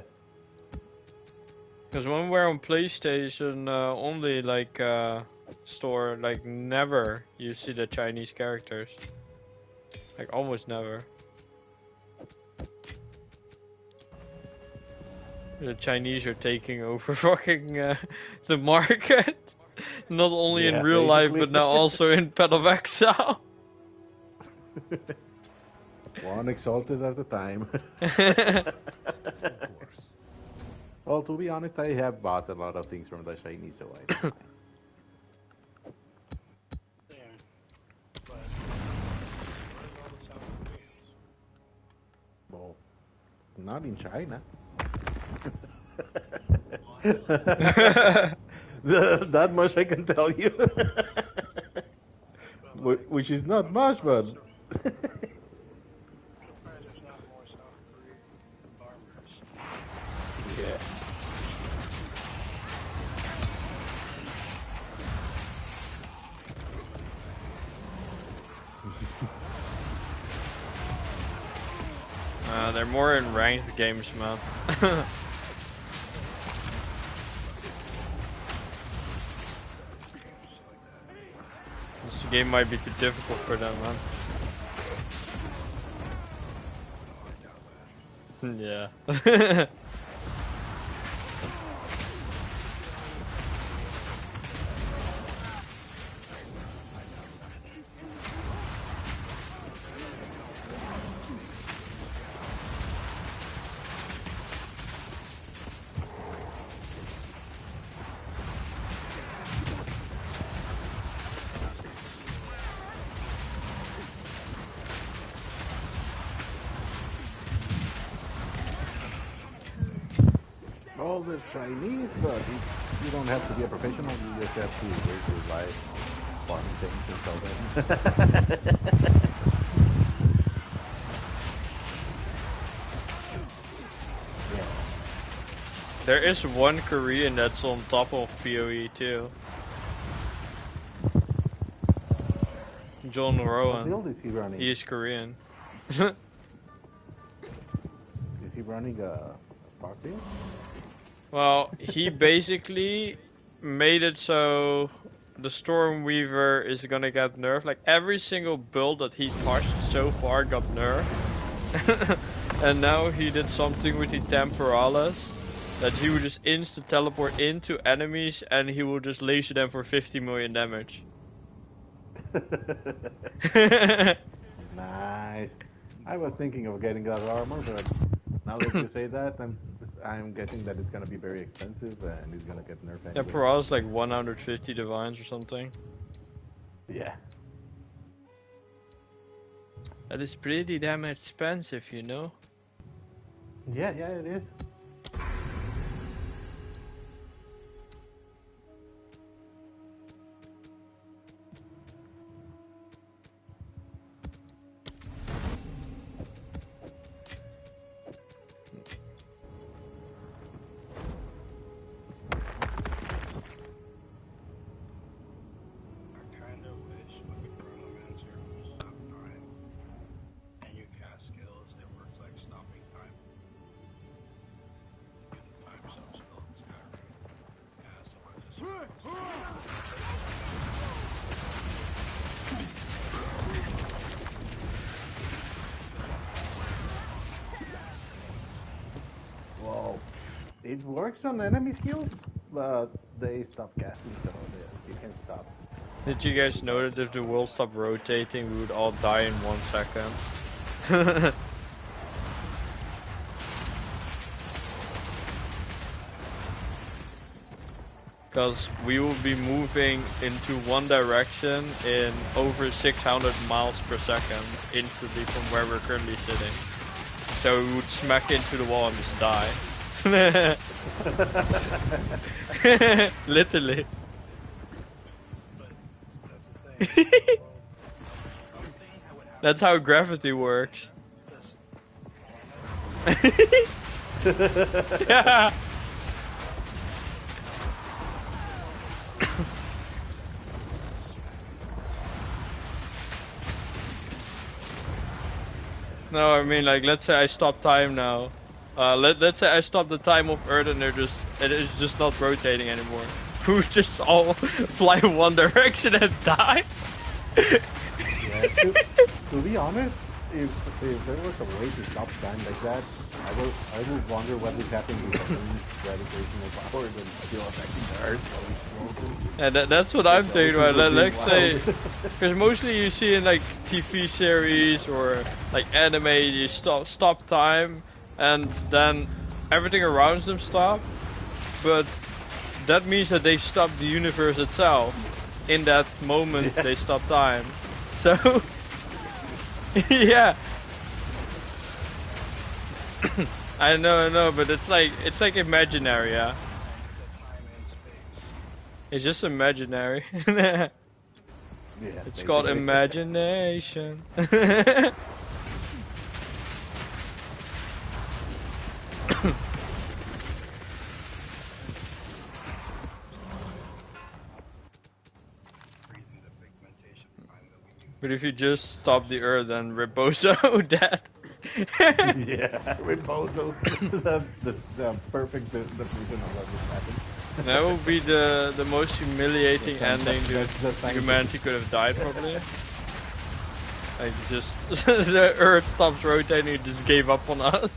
[SPEAKER 1] Because when we're on PlayStation, only like store, like never you see the Chinese characters. Like almost never. The Chinese are taking over fucking the market. Not only in real life, but now also in Path of Exile.
[SPEAKER 9] One exalted at a time. Well, to be honest, I have bought a lot of things from the Chinese, so I don't mind.
[SPEAKER 8] Yeah. But where's all the South Koreans?
[SPEAKER 9] Well, not in China. That much I can tell you. Which is not much, but.
[SPEAKER 8] There's not more South Korean farmers.
[SPEAKER 9] Yeah.
[SPEAKER 1] They're more in ranked games, man. This game might be too difficult for them, man. Yeah.
[SPEAKER 9] All the Chinese, but you don't have to be a professional, you just have to wait your life, farm things and sell them.
[SPEAKER 1] There is one Korean that's on top of PoE2. John Rowan.
[SPEAKER 9] What build is he running?
[SPEAKER 1] He is Korean.
[SPEAKER 9] Is he running a Spark build?
[SPEAKER 1] Well, he basically made it so the Stormweaver is gonna get nerfed. Like every single build that he touched so far got nerfed. And now he did something with the Temporalis that he would just insta teleport into enemies and he will just laser them for 50 million damage.
[SPEAKER 9] Nice. I was thinking of getting that armor, but now that you say that, I'm guessing that it's gonna be very expensive and it's gonna get nerfed anyway.
[SPEAKER 1] Temporalis like 150 divines or something.
[SPEAKER 9] Yeah.
[SPEAKER 1] That is pretty damn expensive, you know?
[SPEAKER 9] Yeah, it is.
[SPEAKER 8] I kind of wish when the Chronomancer stop time and you cast skills, it works like stopping time. You get the time stop skill in Skyrim. Cast a bunch of spells.
[SPEAKER 9] Well, it works on enemy skills, but they stop casting, so you can stop.
[SPEAKER 1] Did you guys know that if the world stopped rotating, we would all die in 1 second? Because we will be moving into one direction in over 600 miles per second instantly from where we're currently sitting. So we would smack into the wall and just die. Literally. That's how gravity works. Yeah. No, I mean, like, let's say I stop time now. Let's say I stop the time of Earth and it is just not rotating anymore. We would just all fly in one direction and die.
[SPEAKER 9] Yeah, to be honest, if there was a way to stop time like that, I would wonder what would happen with the moon's gravitational power and still affecting the Earth while it's floating.
[SPEAKER 1] Yeah, that's what I'm thinking about. Let's say, because mostly you see in like TV series or like anime, you stop time, and then everything around them stop. But that means that they stop the universe itself. In that moment, they stop time. So, yeah. I know, but it's like imaginary, yeah. It's just imaginary.
[SPEAKER 9] Yeah,
[SPEAKER 1] it's called imagination. But if you just stop the Earth, then Rebozo dead.
[SPEAKER 9] Yeah, Rebozo. That's the perfect definition of what just happened.
[SPEAKER 1] That would be the most humiliating ending that humanity could have died, probably. Like, just the Earth stops rotating and just gave up on us.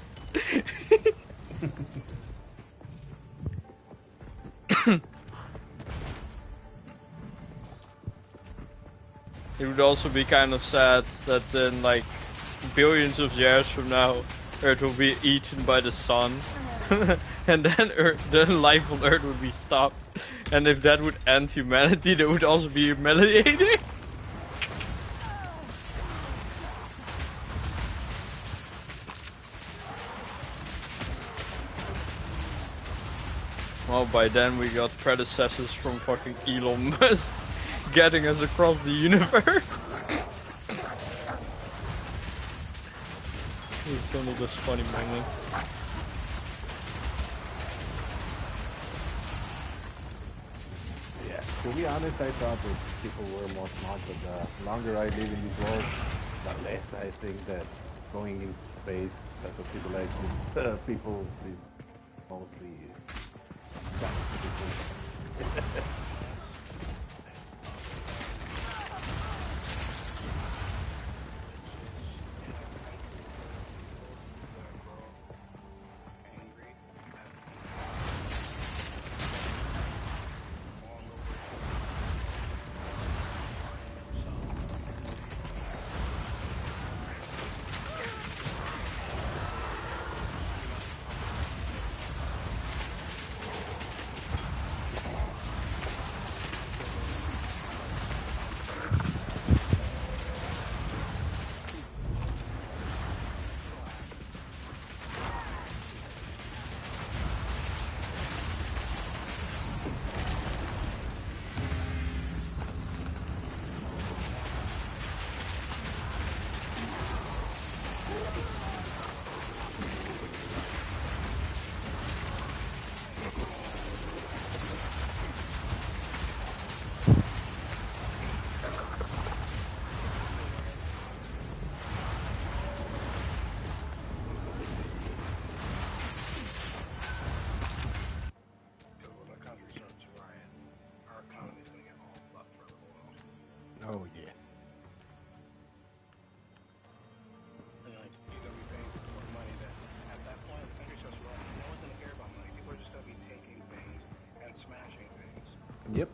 [SPEAKER 1] It would also be kind of sad that in like billions of years from now, Earth will be eaten by the sun, and then the life on Earth would be stopped. And if that would end humanity, that would also be humiliating. Well, by then we got predecessors from fucking Elon Musk getting us across the universe. It's one of those funny moments.
[SPEAKER 9] Yeah, to be honest, I thought that people were more smart, but the longer I live in this world, the less I think that going in space as a civilized people is mostly Oh yeah.
[SPEAKER 8] And like, you're gonna be paying for more money. That at that point, the country starts running. No one's gonna care about money. People are just gonna be taking things and smashing things.
[SPEAKER 9] Yep.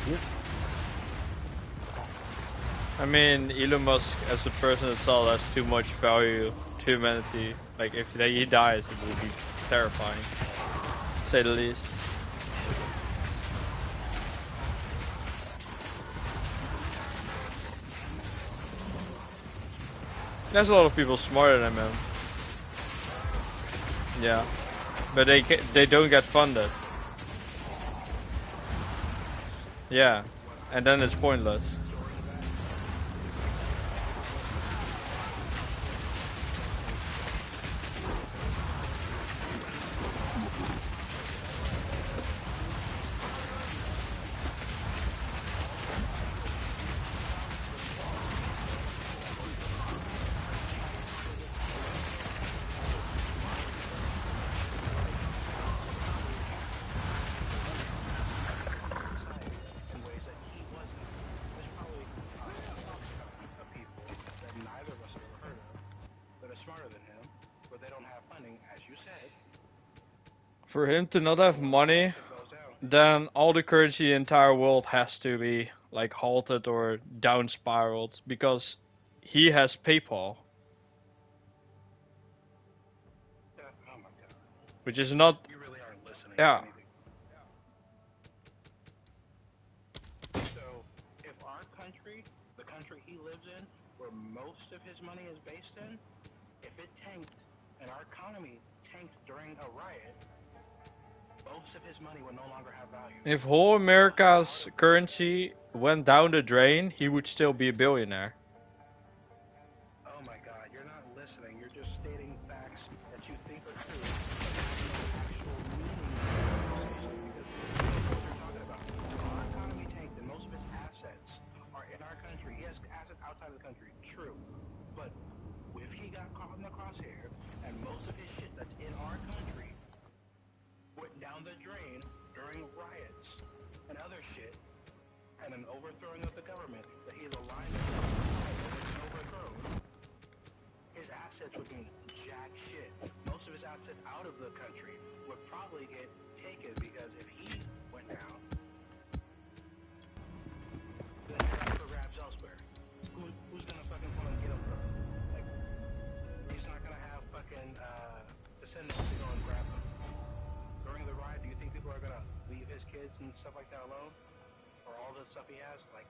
[SPEAKER 9] Yep.
[SPEAKER 1] I mean, Elon Musk as a person itself has too much value to humanity. Like, if he dies, it will be terrifying, to say the least. There's a lot of people smarter than him. Yeah, but they don't get funded. Yeah, and then it's pointless. For him to not have money, then all the currency in the entire world has to be like halted or down spiraled because he has PayPal, which is not.
[SPEAKER 8] You really aren't listening.
[SPEAKER 1] Yeah.
[SPEAKER 8] So, if our country, the country he lives in, where most of his money is based in, if it tanked and our economy tanked during a riot, most of his money would no longer have value.
[SPEAKER 1] If whole America's currency went down the drain, he would still be a billionaire.
[SPEAKER 8] Oh my God, you're not listening. You're just stating facts that you think are true. Actual meaning of the conversation, because what you're talking about. Our economy tanked and most of his assets are in our country. He has assets outside of the country. True. But if he got caught in the crosshair and most of his shit that's in our country went down the drain during riots and other shit, and an overthrowing of the government that he's aligned with and overthrown, his assets would mean jack shit. Most of his assets out of the country would probably get taken because if he went down, then he's for grabs elsewhere. Who's gonna fucking come and get him from? Like, he's not gonna have fucking descendants to go and grab him. During the riot, do you think people are gonna leave his kids and stuff like that alone? Or all the stuff he has? Like,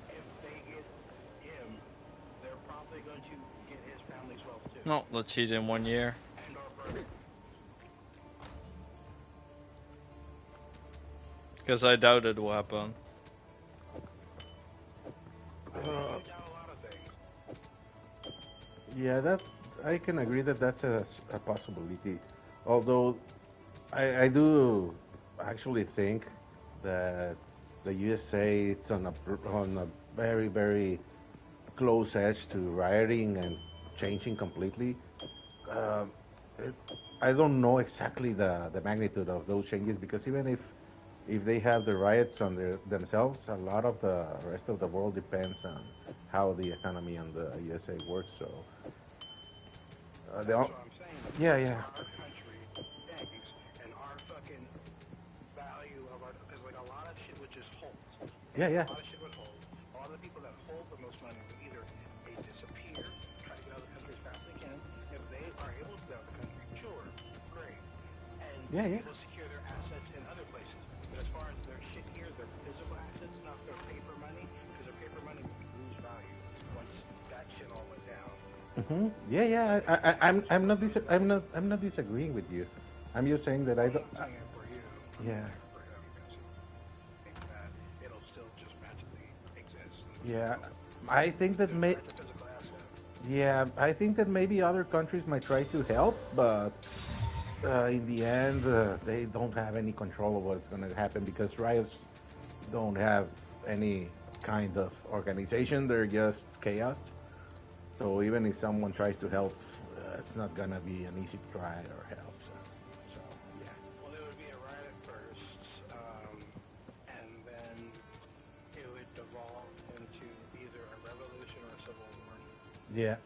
[SPEAKER 8] if they get him, they're probably going to get his family's wealth too.
[SPEAKER 1] No, let's see it in 1 year.
[SPEAKER 8] And or burn.
[SPEAKER 1] Because I doubt it will happen.
[SPEAKER 9] Yeah, that I can agree that that's a possibility. Although I do actually think that the USA it's on a very very close edge to rioting and changing completely. Uh, I don't know exactly the magnitude of those changes because even if they have the riots on themselves, a lot of the rest of the world depends on how the economy on the USA works. So,
[SPEAKER 8] That's what I'm saying.
[SPEAKER 9] Yeah, yeah.
[SPEAKER 8] Our country tanks and our fucking value of our, because like a lot of shit would just hold.
[SPEAKER 9] Yeah, yeah.
[SPEAKER 8] A lot of shit would hold. A lot of the people that hold the most money would either they disappear, try to get out of the country as fast as they can. If they are able to get out of the country, sure, great. And
[SPEAKER 9] Yeah, yeah.
[SPEAKER 8] able to secure their assets in other places. But as far as their shit here, their physical assets, not their paper money, because their paper money would lose value once that shit all went down.
[SPEAKER 9] Mm-hmm. Yeah, yeah. I'm not disagreeing with you. I'm just saying that I don't.
[SPEAKER 8] I'm saying it for you.
[SPEAKER 9] Yeah.
[SPEAKER 8] For him, because I think that it'll still just magically exist.
[SPEAKER 9] Yeah, I think that Yeah, I think that maybe other countries might try to help, but in the end, they don't have any control of what's going to happen because riots don't have any kind of organization. They're just chaos. So even if someone tries to help, it's not going to be an easy try or help. So yeah.
[SPEAKER 8] Well, there would be a riot first, and then it would devolve into either a revolution or a civil war.
[SPEAKER 9] Yeah.
[SPEAKER 8] It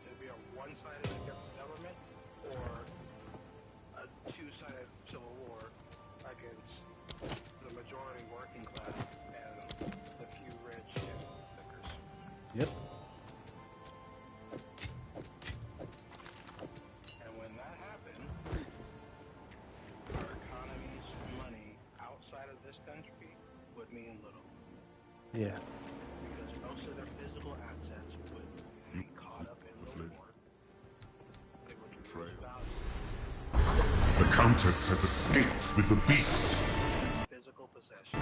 [SPEAKER 8] would be a one-sided against the government or a two-sided civil war against the majority working class and the few rich and thinkers.
[SPEAKER 9] Yep.
[SPEAKER 8] And when that happened, our economy's money outside of this country would mean little.
[SPEAKER 9] Yeah.
[SPEAKER 8] Because most of their physical assets would be caught up in the war. They would lose value.
[SPEAKER 3] The Countess has escaped with the beast.
[SPEAKER 8] Physical possession.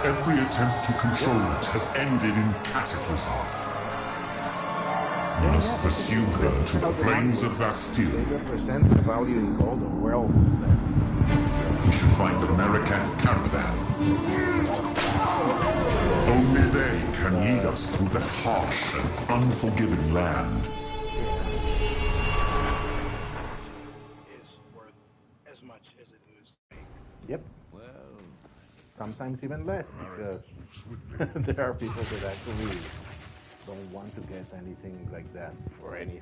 [SPEAKER 3] Every attempt to control it has ended in cataclysm. We must pursue her to the plains of
[SPEAKER 9] They
[SPEAKER 3] Bastille.
[SPEAKER 9] represent the value in gold or wealth.
[SPEAKER 3] We should find the Marikath caravan. Only they can lead us through that harsh and unforgiving land.
[SPEAKER 8] Is worth as much as it is to make.
[SPEAKER 9] Yep. Sometimes even less because there are people that actually don't want to get anything like that for any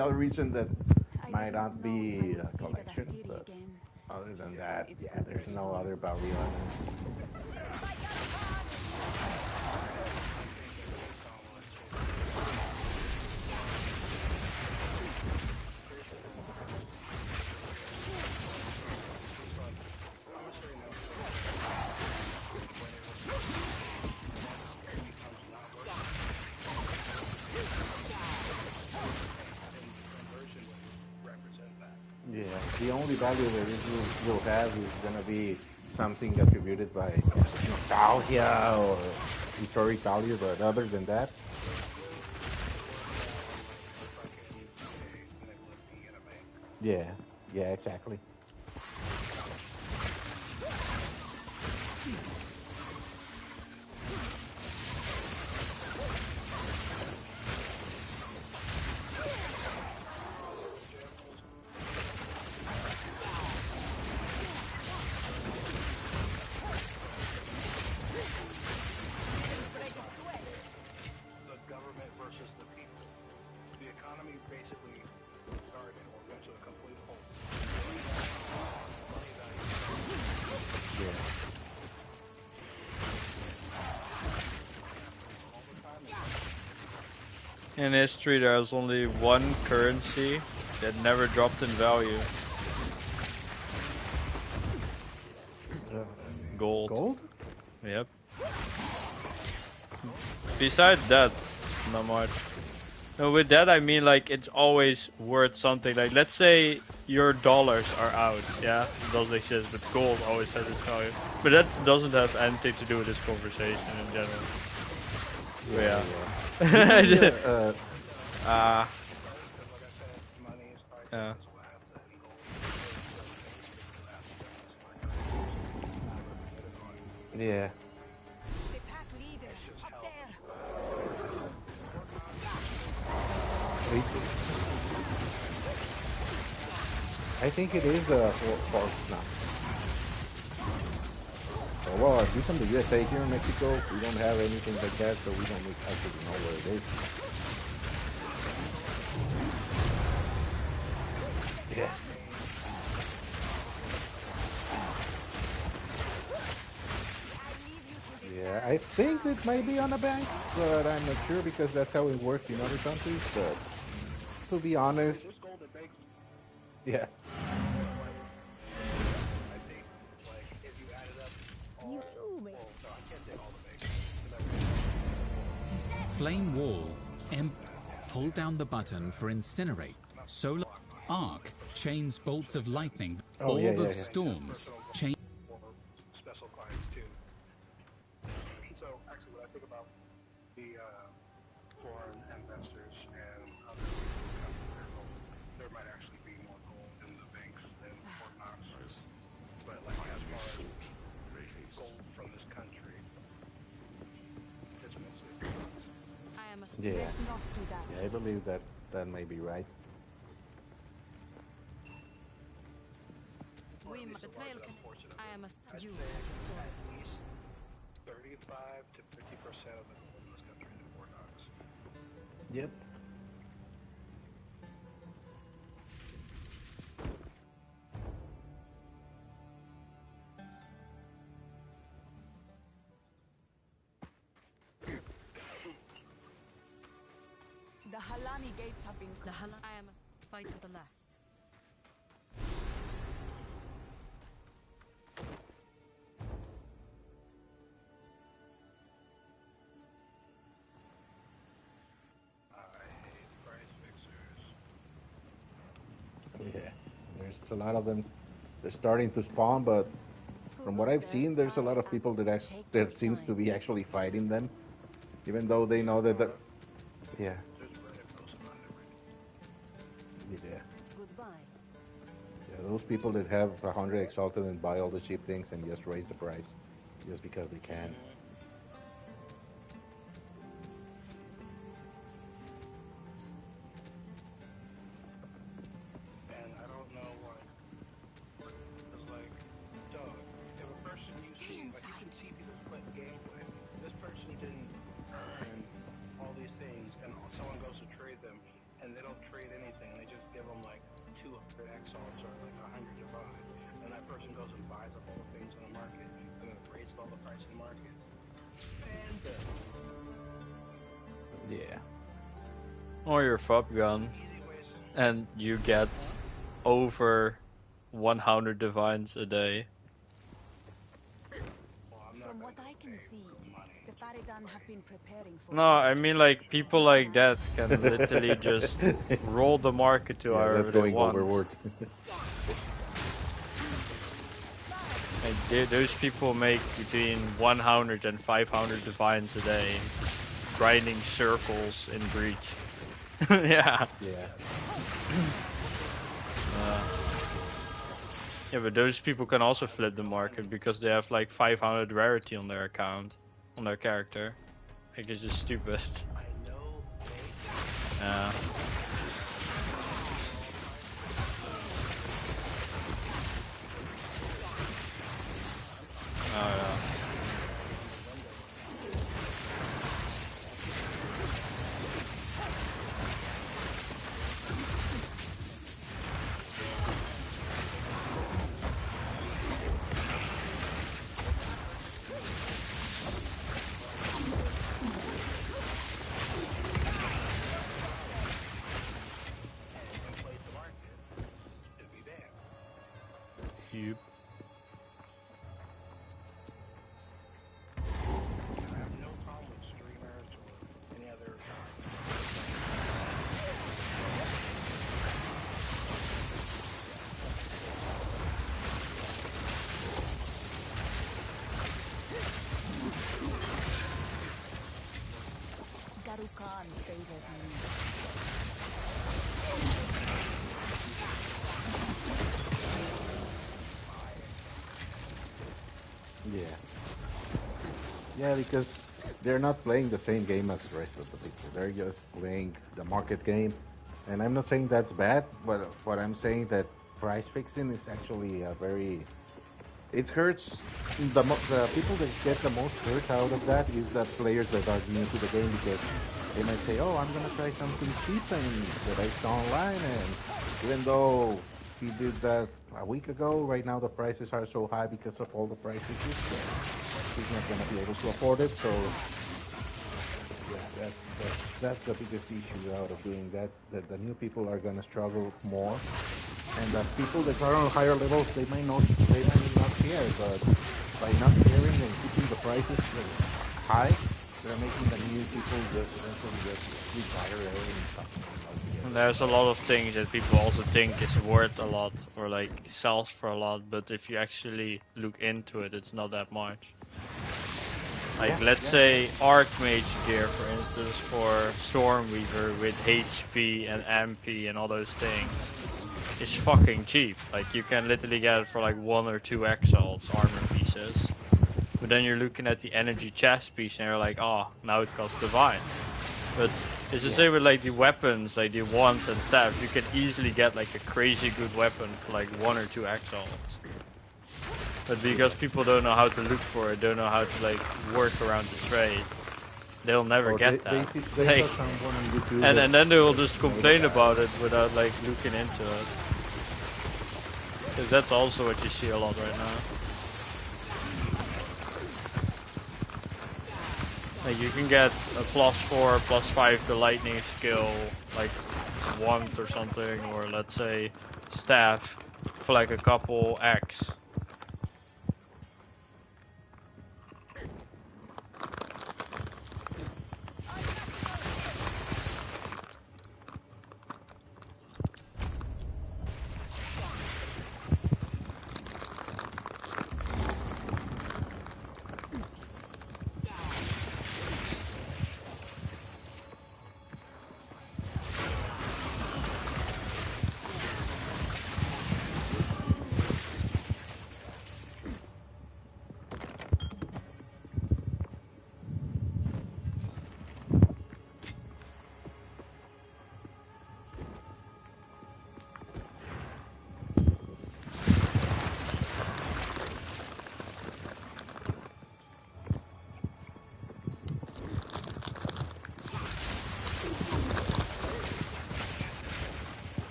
[SPEAKER 9] other reason that might not be a collection. But other than that, yeah, there's no other value on it. Yeah, the only value that it will have is gonna be something attributed by nostalgia or historic value, but other than that, yeah, yeah, exactly.
[SPEAKER 8] The government versus the people. The economy basically started or went to a complete halt.
[SPEAKER 1] In history, there was only one currency that never dropped in value. Gold.
[SPEAKER 9] Gold?
[SPEAKER 1] Yep. Besides that, not much. No, with that I mean like it's always worth something. Like let's say your dollars are out, yeah, it doesn't exist, but gold always has its value. But that doesn't have anything to do with this conversation in general. Yeah. Yeah.
[SPEAKER 9] Yeah.
[SPEAKER 2] The pack leader up there.
[SPEAKER 9] I think it is force now. So, well, at least in the USA, here in Mexico, we don't have anything like that, so we don't actually know where it is. Yeah. Yeah, I think it might be on a bank, but I'm not sure because that's how it works in other countries. But to be honest, yeah.
[SPEAKER 5] Flame wall. Hold down the button for incinerate. Solar arc. Chains bolts of lightning.
[SPEAKER 9] Oh,
[SPEAKER 5] Orb
[SPEAKER 9] yeah,
[SPEAKER 5] of
[SPEAKER 9] yeah.
[SPEAKER 5] storms. Chain.
[SPEAKER 8] Special clients too. So actually, when I think about the
[SPEAKER 9] Yeah.
[SPEAKER 2] Let's not do that.
[SPEAKER 9] Yeah, I believe that that may be right.
[SPEAKER 6] Swim the trail can. I am a
[SPEAKER 8] I'd
[SPEAKER 6] you.
[SPEAKER 8] say at least 35 to 50% of the homeless got trained in War Dogs.
[SPEAKER 9] Yep.
[SPEAKER 2] The Halani gates have been.
[SPEAKER 6] I am a fight to the last.
[SPEAKER 8] I hate price fixers.
[SPEAKER 9] Yeah. There's a lot of them. They're starting to spawn, but from what I've seen, there's a lot of people that seems to be actually fighting them, even though they know that. Yeah.
[SPEAKER 8] There's Reddit posts about it.
[SPEAKER 9] Yeah.
[SPEAKER 6] Goodbye.
[SPEAKER 9] Yeah. Those people that have 100 exalted and buy all the cheap things and just raise the price, just because they can.
[SPEAKER 8] And I don't know why. It's like, dog, if a person you
[SPEAKER 2] Stay
[SPEAKER 8] see, like you
[SPEAKER 2] inside.
[SPEAKER 8] can see people split gameplay. This person didn't earn all these things, and someone goes to trade them, and they don't trade anything. They just give them like 200 exalts or like 100 divine, and that person goes and buys up all the things in the market, and then raises all the price in the market. Panda.
[SPEAKER 9] Yeah.
[SPEAKER 1] Or your fob gun,
[SPEAKER 8] Easy ways.
[SPEAKER 1] and you get over 100 divines a day.
[SPEAKER 8] Well, I'm not
[SPEAKER 2] From
[SPEAKER 8] gonna
[SPEAKER 2] what
[SPEAKER 8] go
[SPEAKER 2] I can
[SPEAKER 8] pay
[SPEAKER 2] see,
[SPEAKER 8] for money.
[SPEAKER 2] the Faridan have been preparing for.
[SPEAKER 1] No, I mean like people like that can literally just roll the market to
[SPEAKER 9] Yeah,
[SPEAKER 1] however
[SPEAKER 9] that's
[SPEAKER 1] they
[SPEAKER 9] going
[SPEAKER 1] want.
[SPEAKER 9] overboard.
[SPEAKER 1] And those people make between 100 and 500 divines a day, grinding circles in Breach. Yeah.
[SPEAKER 9] Yeah.
[SPEAKER 1] Yeah, but those people can also flip the market because they have like 500 rarity on their account, on their character. Like it's just stupid.
[SPEAKER 8] I know
[SPEAKER 1] Yeah. Oh yeah.
[SPEAKER 8] inflate the market. It'd be bad.
[SPEAKER 1] Yep.
[SPEAKER 8] I have no problem with streamers or any other.
[SPEAKER 2] Garukan favors me.
[SPEAKER 9] Yeah. Yeah, because they're not playing the same game as the rest of the people. They're just playing the market game. And I'm not saying that's bad, but what I'm saying that price fixing is actually a very... It hurts... The people that get the most hurt out of that is the players that are new to the game, because they might say, oh, I'm going to try something cheap and that I saw online, and even though he did that a week ago, right now the prices are so high because of all the price issues that he's not going to be able to afford it. So yeah, that's the biggest issue out of doing that. That the new people are going to struggle more, and the people that are on higher levels, they might not care, but by not caring and keeping the prices high, they're making the new people just eventually just retire and something altogether.
[SPEAKER 1] And there's a lot of things that people also think is worth a lot or like sells for a lot, but if you actually look into it, it's not that much. Like let's say Archmage gear, for instance, for Stormweaver with HP and MP and all those things is fucking cheap. Like you can literally get it for like 1 or 2 exalts armor pieces. But then you're looking at the energy chest piece and you're like, oh, now it costs divine. But it's the same with like the weapons, like the wands and staff. You can easily get like a crazy good weapon for like 1 or 2 axons. But because people don't know how to look for it, don't know how to like work around the trade, they'll never get that.
[SPEAKER 9] They
[SPEAKER 1] Like,
[SPEAKER 9] saw someone on YouTube
[SPEAKER 1] and then they will just complain about it without like looking into it. Because that's also what you see a lot right now. Like you can get a +4, +5 to lightning skill, like wand or something, or let's say staff for like a couple X.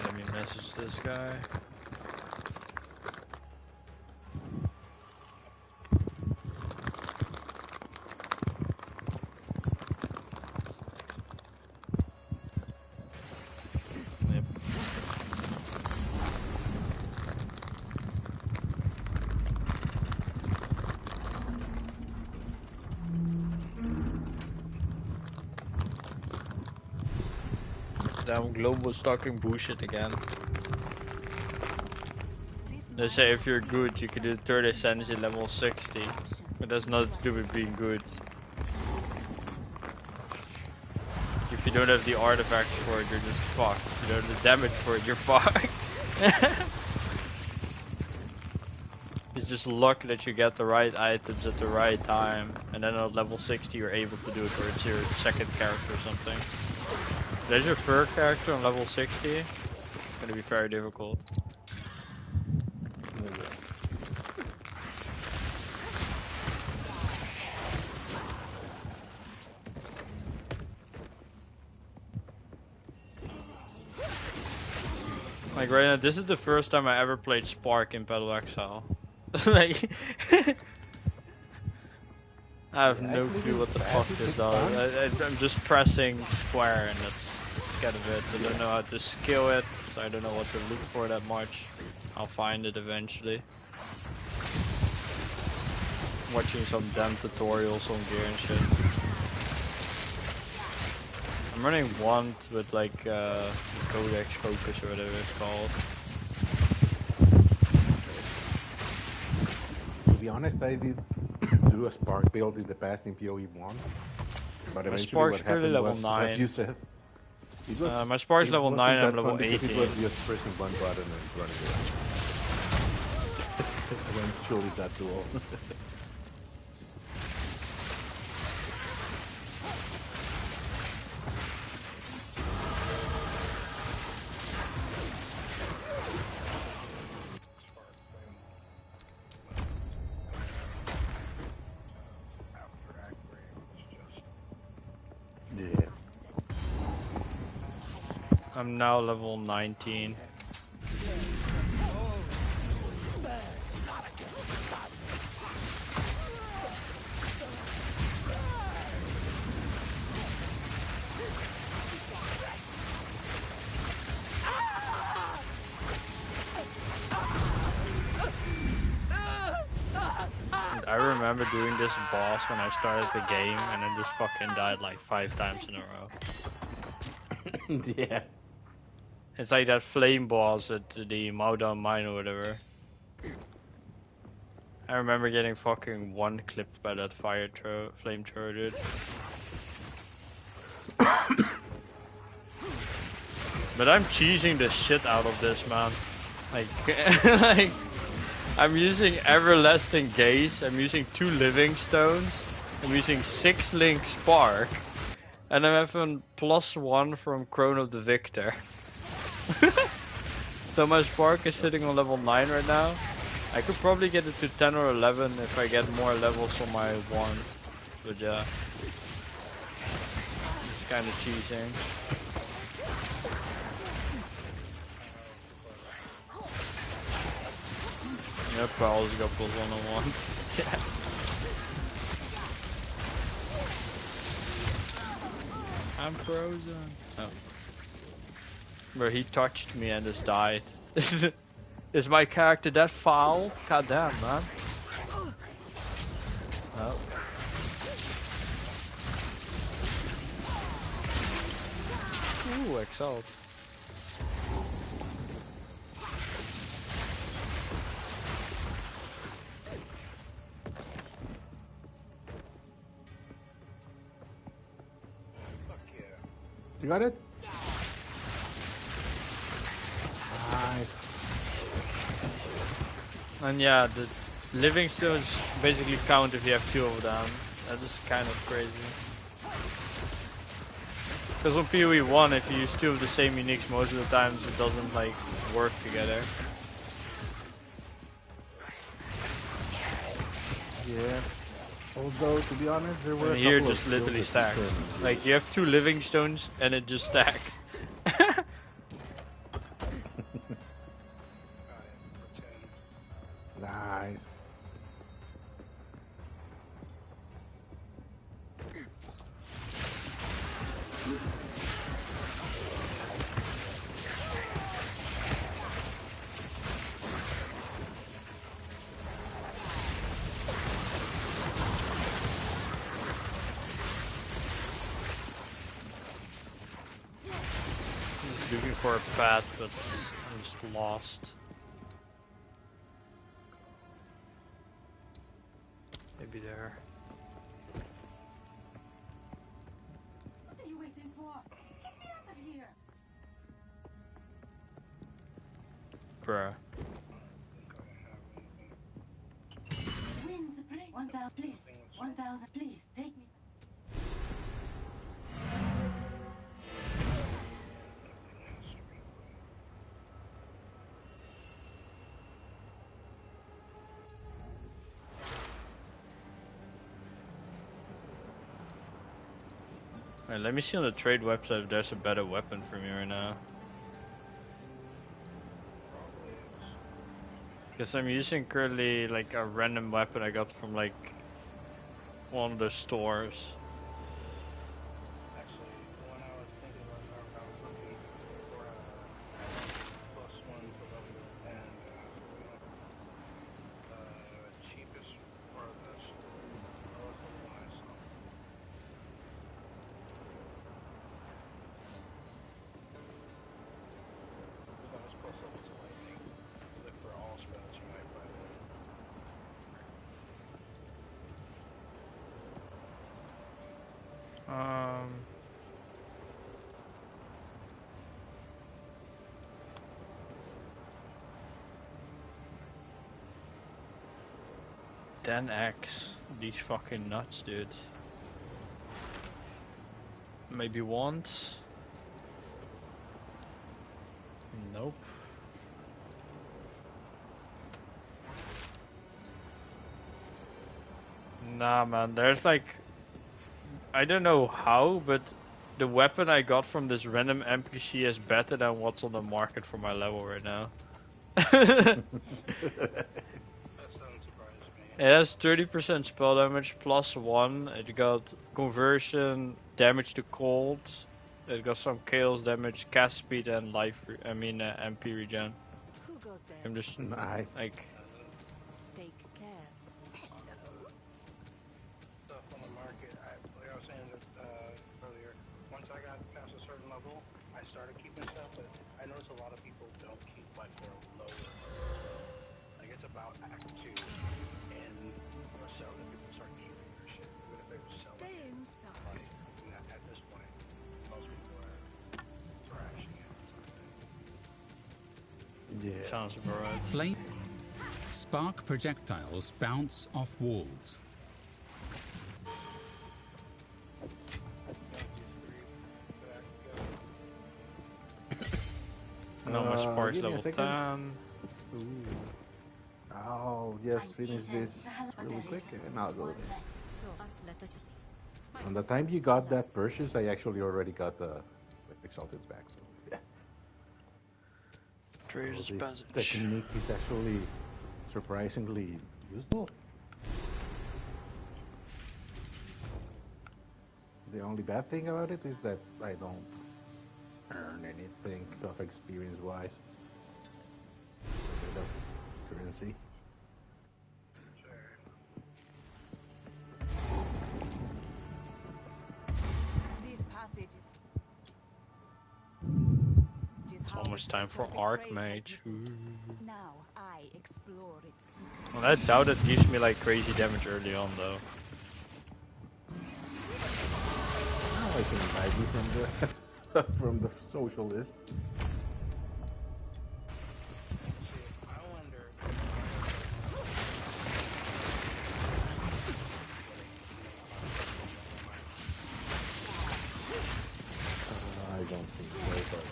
[SPEAKER 1] Let me message this guy. Yep. Damn, global stocking bullshit again. They say if you're good, you can do 30 cents in level 60, but that's nothing to do with being good. If you don't have the artifacts for it, you're just fucked. If you don't have the damage for it, you're fucked. It's just luck that you get the right items at the right time, and then at level 60 you're able to do it, or it's your second character or something. If there's your third character on level 60, it's gonna be very difficult. Like right now, this is the first time I ever played Spark in Battle Exile. Like, I have no clue what the fuck this does. I'm just pressing square and that's kind of it. I don't know how to skill it, so I don't know what to look for that much. I'll find it eventually. Watching some damn tutorials on gear and shit. I'm running Wand with like Codex Focus or whatever it's called.
[SPEAKER 9] To be honest, I did do a Spark build in the past in PoE1, but eventually
[SPEAKER 1] Spark's
[SPEAKER 9] what happened
[SPEAKER 1] level
[SPEAKER 9] was,
[SPEAKER 1] 9.
[SPEAKER 9] as you said, it was,
[SPEAKER 1] my Spark's level 9 and I'm level
[SPEAKER 9] because
[SPEAKER 1] 18.
[SPEAKER 9] it was just pressing one button and running around. Eventually that duel. Yeah.
[SPEAKER 1] I'm now level 19. I remember doing this boss when I started the game and I just fucking died like 5 times in a row.
[SPEAKER 9] Yeah.
[SPEAKER 1] It's like that flame boss at the Maudan mine or whatever. I remember getting fucking one clipped by that flamethrower, dude. But I'm cheesing the shit out of this, man. Like, like I'm using Everlasting Gaze. I'm using 2 living stones. I'm using 6 link spark, and I'm having +1 from Crown of the Victor. So my spark is sitting on level 9 right now. I could probably get it to 10 or 11 if I get more levels on my wand. But yeah, it's kind of cheesing. Yep, I always got +1 on one. Yeah. I'm frozen. Oh. Where he touched me and just died. Is my character that foul? God damn, man. Oh. Ooh, Exalt.
[SPEAKER 9] You got it? Nice.
[SPEAKER 1] And yeah, the living stones basically count if you have 2 of them. That is kind of crazy. Because on PoE1, if you use 2 of the same uniques, most of the times it doesn't like work together.
[SPEAKER 9] Yeah. Although, to be honest, there were
[SPEAKER 1] And
[SPEAKER 9] a
[SPEAKER 1] here
[SPEAKER 9] couple
[SPEAKER 1] just
[SPEAKER 9] of
[SPEAKER 1] literally
[SPEAKER 9] skills that
[SPEAKER 1] stacks.
[SPEAKER 9] determined
[SPEAKER 1] Like you have 2 living stones and it just stacks.
[SPEAKER 9] Nice.
[SPEAKER 1] Looking for a path, but I'm just lost. Maybe there.
[SPEAKER 2] What are you waiting for? Get me out of here!
[SPEAKER 1] Bruh.
[SPEAKER 2] Winds break. 1,000, please. 1,000, please. Take me.
[SPEAKER 1] Alright, let me see on the trade website if there's a better weapon for me right now. Because I'm using currently like a random weapon I got from like one of the stores.
[SPEAKER 8] Actually, the one I was thinking about, I was looking for a +1 for level and cheapest or the lowest level one I saw. The one was plus level to lightning. Look for all spells you might find.
[SPEAKER 1] X. These fucking nuts, dude. Maybe once. Nope. Nah, man. There's like, I don't know how, but the weapon I got from this random NPC is better than what's on the market for my level right now. It has 30% spell damage +1. It got conversion, damage to cold. It got some chaos damage, cast speed, and MP regen.
[SPEAKER 2] Who goes there?
[SPEAKER 1] I'm just
[SPEAKER 9] Nice.
[SPEAKER 1] like,
[SPEAKER 2] Take care.
[SPEAKER 8] Stuff on the market. Like I was saying earlier, once I got past a certain level, I started keeping stuff, but I noticed a lot of people don't keep like their lower. Like it's about Act 2, and or so that people start keeping their shit, even if they were selling.
[SPEAKER 2] Stay inside.
[SPEAKER 8] Like, at this point, most people are trashing it.
[SPEAKER 9] Yeah.
[SPEAKER 1] sounds about right.
[SPEAKER 5] Flame. Spark projectiles bounce off walls.
[SPEAKER 1] No, my spark's
[SPEAKER 9] Give me a
[SPEAKER 1] level
[SPEAKER 9] second.
[SPEAKER 1] 10.
[SPEAKER 9] Ooh. I'll just finish this really quick and I'll go there.
[SPEAKER 6] So let us see.
[SPEAKER 9] On the time you got that purchase, I actually already got the exalted back. So yeah.
[SPEAKER 1] Trader's
[SPEAKER 9] So this
[SPEAKER 1] Passage.
[SPEAKER 9] technique is actually surprisingly useful. The only bad thing about it is that I don't earn anything of experience-wise. A bit of currency.
[SPEAKER 2] These passages.
[SPEAKER 1] It's almost time for Archmage.
[SPEAKER 2] Now I explore its.
[SPEAKER 1] Well, I doubt it gives me like crazy damage early on though.
[SPEAKER 9] I can invite you from the from the social list. I don't think so, but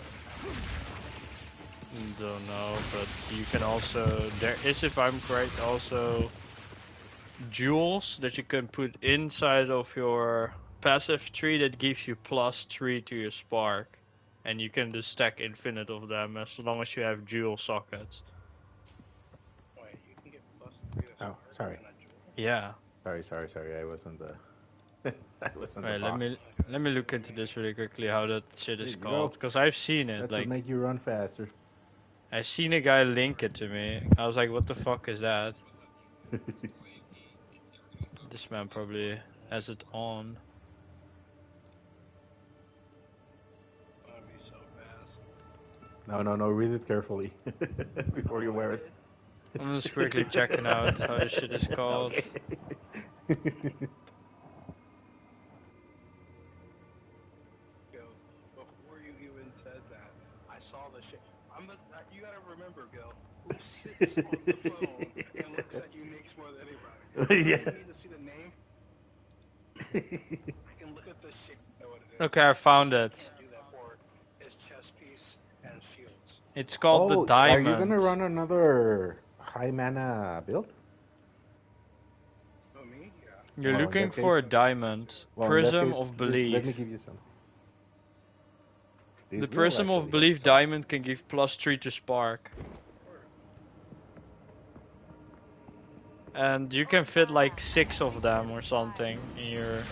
[SPEAKER 1] Don't know, but you can also, there is, if I'm correct, also jewels that you can put inside of your passive tree that gives you +3 to your spark. And you can just stack infinite of them as long as you have jewel sockets.
[SPEAKER 8] Wait, you can get +3 to
[SPEAKER 9] oh, sorry,
[SPEAKER 1] Yeah.
[SPEAKER 9] sorry. I wasn't the I wasn't the
[SPEAKER 1] Wait,
[SPEAKER 9] boss.
[SPEAKER 1] let me look into this really quickly how that shit
[SPEAKER 9] There
[SPEAKER 1] is
[SPEAKER 9] you
[SPEAKER 1] called,
[SPEAKER 9] go.
[SPEAKER 1] because I've seen it.
[SPEAKER 9] That
[SPEAKER 1] Like,
[SPEAKER 9] will make you run faster.
[SPEAKER 1] I seen a guy link it to me. I was like, what the fuck is that? This man probably has it on.
[SPEAKER 8] That'd be so fast.
[SPEAKER 9] No. Read it carefully before you wear it.
[SPEAKER 1] I'm just quickly checking out how this shit is called.
[SPEAKER 8] Gil, before you even said that, I saw the shit. You gotta remember, Gil, who sits on the phone and looks at uniques more than anybody?
[SPEAKER 9] Yeah.
[SPEAKER 8] You need to see the name. I can look at the shit. Know what it is.
[SPEAKER 1] Okay, I found it.
[SPEAKER 8] Can't do that for his chest piece and shields.
[SPEAKER 1] It's called the
[SPEAKER 9] Oh, are you gonna
[SPEAKER 1] diamond.
[SPEAKER 9] run another high mana build?
[SPEAKER 8] Oh, me? Yeah.
[SPEAKER 1] You're
[SPEAKER 9] Well, in
[SPEAKER 1] looking
[SPEAKER 9] that
[SPEAKER 1] for a
[SPEAKER 9] case-
[SPEAKER 1] diamond.
[SPEAKER 9] Well, in that
[SPEAKER 1] Prism
[SPEAKER 9] case,
[SPEAKER 1] of
[SPEAKER 9] let
[SPEAKER 1] Belief.
[SPEAKER 9] me give you some.
[SPEAKER 1] The
[SPEAKER 9] This will
[SPEAKER 1] Prism of
[SPEAKER 9] actually
[SPEAKER 1] Belief
[SPEAKER 9] help some.
[SPEAKER 1] diamond can give +3 to spark. And you can fit like 6 of them or something in your,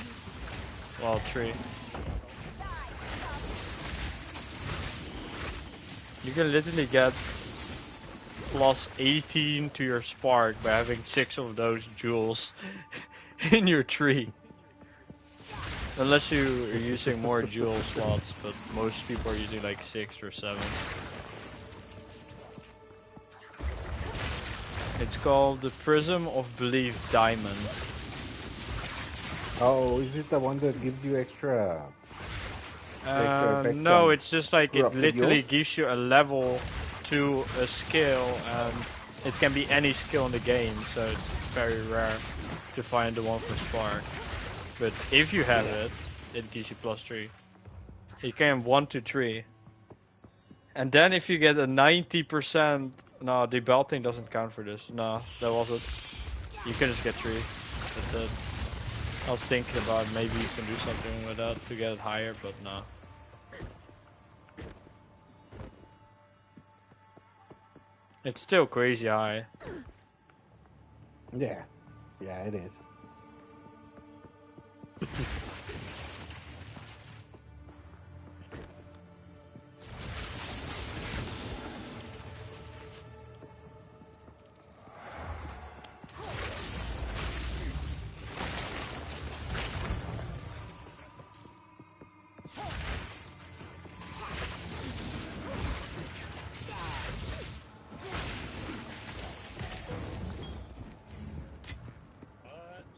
[SPEAKER 1] well, tree. You can literally get +18 to your spark by having 6 of those jewels in your tree. Unless you are using more jewel slots, but most people are using like 6 or 7. It's called the Prism of Belief Diamond.
[SPEAKER 9] Oh, is it the one that gives you extra effects
[SPEAKER 1] No,
[SPEAKER 9] on
[SPEAKER 1] it's just like it literally gives you a level to a skill, and it can be any skill in the game, so it's very rare to find the one for Spark. But if you have it, it gives you +3. You can 1 to 3. And then if you get a 90%, no, the belting doesn't count for this. No, that wasn't. You can just get 3. That's it. I was thinking about maybe you can do something with that to get it higher, but no. It's still crazy high.
[SPEAKER 9] Yeah, it is.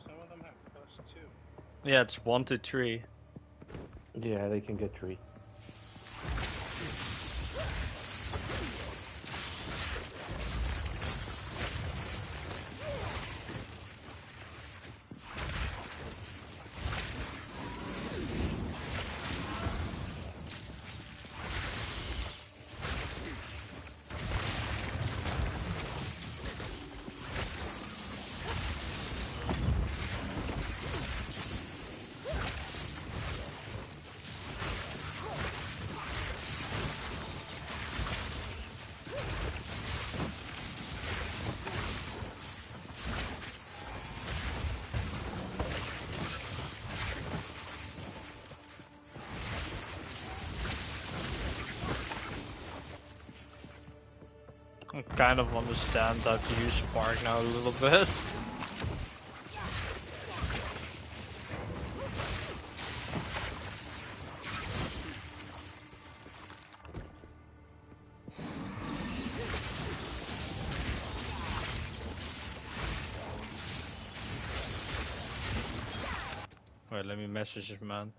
[SPEAKER 8] Some of them have +2.
[SPEAKER 1] Yeah, it's 1 to 3.
[SPEAKER 9] Yeah, they can get 3.
[SPEAKER 1] I kind of understand how to use Spark now a little bit. Wait, let me message this man.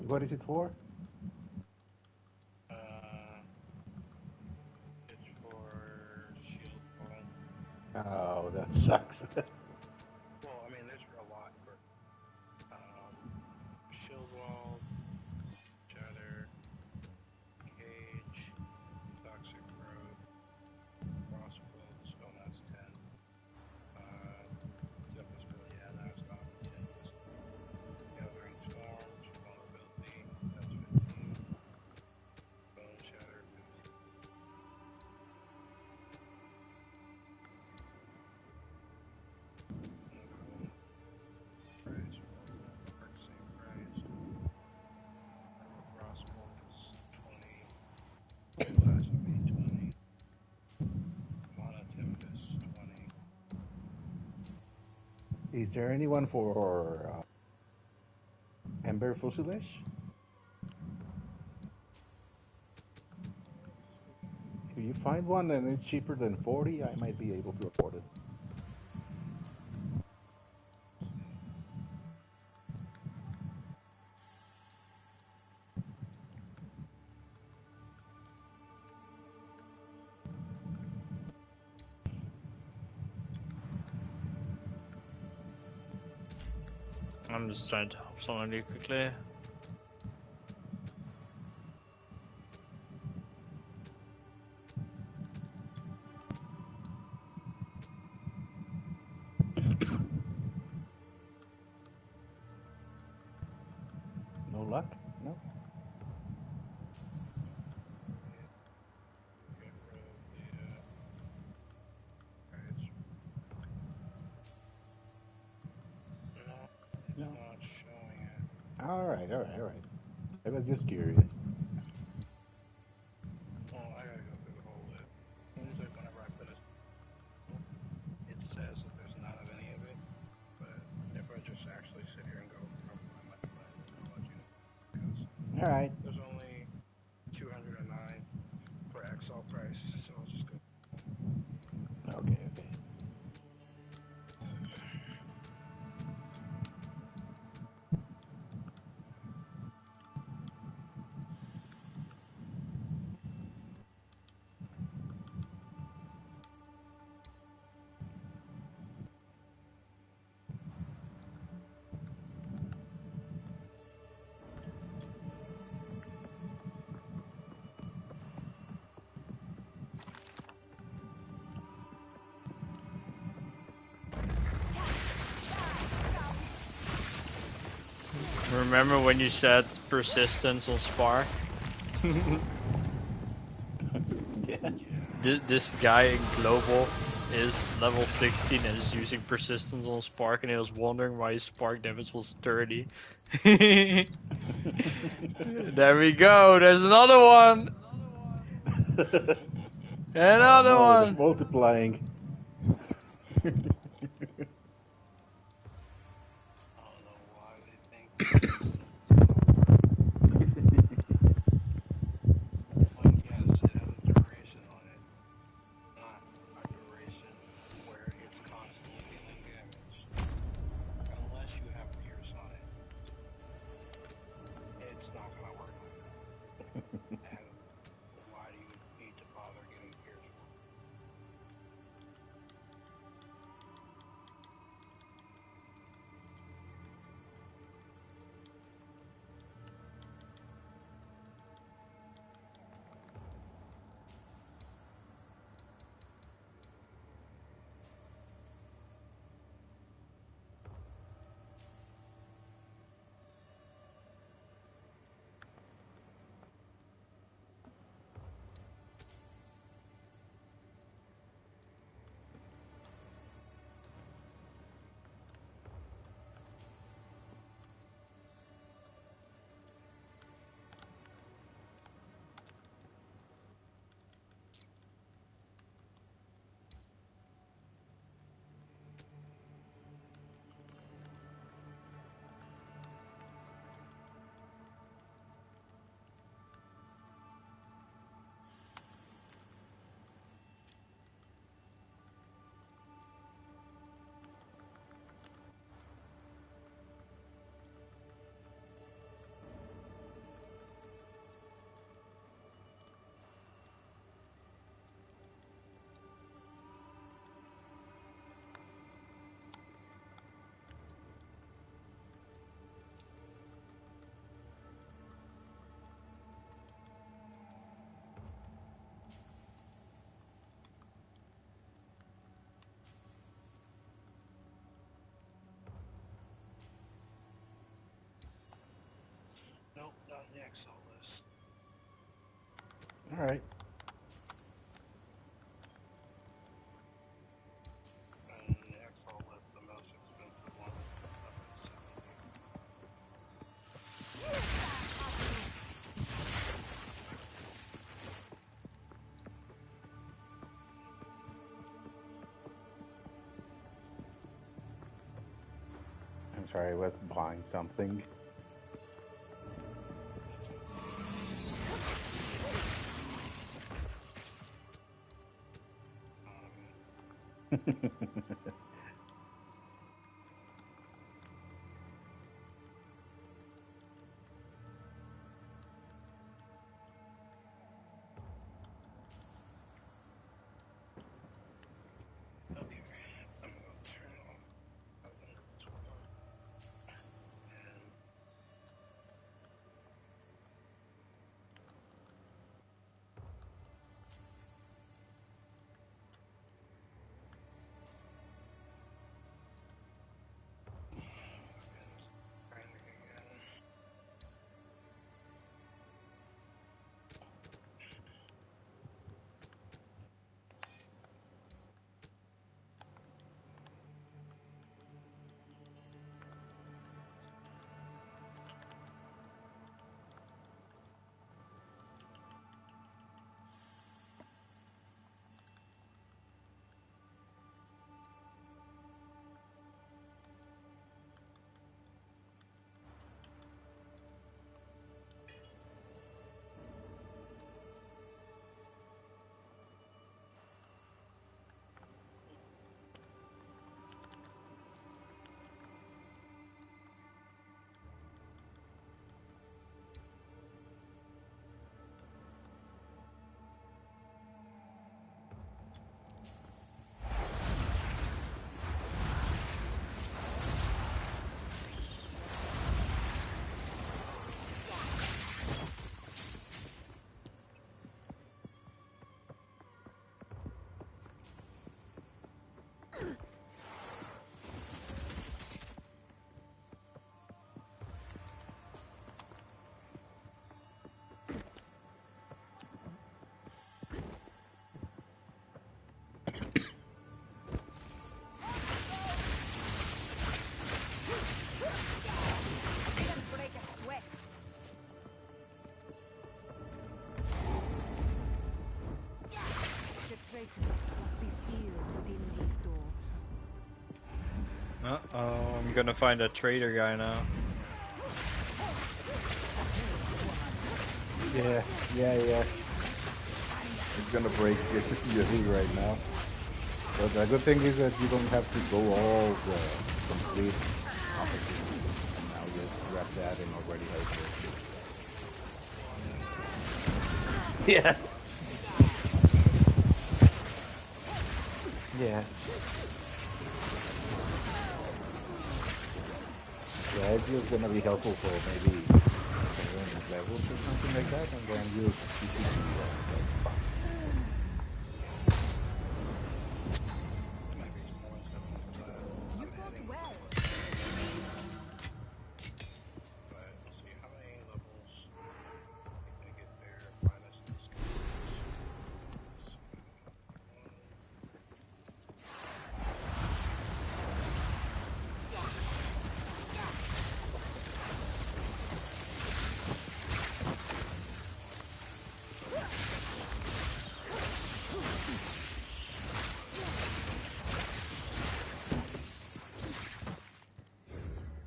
[SPEAKER 9] What is it for?
[SPEAKER 8] It's for shield wall.
[SPEAKER 9] Oh, that sucks.
[SPEAKER 8] Well, I mean, there's a lot for shield wall, shatter, cage, toxic growth, crossbow, spellmass 10. Zephyr spell, yeah, now it's not 10. Gathering storms, vulnerability, that's 15. Bone shatter, 15. Price, perk same price. Crossbow is 20. Flash would be 20. Mana Tempest 20.
[SPEAKER 9] Is there anyone for Ember Fusilage? If you find one and it's cheaper than 40, I might be able to afford it.
[SPEAKER 1] I'm just trying to help someone really quickly.
[SPEAKER 9] No luck? No?
[SPEAKER 8] Get rid of the price. No, it's
[SPEAKER 9] No.
[SPEAKER 8] not showing it.
[SPEAKER 9] Alright. I was just curious.
[SPEAKER 8] Well, I gotta go through the whole list. Usually whenever I put a it says that there's none of any of it, but if I just actually sit here and go through them, I might find it. I'll let you know. Because
[SPEAKER 9] Alright.
[SPEAKER 8] there's only 209 for XL price, so I'll just go.
[SPEAKER 9] Okay.
[SPEAKER 1] Remember when you said persistence on Spark?
[SPEAKER 9] Yeah.
[SPEAKER 1] This guy in global is level 16 and is using persistence on Spark, and he was wondering why his Spark damage was 30. There we go, there's another one! Another
[SPEAKER 9] no,
[SPEAKER 1] one!
[SPEAKER 9] it's multiplying.
[SPEAKER 8] I don't know why they think. Well, yes, it has a duration on it, not a duration where it's constantly dealing damage. Unless you have Pierce on it, it's not gonna work like that. And why do you need to bother getting Pierce for? Nope, not in the Excel list.
[SPEAKER 9] All right.
[SPEAKER 8] And in the Excel list, the most expensive one is 1170.
[SPEAKER 9] I'm sorry, I was buying something.
[SPEAKER 8] Okay, I'm gonna turn on this one. And
[SPEAKER 2] must be sealed within these doors.
[SPEAKER 1] Uh-oh, I'm gonna find a traitor guy now.
[SPEAKER 9] Yeah. It's gonna break your heat right now. But the good thing is that you don't have to go all the complete opposite. And now just grab that and already help it. Yeah. Yeah. Yeah, it's just gonna be helpful for maybe 7 levels or something like that, and then you should be fine.
[SPEAKER 2] You fought well.
[SPEAKER 8] But we'll see how many levels we can get there. Minus the skills.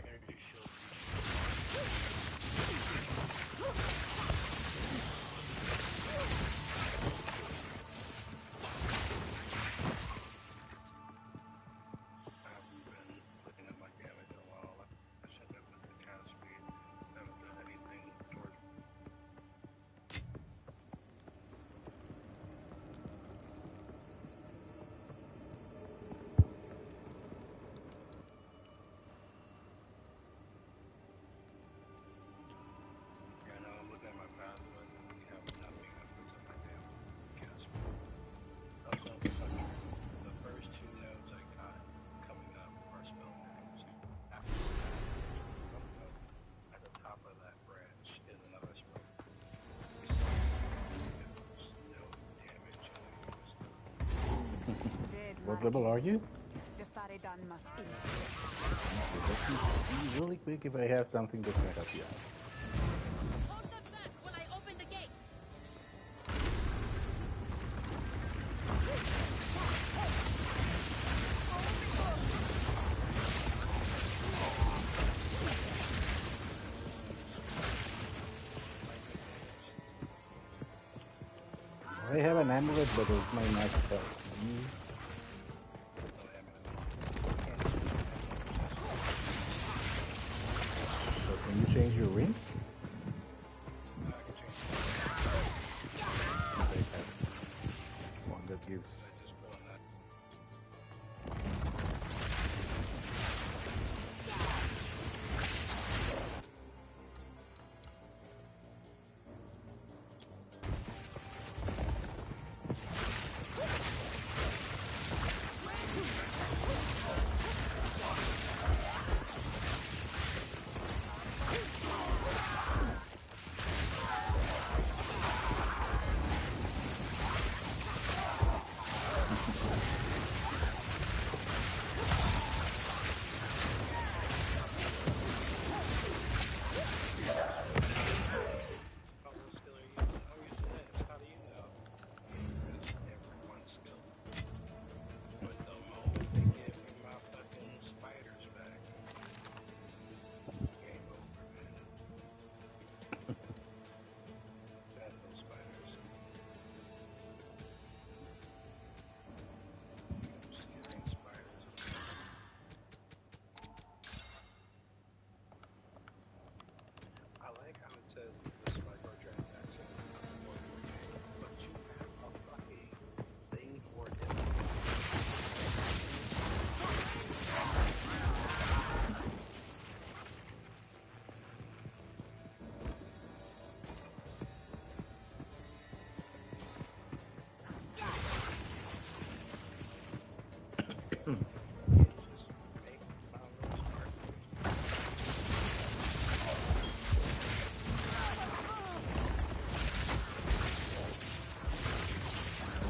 [SPEAKER 8] Energy shield. I haven't been looking at my damage in a while. I should have put the cast speed. I haven't done anything towards. Yeah, no, I'm looking at my path, but we have nothing that puts up my damn cast speed. Also, the first two nodes I got coming up are spell names. After that, coming up at the top of that branch is another spell. No damage in
[SPEAKER 9] What level are you?
[SPEAKER 2] The Faridan must
[SPEAKER 9] Let's see really quick if I have something that can help you out.
[SPEAKER 6] Hold them back while I open the gate.
[SPEAKER 9] I have an amulet, but it's my max health. So can you change your ring? One that gives.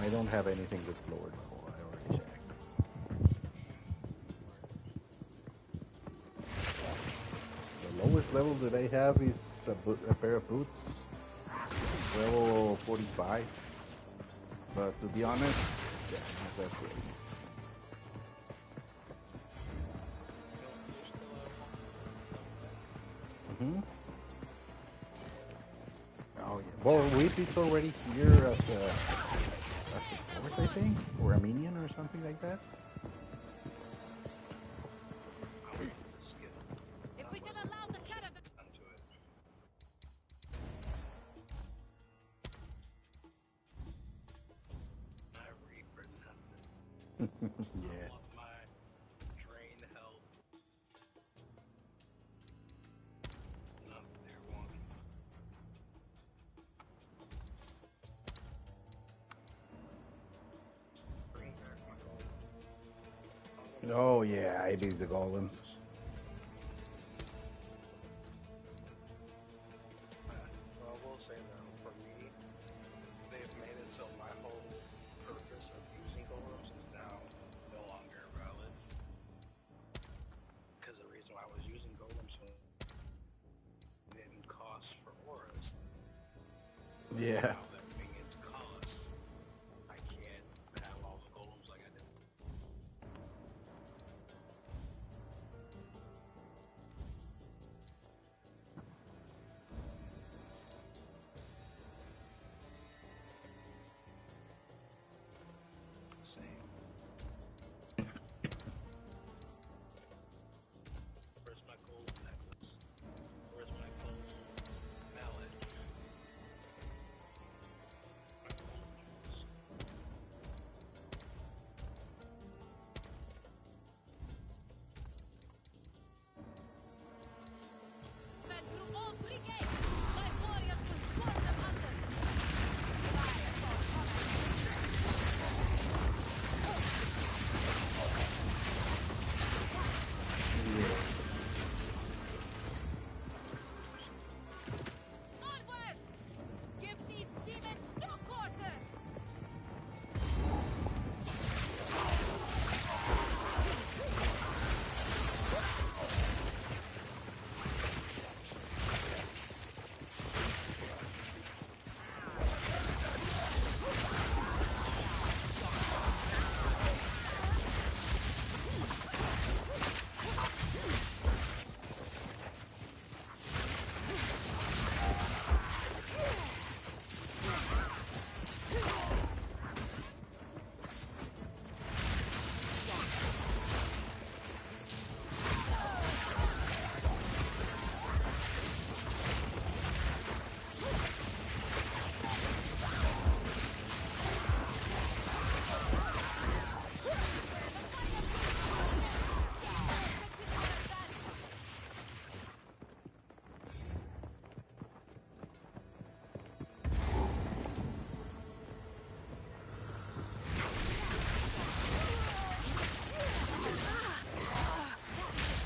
[SPEAKER 9] I don't have anything that's lower level. I already checked. The lowest level that I have is a pair of boots, level 45. But to be honest, Yeah, that's great. Mm-hmm. Oh yeah. Well, Wheat is already here as a fourth, I think, or a minion or something like that.
[SPEAKER 6] If we can allow the caravan.
[SPEAKER 9] Yeah. Oh yeah, it is the golems.
[SPEAKER 8] Well, we'll say though, for me, they've made it so my whole purpose of using golems is now no longer valid. Because the reason why I was using golems was it didn't cost for auras.
[SPEAKER 9] Yeah.
[SPEAKER 8] Now that being its cost, I can't have all the golems like I did. Same. Where's my gold necklace? Where's my gold mallet? My gold jewels.
[SPEAKER 6] Fed through all three gates. My warriors will swarm them under. Fire for combat. Onwards! Give these demons no quarter!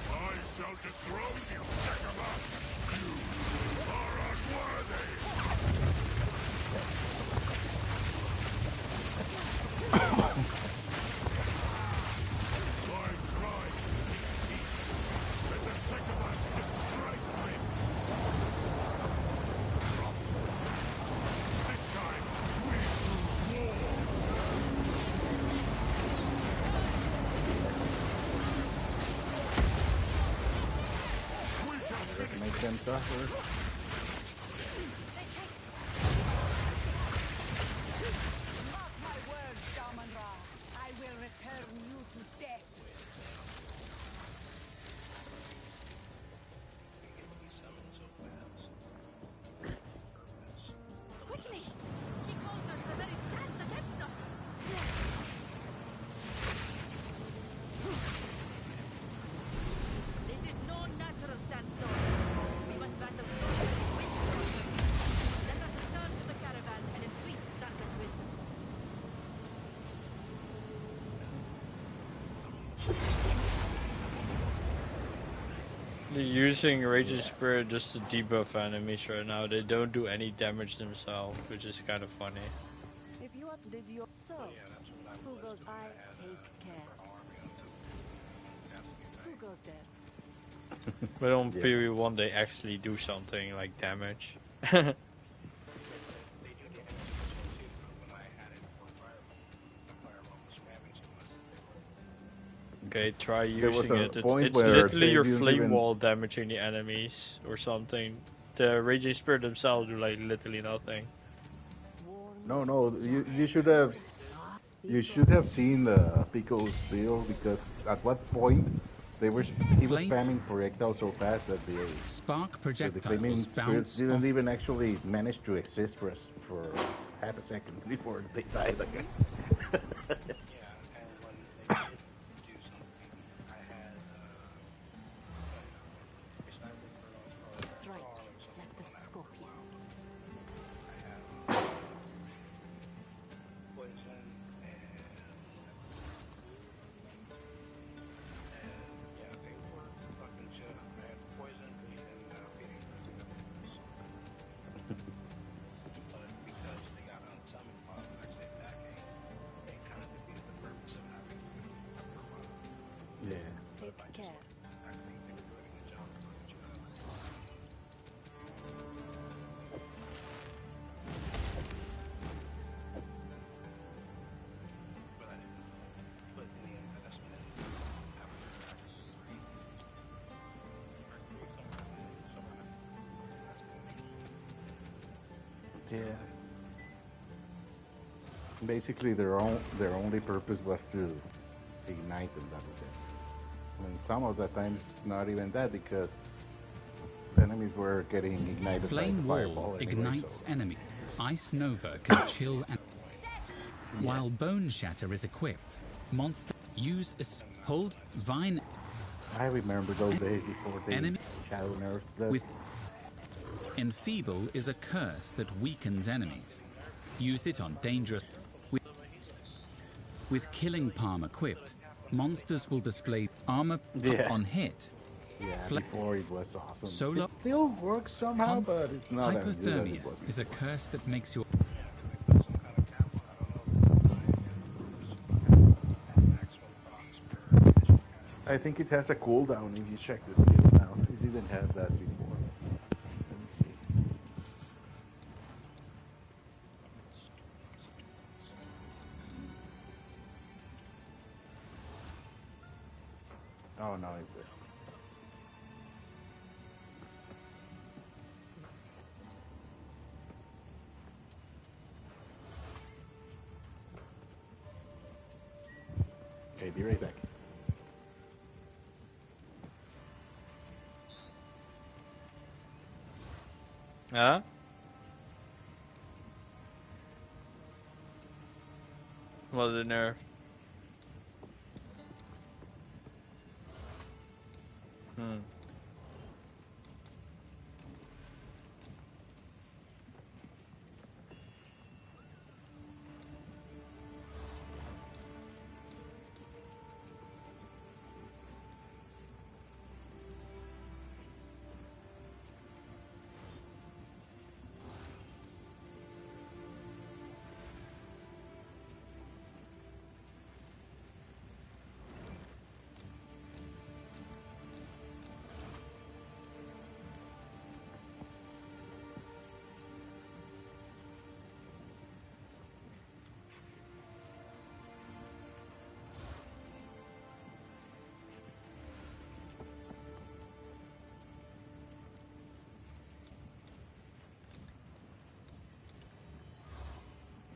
[SPEAKER 3] I shall dethrone you, Daggerman! You are unworthy! I tried to seek peace, and the Sycophants disgraced me! This time, we choose war! We shall finish
[SPEAKER 9] Make them suffer.
[SPEAKER 2] Mark my words, Damanra. I will return you to death.
[SPEAKER 8] He summoned so fast. Purpose.
[SPEAKER 6] Quickly! He conjures the very sands against us! This is no natural sandstorm. We must battle storms with wind. Let us return to the caravan and entreat Zanka's wisdom.
[SPEAKER 1] They're using Raging Spirit just to debuff enemies right now. They don't do any damage themselves, which is kind of funny.
[SPEAKER 2] If you did your so, who goes? I take care. Who goes there?
[SPEAKER 1] But on
[SPEAKER 9] Yeah.
[SPEAKER 1] PoE1 they actually do something like damage.
[SPEAKER 8] They do damage too when I had it for fireball.
[SPEAKER 1] Okay, try
[SPEAKER 9] There was
[SPEAKER 1] using
[SPEAKER 9] a
[SPEAKER 1] it.
[SPEAKER 9] point
[SPEAKER 1] It's
[SPEAKER 9] where
[SPEAKER 1] literally
[SPEAKER 9] they
[SPEAKER 1] your
[SPEAKER 9] didn't
[SPEAKER 1] flame
[SPEAKER 9] even.
[SPEAKER 1] wall damaging the enemies or something. The Raging Spirit themselves do like literally nothing.
[SPEAKER 9] No, no, you should have seen Pico's build because at what point he was
[SPEAKER 5] Flame
[SPEAKER 9] spamming projectiles so fast that
[SPEAKER 5] spark
[SPEAKER 9] the
[SPEAKER 5] projectiles
[SPEAKER 9] flaming spirits
[SPEAKER 5] bounce
[SPEAKER 9] didn't
[SPEAKER 5] off
[SPEAKER 9] even actually manage to exist for half a second before they died again.
[SPEAKER 8] Yeah, and when they did do something, I had recycled kernels for like a
[SPEAKER 2] Strike
[SPEAKER 8] car or something
[SPEAKER 2] like the
[SPEAKER 8] on that for a
[SPEAKER 2] scorpion.
[SPEAKER 8] while. I have poison and yeah, they were fucking shit. I had poison, bleed, and feeding frenzy. But because they got unsummoned while I was actually attacking, it kind of defeated the purpose of having after a while.
[SPEAKER 9] Yeah.
[SPEAKER 8] But
[SPEAKER 2] Take
[SPEAKER 8] if I just
[SPEAKER 2] care.
[SPEAKER 8] I think they were doing a good job of doing what you but I didn't put any investment in having to back three or three somewhere
[SPEAKER 9] Yeah. Basically, their only purpose was to ignite them. That was it. And some of the times, not even that, because enemies were getting ignited by the
[SPEAKER 5] flame
[SPEAKER 9] fireball
[SPEAKER 5] wall
[SPEAKER 9] anyway,
[SPEAKER 5] ignites
[SPEAKER 9] so.
[SPEAKER 5] enemy. Ice Nova can chill and while Bone Shatter is equipped, monster use hold vine
[SPEAKER 9] I remember those days before they
[SPEAKER 5] enemy
[SPEAKER 9] shadow nerfed that.
[SPEAKER 5] with enfeeble is a curse that weakens enemies. Use it on dangerous with killing palm equipped. Monsters will display armor
[SPEAKER 9] Yeah.
[SPEAKER 5] on hit.
[SPEAKER 9] Yeah, before it was awesome.
[SPEAKER 5] Solar
[SPEAKER 9] It still works somehow, but it's not as good as
[SPEAKER 5] hypothermia
[SPEAKER 9] it was
[SPEAKER 5] is a
[SPEAKER 9] before.
[SPEAKER 5] curse that makes your
[SPEAKER 9] I think it has a cooldown if you check the skill now. It didn't have that before. Let me see. Oh no, it did. Okay, be right back.
[SPEAKER 1] Huh? What the nerf? Hmm.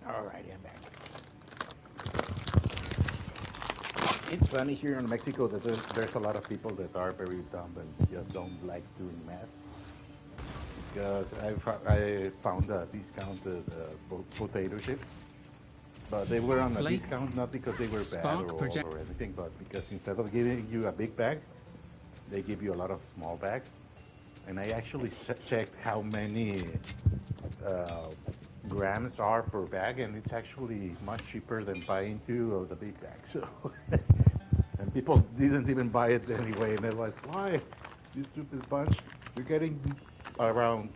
[SPEAKER 9] Alrighty, I'm back. It's funny here in Mexico that there's a lot of people that are very dumb and just don't like doing math. Because I found a discounted potato chips, but they were on a
[SPEAKER 5] Flame
[SPEAKER 9] discount not because they were bad
[SPEAKER 5] spark project
[SPEAKER 9] or anything, but because instead of giving you a big bag, they give you a lot of small bags. And I actually checked how many grams are per bag, and it's actually much cheaper than buying two of the big bags. So, and people didn't even buy it anyway, and they're like, "Why? You stupid bunch! You're getting around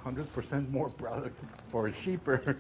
[SPEAKER 9] 100% more product for cheaper."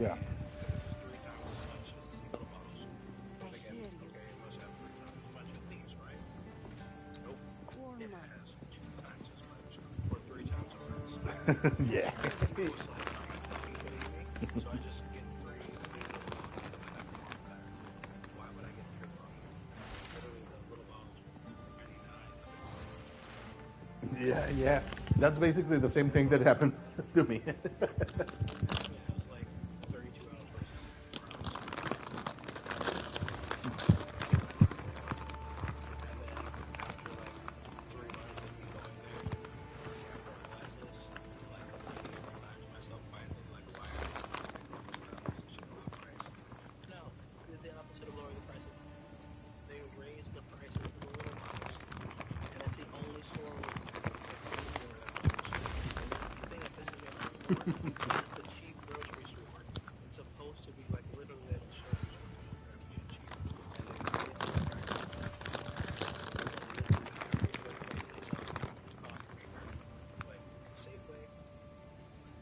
[SPEAKER 9] Yeah.
[SPEAKER 8] Three times as much as the little bottles.
[SPEAKER 2] I
[SPEAKER 8] Thinking,
[SPEAKER 2] hear you.
[SPEAKER 8] okay, it must have three times as much as these, right? Nope.
[SPEAKER 2] Core
[SPEAKER 8] It
[SPEAKER 2] mines.
[SPEAKER 8] has two times as much, or three times as much.
[SPEAKER 9] Yeah.
[SPEAKER 8] I was like, are you fucking kidding me? So I just get three little bottles and I have them all back. Why would I get three bottles? Literally, the little bottles were 99.
[SPEAKER 9] Yeah, yeah. That's basically the same thing that happened to me.
[SPEAKER 8] Yeah, it was like 32 ounce versus 64 ounce. And then after like 3 months of me going there, working after I realized this, like I even realized myself finally, like why are they not like $4 to lower the price? No, they did the opposite of lowering the prices. They raised the prices for the little bottles, and it's the only store with anywhere that offers it. And the thing that pisses me off more is the cheap grocery store. It's supposed to be like literally they don't serve you something more crappy and cheap, and they raise their prices for literally every other place they sell coffee. Like Safeway,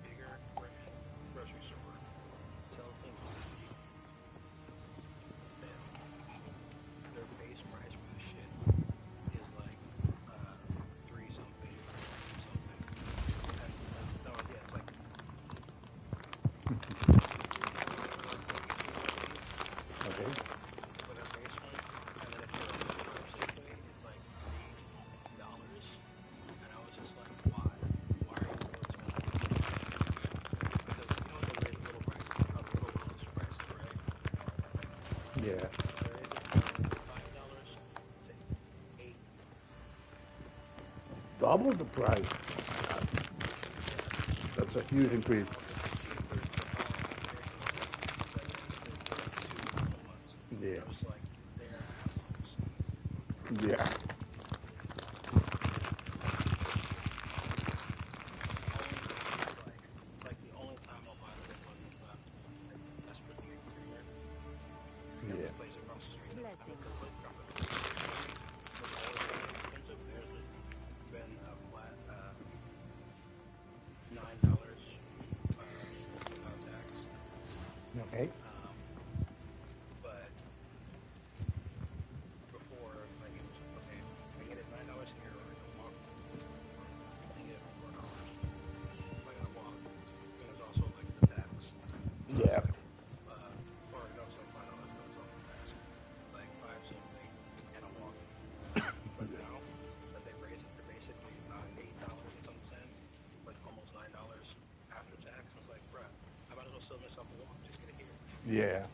[SPEAKER 8] bigger brand grocery store, sells things super cheap. Then their base price for the shit is like three something or eight something. And no, yeah, it's like
[SPEAKER 9] Okay.
[SPEAKER 8] for their base one, and then if you're a member of Safeway, it's like $8. And I was just like, why? Why are you so expensive? Because you know what they raise little prices, little bottles prices, right?
[SPEAKER 9] Yeah.
[SPEAKER 8] They raise it from $5 to 8.
[SPEAKER 9] Double the price.
[SPEAKER 8] Yeah,
[SPEAKER 9] That's a huge increase.
[SPEAKER 8] now it's cheaper to buy American cheese than it is to get 2 normal ones.
[SPEAKER 9] Yeah.
[SPEAKER 8] I was like, they're assholes.
[SPEAKER 9] Yeah.
[SPEAKER 8] Only like the only time I'll buy the big one is if I'm like desperate to make dinner. And
[SPEAKER 9] Yeah.
[SPEAKER 8] the place across the street,
[SPEAKER 2] Blessings.
[SPEAKER 8] the place across the street has always been inexpensive. Theirs has been a flat $9 without tax.
[SPEAKER 9] Okay.
[SPEAKER 8] But before, like it was okay. I get it $9 here, or I can walk. I get it for $4. If I gotta walk, and there's also like the tax. So
[SPEAKER 9] Yeah.
[SPEAKER 8] it's like, or no, it's like $5, but it's also tax. Like five something, and I'm walking. But now that they raised it to basically $8 and some cents, like almost $9 after tax, I was like, bruh, I might as well save myself a walk, just get it here.
[SPEAKER 9] Yeah.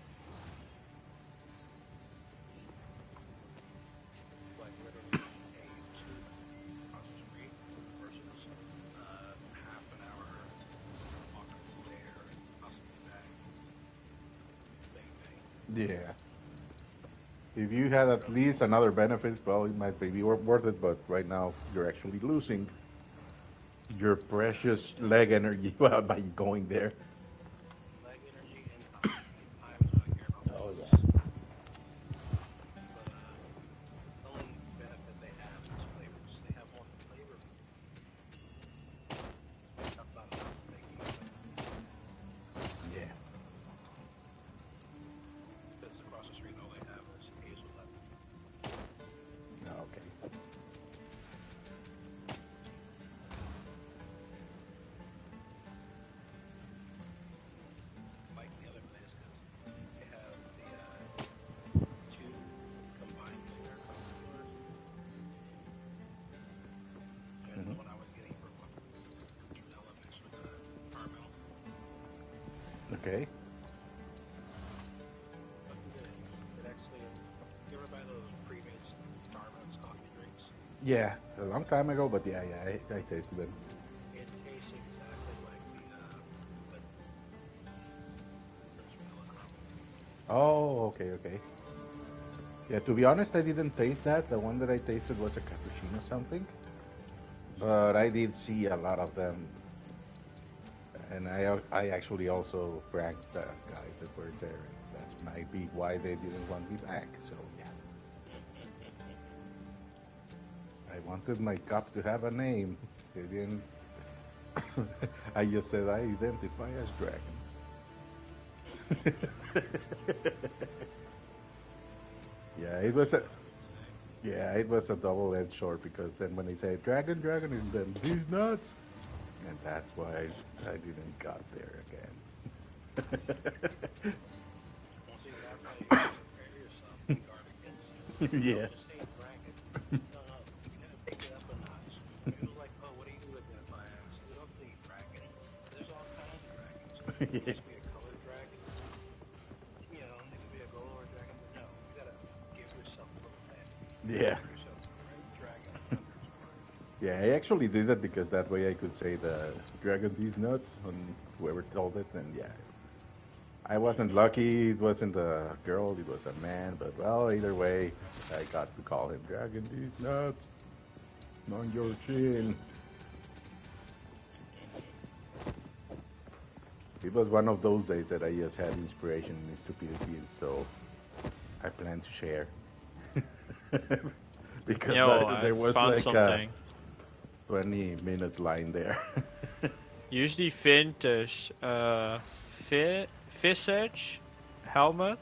[SPEAKER 8] Like literally a 2 across the street versus half an hour walk there and possibly back. Same thing.
[SPEAKER 9] Yeah. If you had at least another benefit, well, it might be worth it, but right now you're actually losing your precious leg energy by going there.
[SPEAKER 8] Leg energy and time. Time is what I care about
[SPEAKER 9] Oh,
[SPEAKER 8] most.
[SPEAKER 9] yeah.
[SPEAKER 8] But the only benefit they have is flavors. They have one flavor. That's not enough to make me flavor.
[SPEAKER 9] Yeah.
[SPEAKER 8] Because across the street, all they have is hazelnut.
[SPEAKER 9] Okay.
[SPEAKER 8] Like the other place, because they have the two combined flavor coffee stores. And the one I was getting for vanilla mixed with caramel.
[SPEAKER 9] Okay.
[SPEAKER 8] But it actually, you ever buy those pre-made Starbucks coffee drinks?
[SPEAKER 9] Yeah, a long time ago, but yeah, I tasted them.
[SPEAKER 8] It tastes exactly like the vanilla caramel.
[SPEAKER 9] Oh, okay. Yeah, to be honest, I didn't taste that. The one that I tasted was a cappuccino something. But I did see a lot of them. And I actually also pranked the guys that were there. That might be why they didn't want me back. So, yeah. I wanted my cup to have a name. They didn't. I just said I identify as Dragon. Yeah, it was a double-edged sword because then when they say dragon, dragon, and then these nuts, and that's why I didn't got there again.
[SPEAKER 8] Once you have to prepare yourself to guard against it.
[SPEAKER 9] Yeah.
[SPEAKER 8] Just say dragon. No, no, you gotta take it up a notch. People like, oh, what do you do with that fire axe? We don't say dragon. There's all kinds of dragons. It could just be a colored dragon. You know, it could be a gold or a dragon, but no, you gotta give yourself a little head.
[SPEAKER 9] Yeah.
[SPEAKER 8] Give yourself the right dragon.
[SPEAKER 9] Yeah, I actually did that because that way I could say the dragon these nuts on whoever told it, and yeah. I wasn't lucky, it wasn't a girl, it was a man, but well, either way, I got to call him dragon these nuts on your chin. It was one of those days that I just had inspiration and stupidity, so I plan to share. Because there was
[SPEAKER 1] found
[SPEAKER 9] like
[SPEAKER 1] something.
[SPEAKER 9] a 20-minute line there.
[SPEAKER 1] Use the vintage Visage helmet.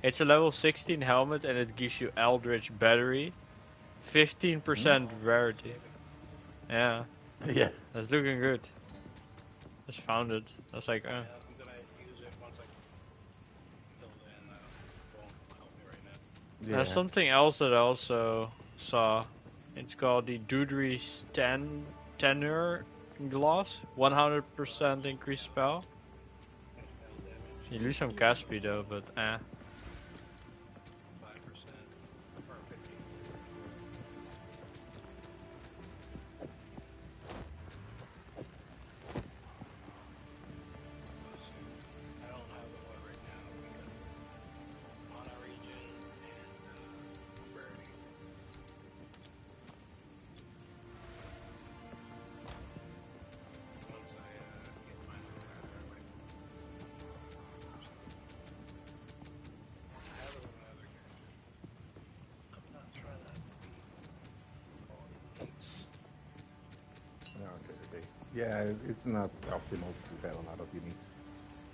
[SPEAKER 1] It's a level 16 helmet and it gives you Eldritch Battery. 15% rarity. Yeah.
[SPEAKER 9] Yeah.
[SPEAKER 1] That's looking good. Just found it. I was like,
[SPEAKER 8] I'm gonna use it once I fill in. Won't help me right now.
[SPEAKER 1] There's something else that I also saw. It's called the Dudry Tenor Gloss. 100% increased spell. You lose some cast speed though, but
[SPEAKER 8] 5% or 50. I don't have the one right now because mana region and rarity. Once I get my like I have it with my other character. I'm not trying to be all uniques.
[SPEAKER 9] Okay. Yeah, it's not optimal to have a lot of units.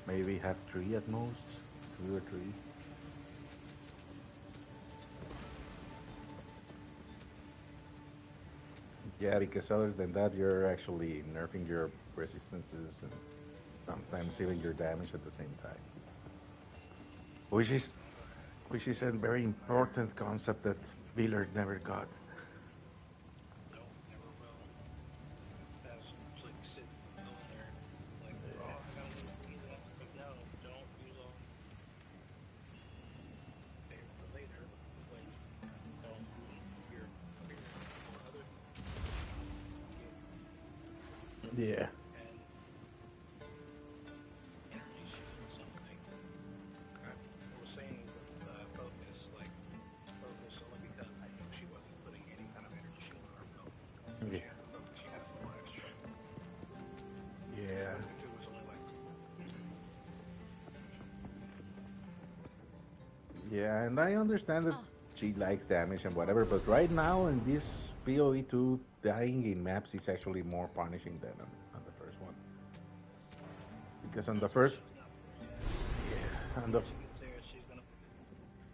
[SPEAKER 9] Maybe have 3 at most, 2 or 3. Yeah, because other than that, you're actually nerfing your resistances and sometimes healing your damage at the same time. Which is a very important concept that Wheeler never got.
[SPEAKER 8] No, never will. That's like sit over there, like, oh, I gotta use that. But no, don't use all. Save for later. Like, don't use your other.
[SPEAKER 9] Yeah.
[SPEAKER 8] And energy shield or something. I was saying with focus, like, focus only because I knew she wasn't putting any kind of energy shield on her belt.
[SPEAKER 9] Yeah.
[SPEAKER 8] Focus, she had a little extra.
[SPEAKER 9] Yeah.
[SPEAKER 8] I think it was only like.
[SPEAKER 9] Yeah, and I understand that she likes damage and whatever, but right now in this PoE2, dying in maps is actually more punishing than on the first one. Because on the first... Yeah, on the...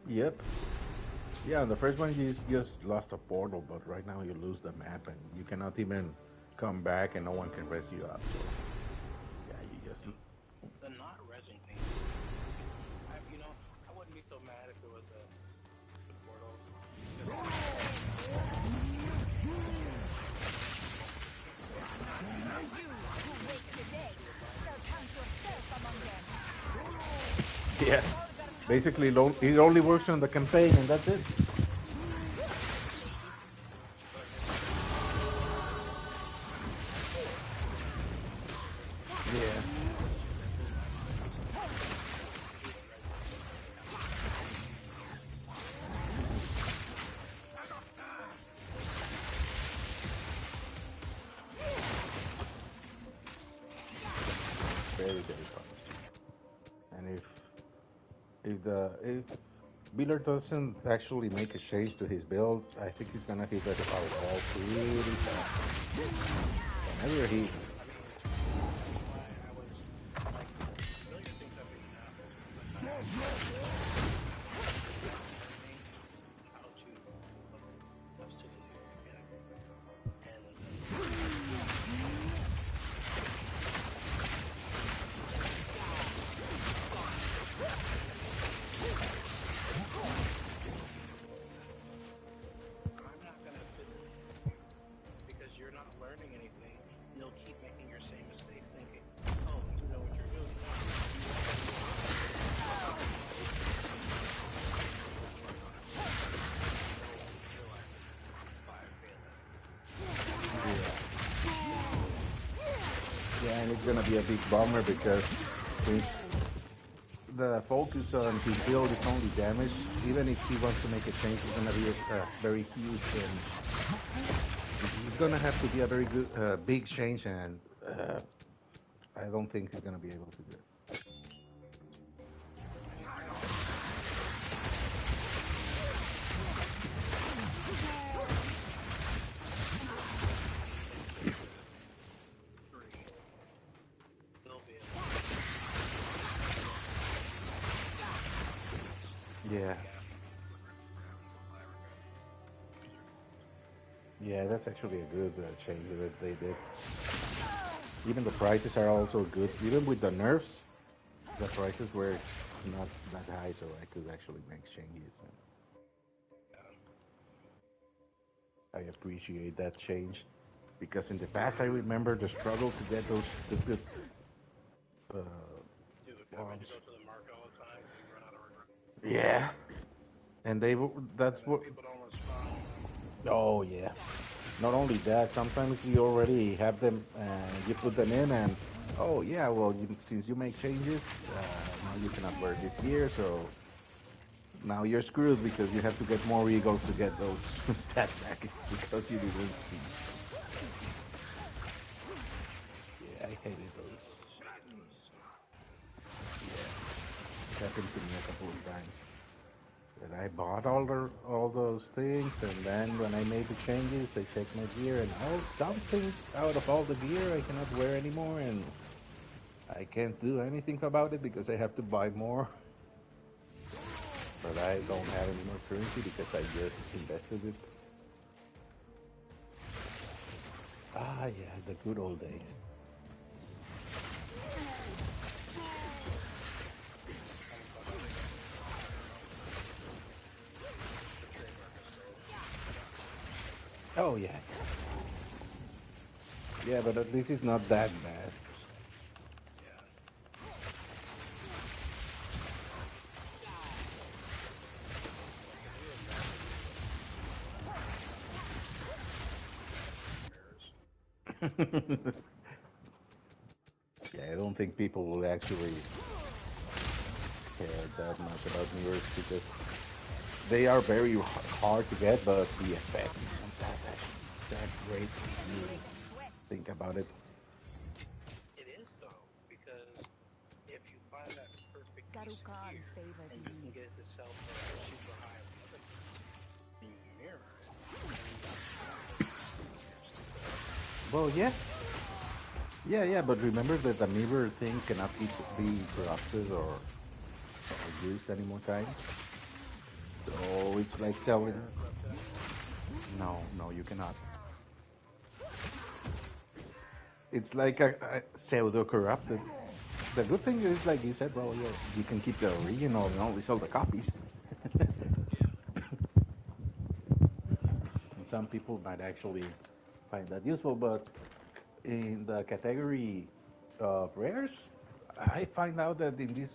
[SPEAKER 9] Yep. Yeah, on the first one you just lost a portal, but right now you lose the map and you cannot even come back and no one can res you up. So, yeah, you just...
[SPEAKER 8] The not resing thing. I wouldn't be so mad if it was the portal.
[SPEAKER 9] Yeah. Basically, it only works on the campaign and that's it. Yeah. Very, very fun. And if Wheeler doesn't actually make a change to his build, I think he's gonna hit that wall pretty fast. Whenever he and it's gonna be a big bummer because since the focus on his build is only damage, even if he wants to make a change, it's gonna be a very huge and it's gonna have to be a very good, big change, and I don't think he's gonna be able to do it. Yeah. Yeah, that's actually a good change that they did. Even the prices are also good. Even with the nerfs, the prices were not that high, so I could actually make changes. And I appreciate that change because in the past I remember the struggle to get those the good bombs. Yeah, and that's what. Oh yeah. Not only that, sometimes you already have them, you put them in, and oh yeah, well since you make changes, now you cannot wear this gear, so now you're screwed because you have to get more eagles to get those stats back because you didn't. Yeah, I hated those. Yeah, it happened to me a couple of times. And I bought all those things, and then when I made the changes, I checked my gear, and something out of all the gear I cannot wear anymore, and I can't do anything about it because I have to buy more. But I don't have any more currency because I just invested it. Ah, yeah, the good old days. Oh yeah. Yeah, but at least it's not that bad. Yeah, I don't think people will actually care that much about mirrors because they are very hard to get, but the effect isn't that great if you think about it.
[SPEAKER 8] It is though, because if you find that perfect piece of
[SPEAKER 2] Garukan
[SPEAKER 8] gear
[SPEAKER 2] favors
[SPEAKER 8] and you
[SPEAKER 2] me.
[SPEAKER 8] can get it to sell for super high in mirror,
[SPEAKER 9] Well, yeah. Yeah, but remember that the mirror thing cannot be corrupted or used any more times. So it's like selling. No, you cannot. It's like a pseudo corrupted. The good thing is, like you said, well, yeah, you can keep the original and only sell the copies. And some people might actually find that useful, but in the category of rares, I find out that in this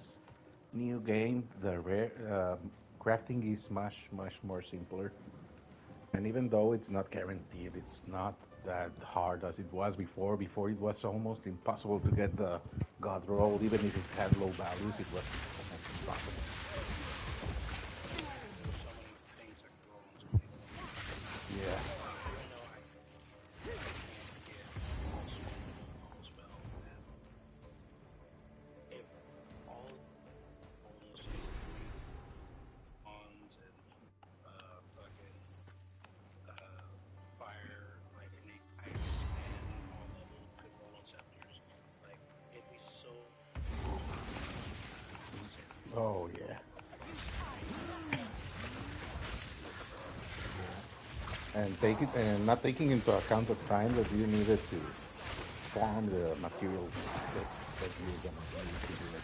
[SPEAKER 9] new game, the rare crafting is much more simpler. And even though it's not guaranteed, it's not that hard as it was before. Before it was almost impossible to get the god roll, even if it had low values, it was almost impossible. Yeah. Oh yeah. And not taking into account the time that you needed to farm the materials that you're gonna need to do it.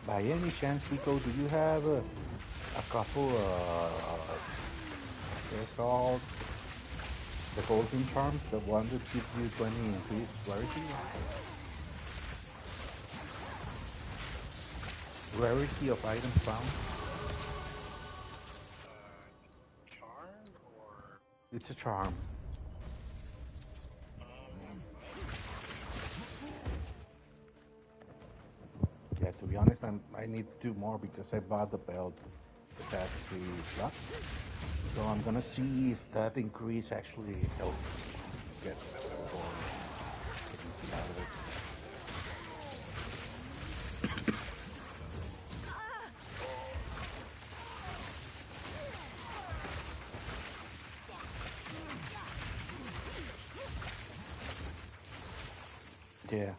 [SPEAKER 9] By any chance, Pico, do you have a couple, they're called the golden charms, the one that gives you 20 increased rarity. Rarity of items found.
[SPEAKER 8] Charm or
[SPEAKER 9] It's a charm. Yeah, to be honest, I need to do more because I bought the belt that has 3 slots. So I'm gonna see if that increase actually helps get more getting out of it. Yeah.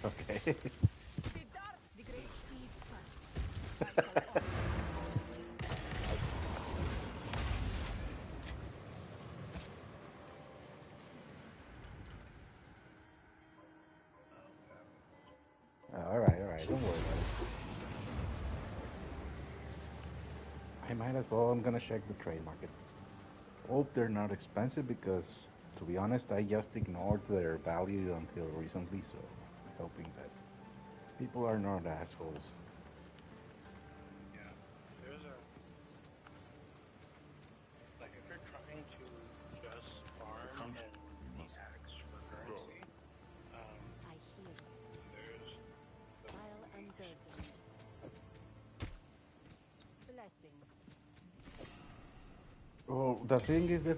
[SPEAKER 9] Okay.
[SPEAKER 6] The great speeds first.
[SPEAKER 9] All right, don't worry about it. I might as well. I'm gonna check the trade market. Hope they're not expensive because, to be honest, I just ignored their value until recently. So, hoping that people are not assholes.
[SPEAKER 8] yeah. There's a like if you're trying to just farm and the axe for currency,
[SPEAKER 6] I hear you.
[SPEAKER 8] there's
[SPEAKER 6] I'll unburden you. Blessings.
[SPEAKER 9] Well, the thing is that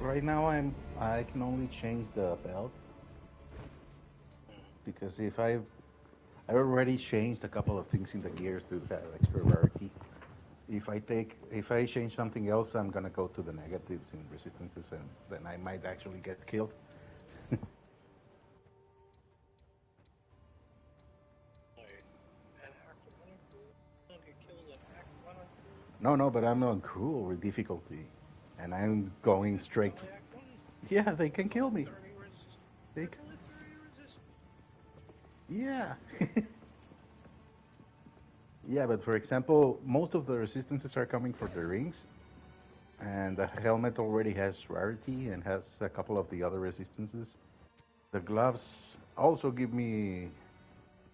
[SPEAKER 9] right now I can only change the belt because if I already changed a couple of things in the gears to have extra rarity. If I change something else, I'm gonna go to the negatives in resistances, and then I might actually get killed. No, but I'm on cruel difficulty, and I'm going straight. Yeah, they can kill me. They can... Yeah. Yeah, but for example, most of the resistances are coming for the rings, and the helmet already has rarity and has a couple of the other resistances. The gloves also give me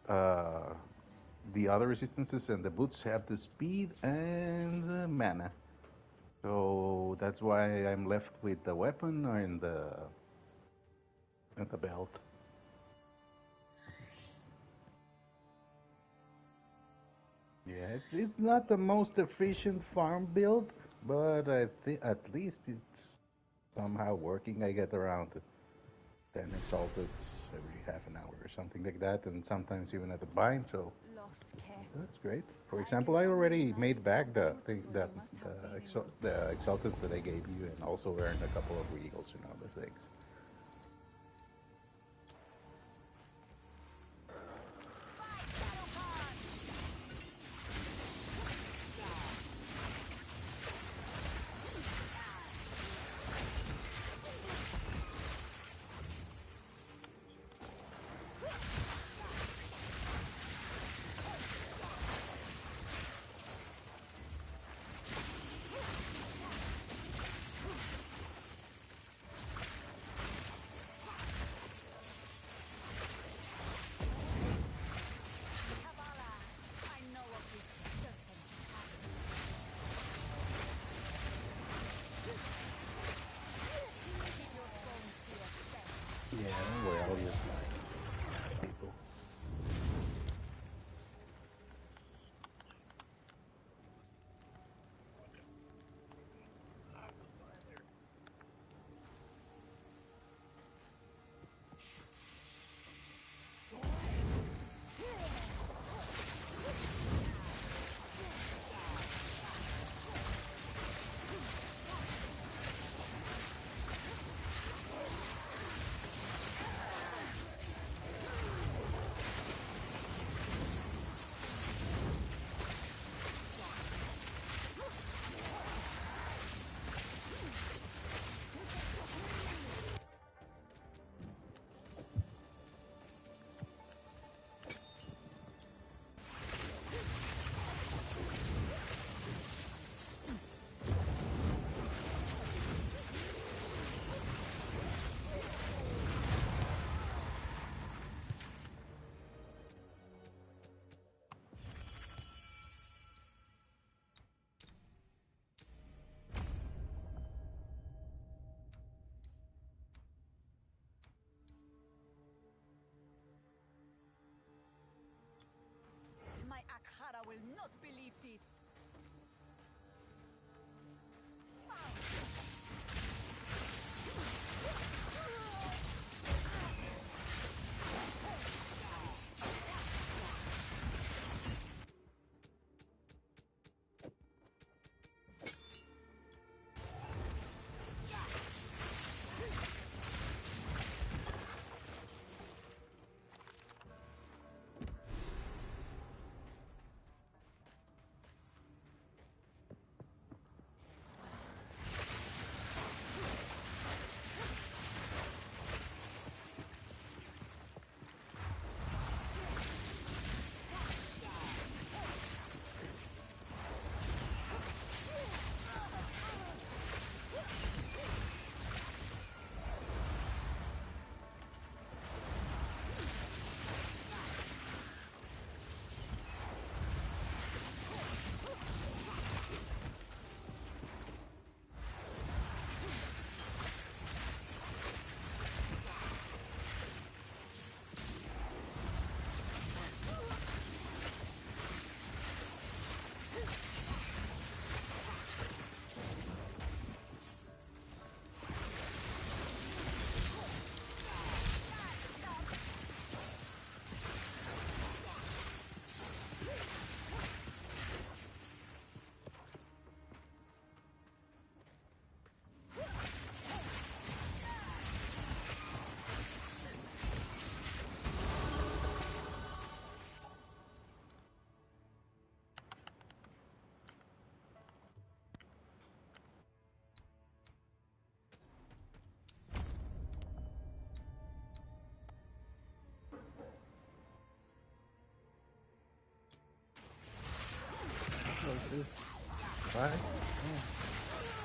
[SPEAKER 9] the other resistances, and the boots have the speed and the mana. So that's why I'm left with the weapon and the belt. Yeah, it's not the most efficient farm build, but I think at least it's somehow working. I get around 10 exalted every half an hour or something like that, and sometimes even at a bind, so
[SPEAKER 2] Lost care.
[SPEAKER 9] that's great. For example, I already made back the exalted that I gave you, and also earned a couple of regals and other things. Yeah, don't worry, I'll use my people.
[SPEAKER 2] My Akhara will not believe this.
[SPEAKER 9] What's this? What? Oh.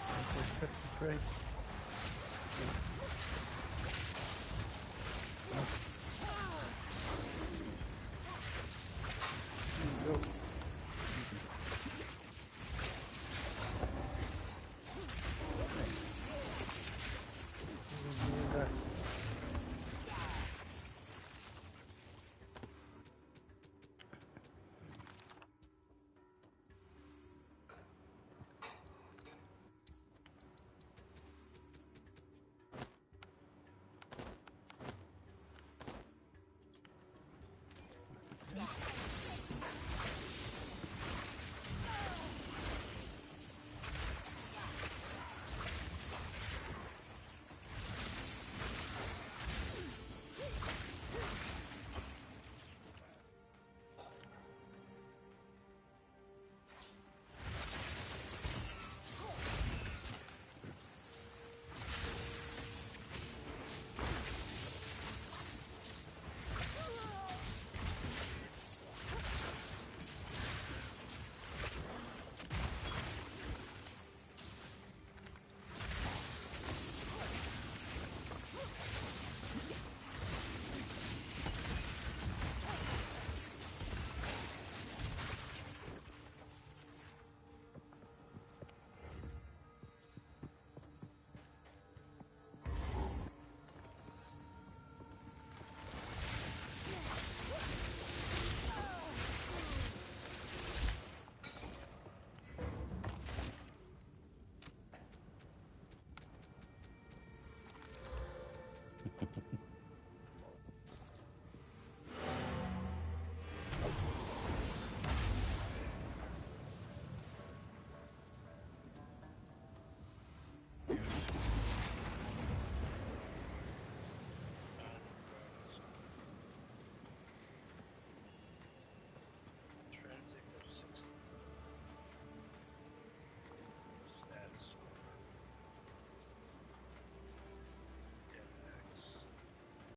[SPEAKER 9] I'm so set to trade.